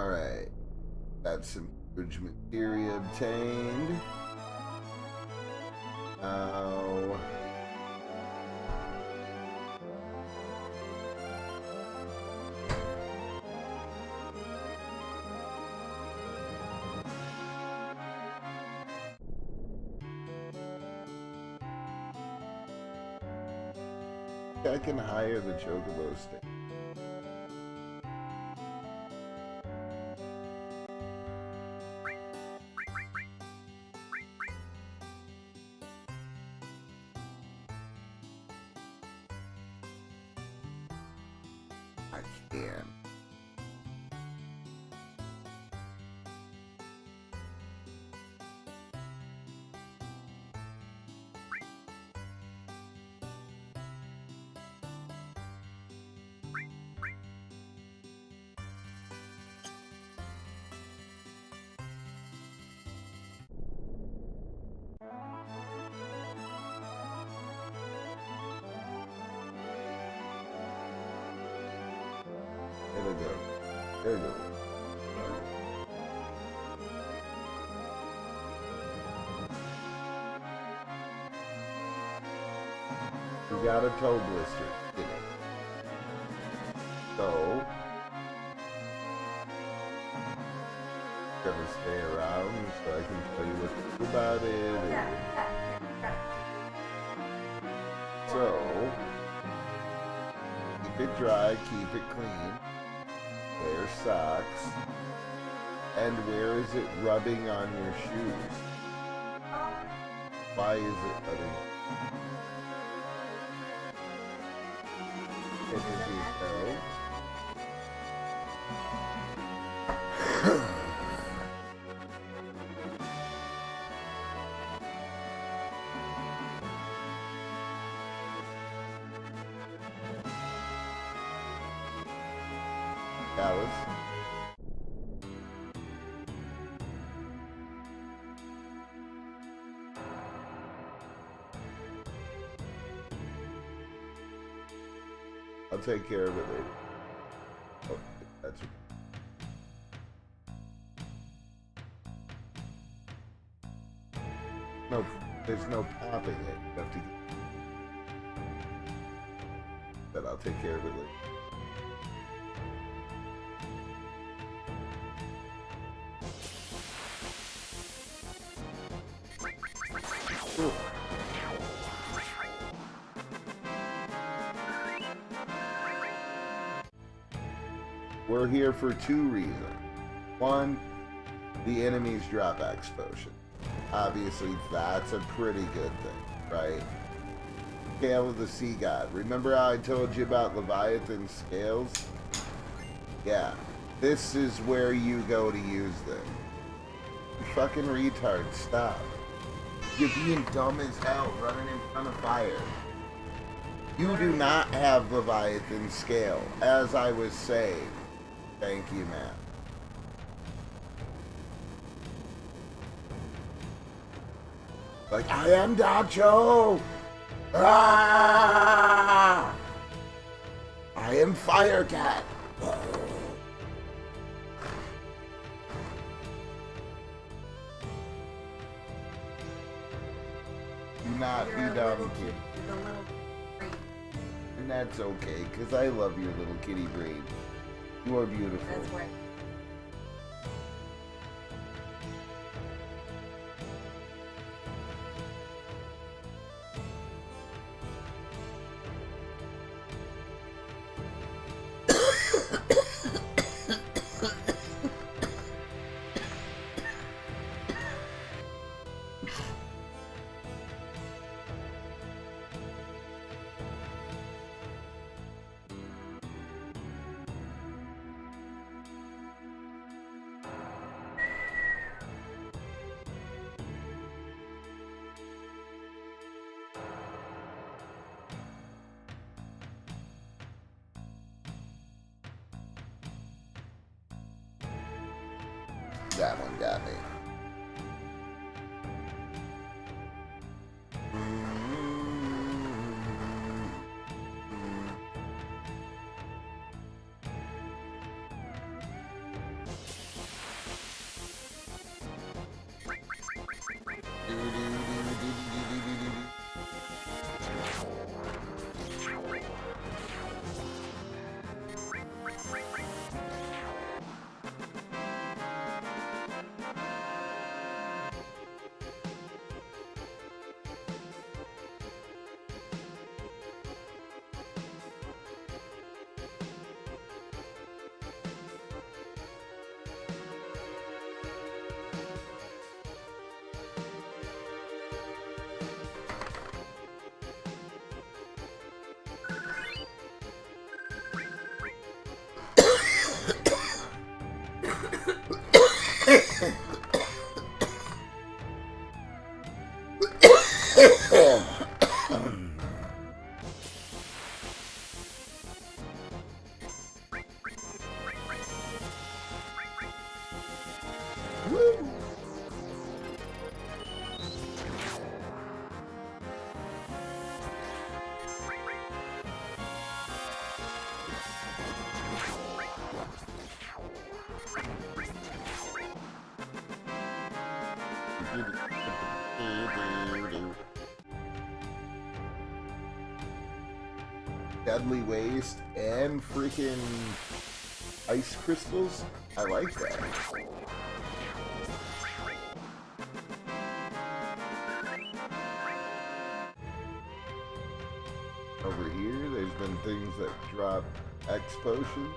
Alright. That's some huge materia obtained. Now... I can hire the chocobo stick. I can. There we go. There we go. We got a toe blister in it. So, gonna stay around so I can tell you what's about it. So, keep it dry, keep it clean. Wear socks. And where is it rubbing on your shoes? Why is it rubbing? It is your toe. Alice. I'll take care of it later. Oh, that's okay. No, there's no popping it. You have to get... But I'll take care of it later. We're here for two reasons. One, the enemies drop X potion. Obviously, that's a pretty good thing, right? Scale of the Sea God. Remember how I told you about Leviathan scales? Yeah, this is where you go to use them. You fucking retard, stop. You're being dumb as hell, running in front of fire. You do not have Leviathan scale, as I was saying. Thank you, man. Like, I am Dacho! Ah! I am Firecat! Do not be dumb, kid. The little tree. And that's okay, because I love your little kitty brain. You are beautiful. That's right. That one got me. Woo! Deadly Waste and freaking ice crystals. I like that. Over here, there's been things that drop X potion.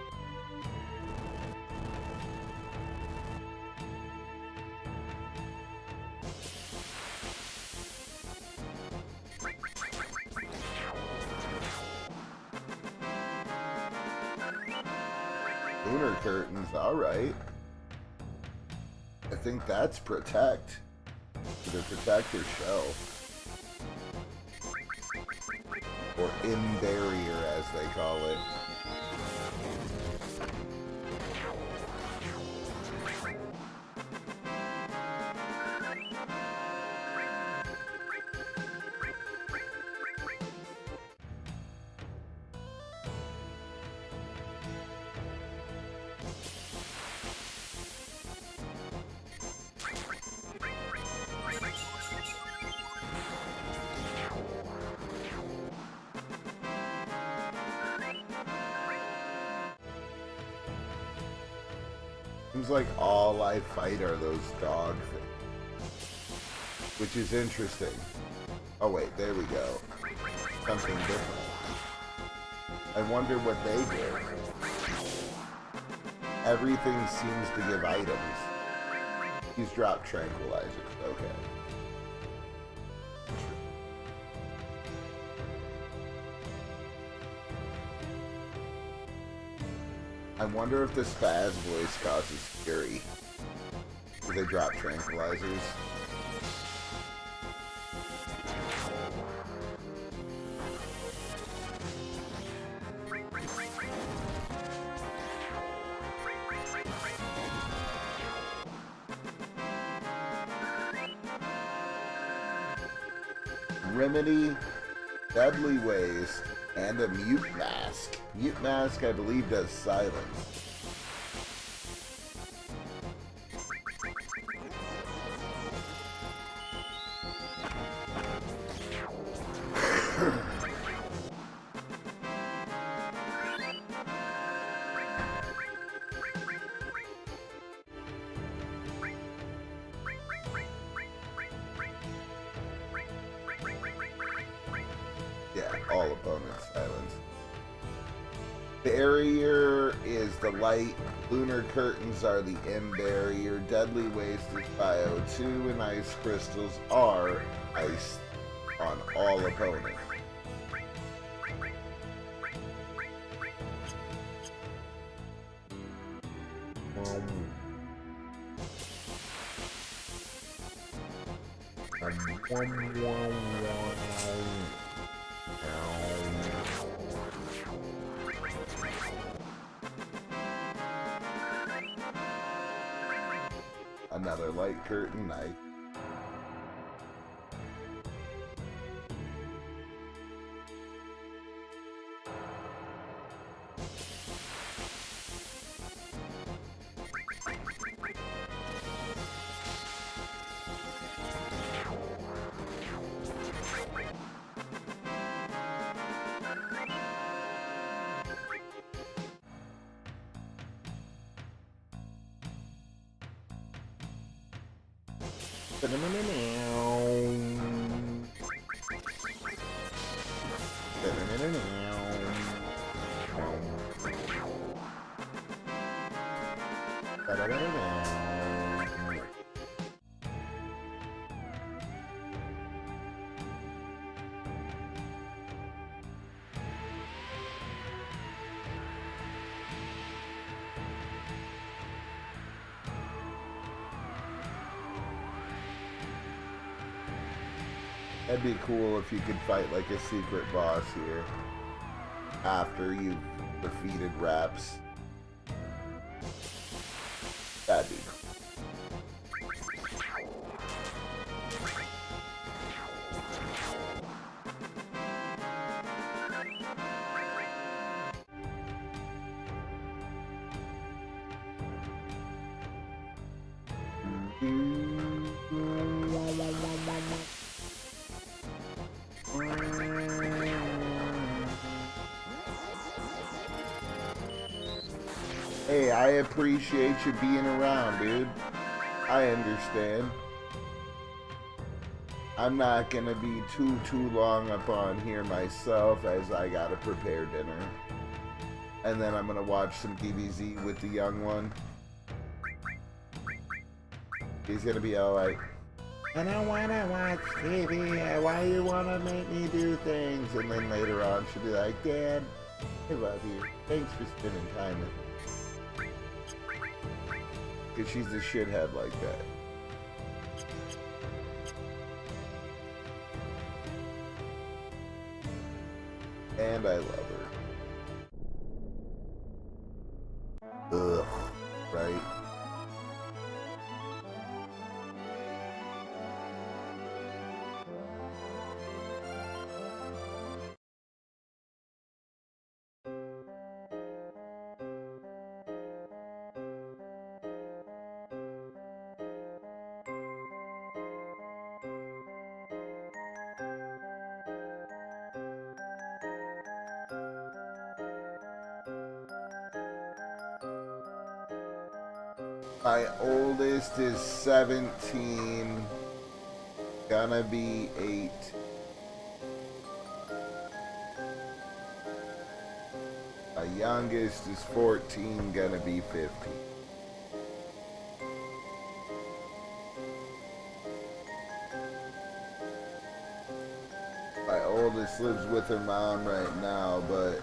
Lunar curtains, alright. I think that's protect. Either protect or show. Or in barrier as they call it. Seems like all I fight are those dog things. Which is interesting. Oh wait, there we go. Something different. I wonder what they do. Everything seems to give items. He's dropped tranquilizers, okay. I wonder if the spaz voice causes fury. Do they drop tranquilizers? Remedy, Deadly Waste, and a Mute Mask. Mute Mask, I believe, does silence. Yeah, all opponents silence. Barrier is the light, lunar curtains are the M barrier, deadly waste is bio2, and ice crystals are ice on all opponents. Another light curtain, nice. That'd be cool if you could fight like a secret boss here after you've defeated Raps. That'd be cool. Hey, I appreciate you being around, dude. I understand. I'm not gonna be too long up on here myself, as I gotta prepare dinner. And then I'm gonna watch some DBZ with the young one. He's gonna be all like, I don't wanna watch TV, why you wanna make me do things? And then later on she'll be like, Dad, I love you. Thanks for spending time with me. Because she's a shithead like that. And I love her. Ugh, right? My oldest is 17, gonna be 8. My youngest is 14, gonna be 15. My oldest lives with her mom right now, but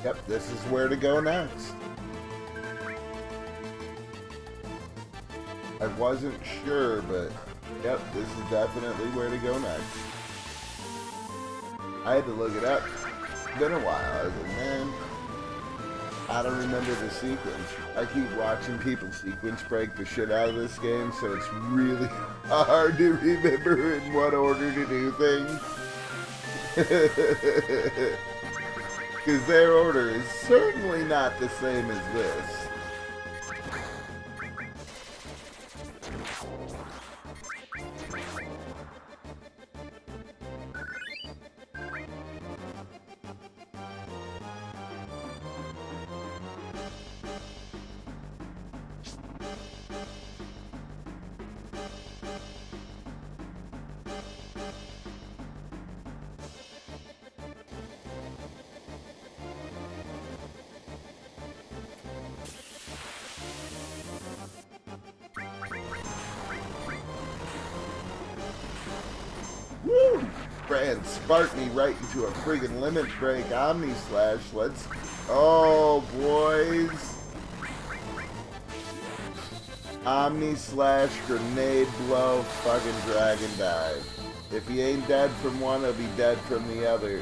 yep, this is where to go next. I wasn't sure, but yep, this is definitely where to go next. I had to look it up. It's been a while. I was like, man, I don't remember the sequence. I keep watching people sequence break the shit out of this game, so it's really hard to remember in what order to do things. Because their order is certainly not the same as this. Woo! Brand sparked me right into a friggin' limit break Omni Slash. Let's. Oh, boys. Omni Slash, Grenade Blow, fucking Dragon Dive. If he ain't dead from one, he'll be dead from the other.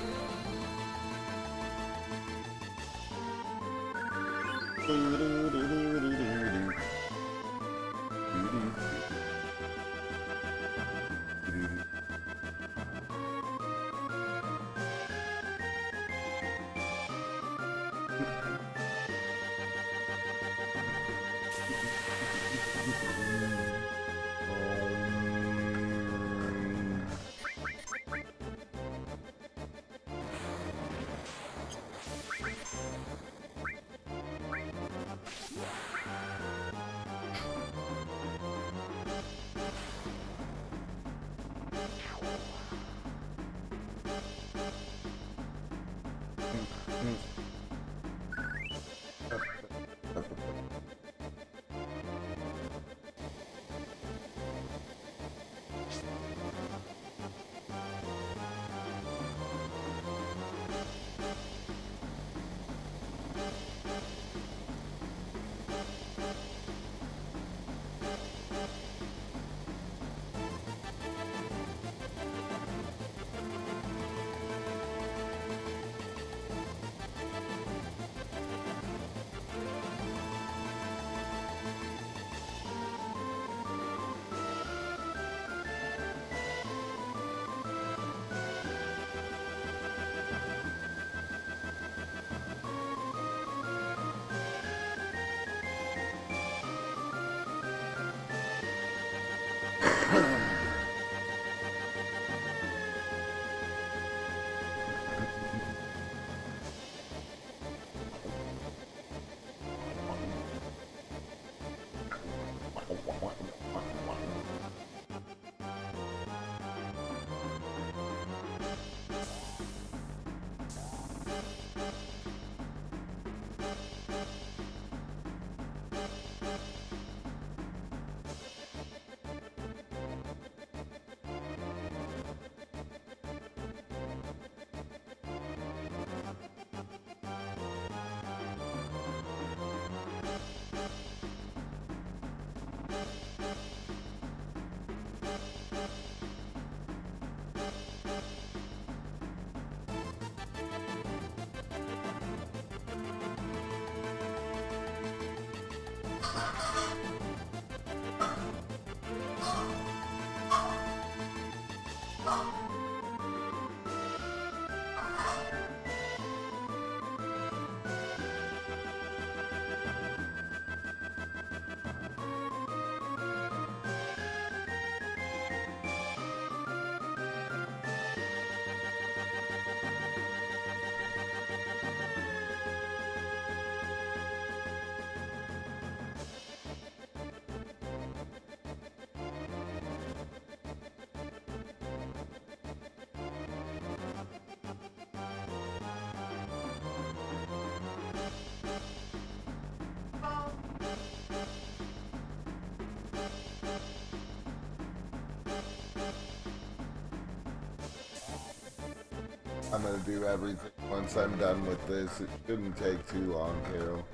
I'm gonna do everything once I'm done with this. It shouldn't take too long, Carol.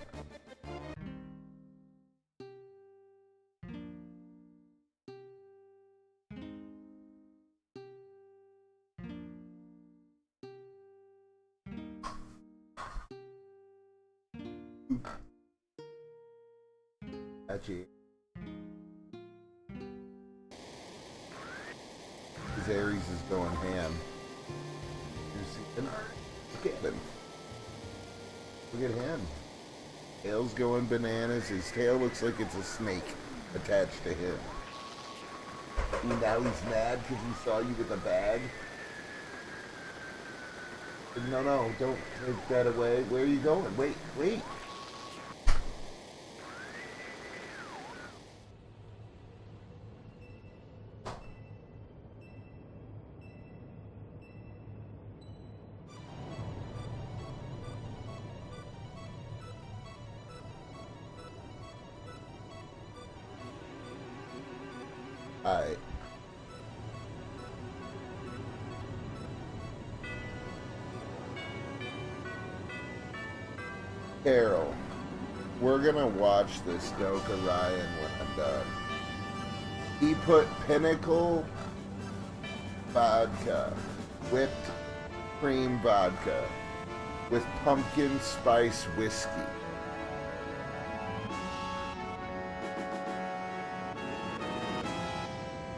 Actually, Aries is going ham. You see him? Look at him. Look at him. Tail's going bananas. His tail looks like it's a snake attached to him. And now he's mad because he saw you with a bag. No, no, don't take that away. Where are you going? Wait, wait. Alright. Carol, we're gonna watch this Doka Ryan when I'm done. He put Pinnacle vodka, whipped cream vodka, with pumpkin spice whiskey.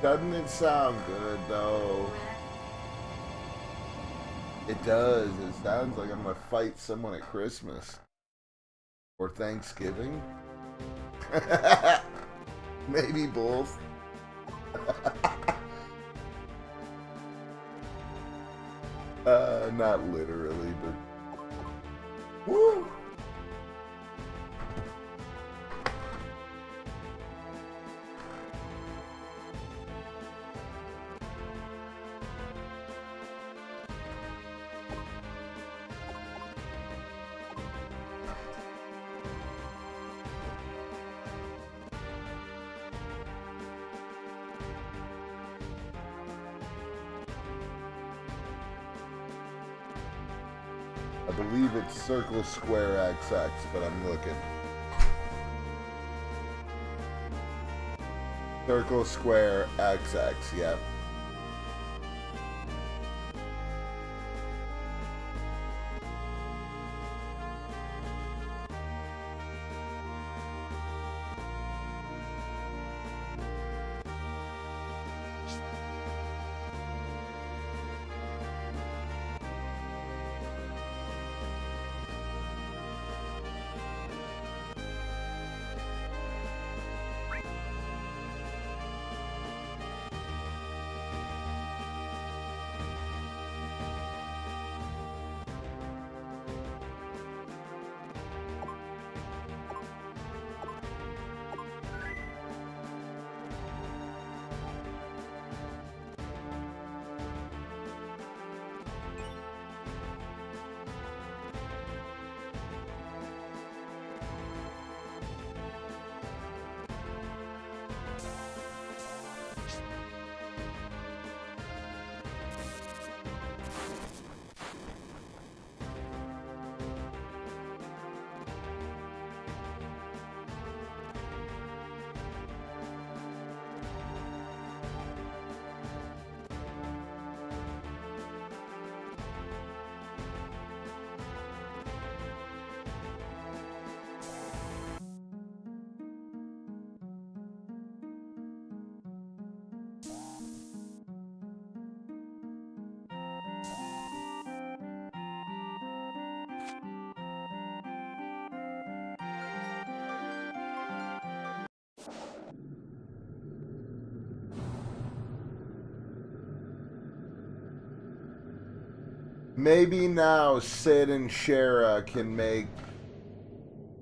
Doesn't it sound good though? It does. It sounds like I'm gonna fight someone at Christmas. Or Thanksgiving? Maybe both. Not literally, but... Woo! I believe it's circle square XX, but I'm looking. Circle square XX, yep. Maybe now Sid and Shara can make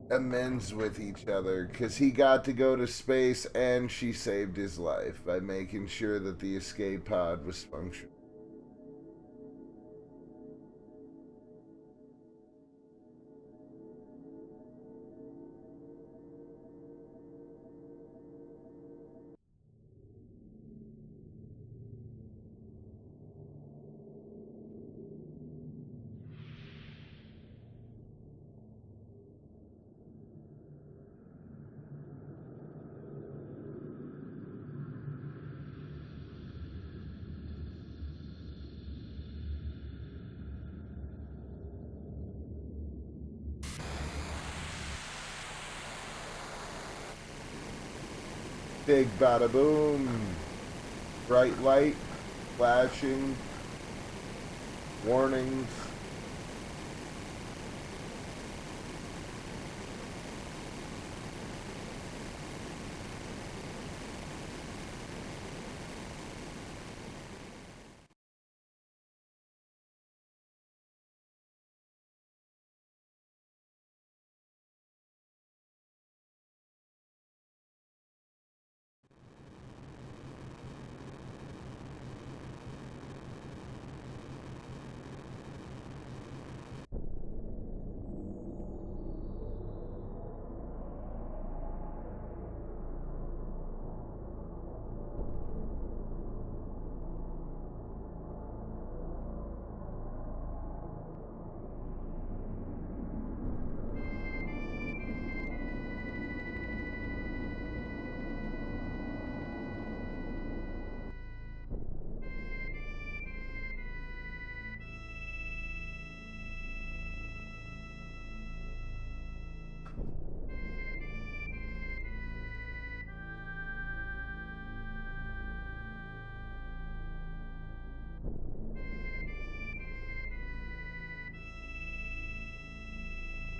amends with each other, because he got to go to space and she saved his life by making sure that the escape pod was functioning. Big bada boom. Bright light. Flashing. Warnings.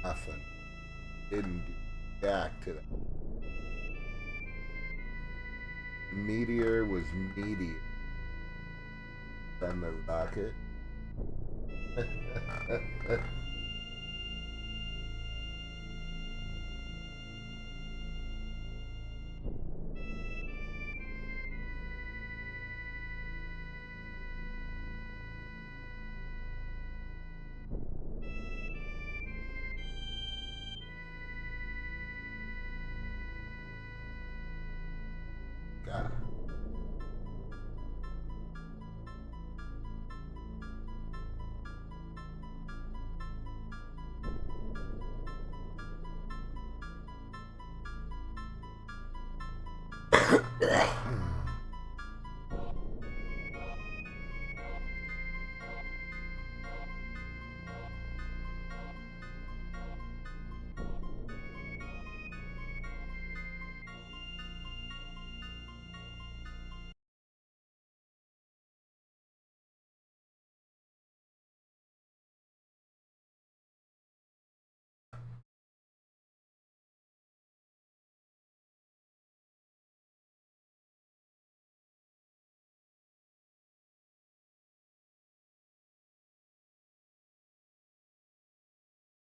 Nothing. Didn't do jack to that. The meteor was meteor. Then the rocket. God.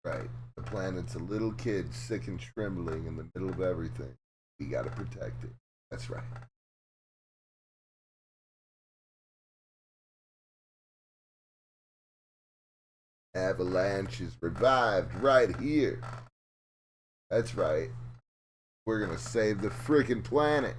Right. The planet's a little kid, sick and trembling in the middle of everything. We gotta protect it. That's right. Avalanche is revived right here. That's right. We're gonna save the frickin' planet.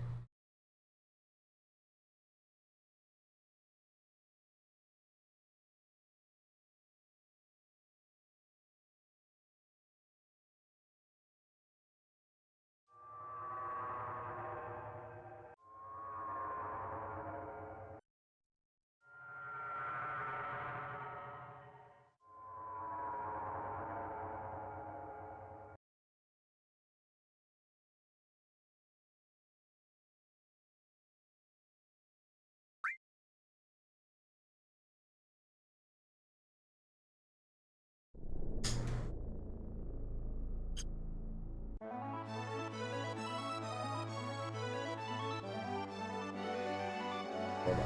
Hold on.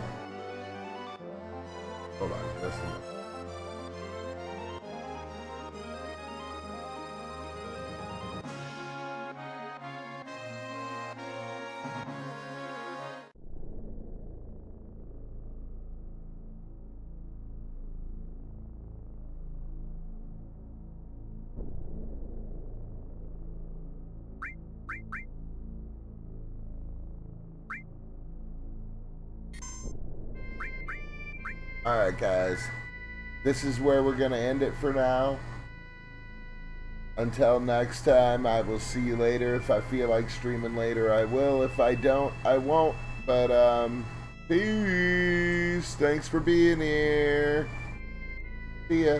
Hold on. Listen. Alright, guys. This is where we're going to end it for now. Until next time, I will see you later. If I feel like streaming later, I will. If I don't, I won't. But, peace. Thanks for being here. See ya.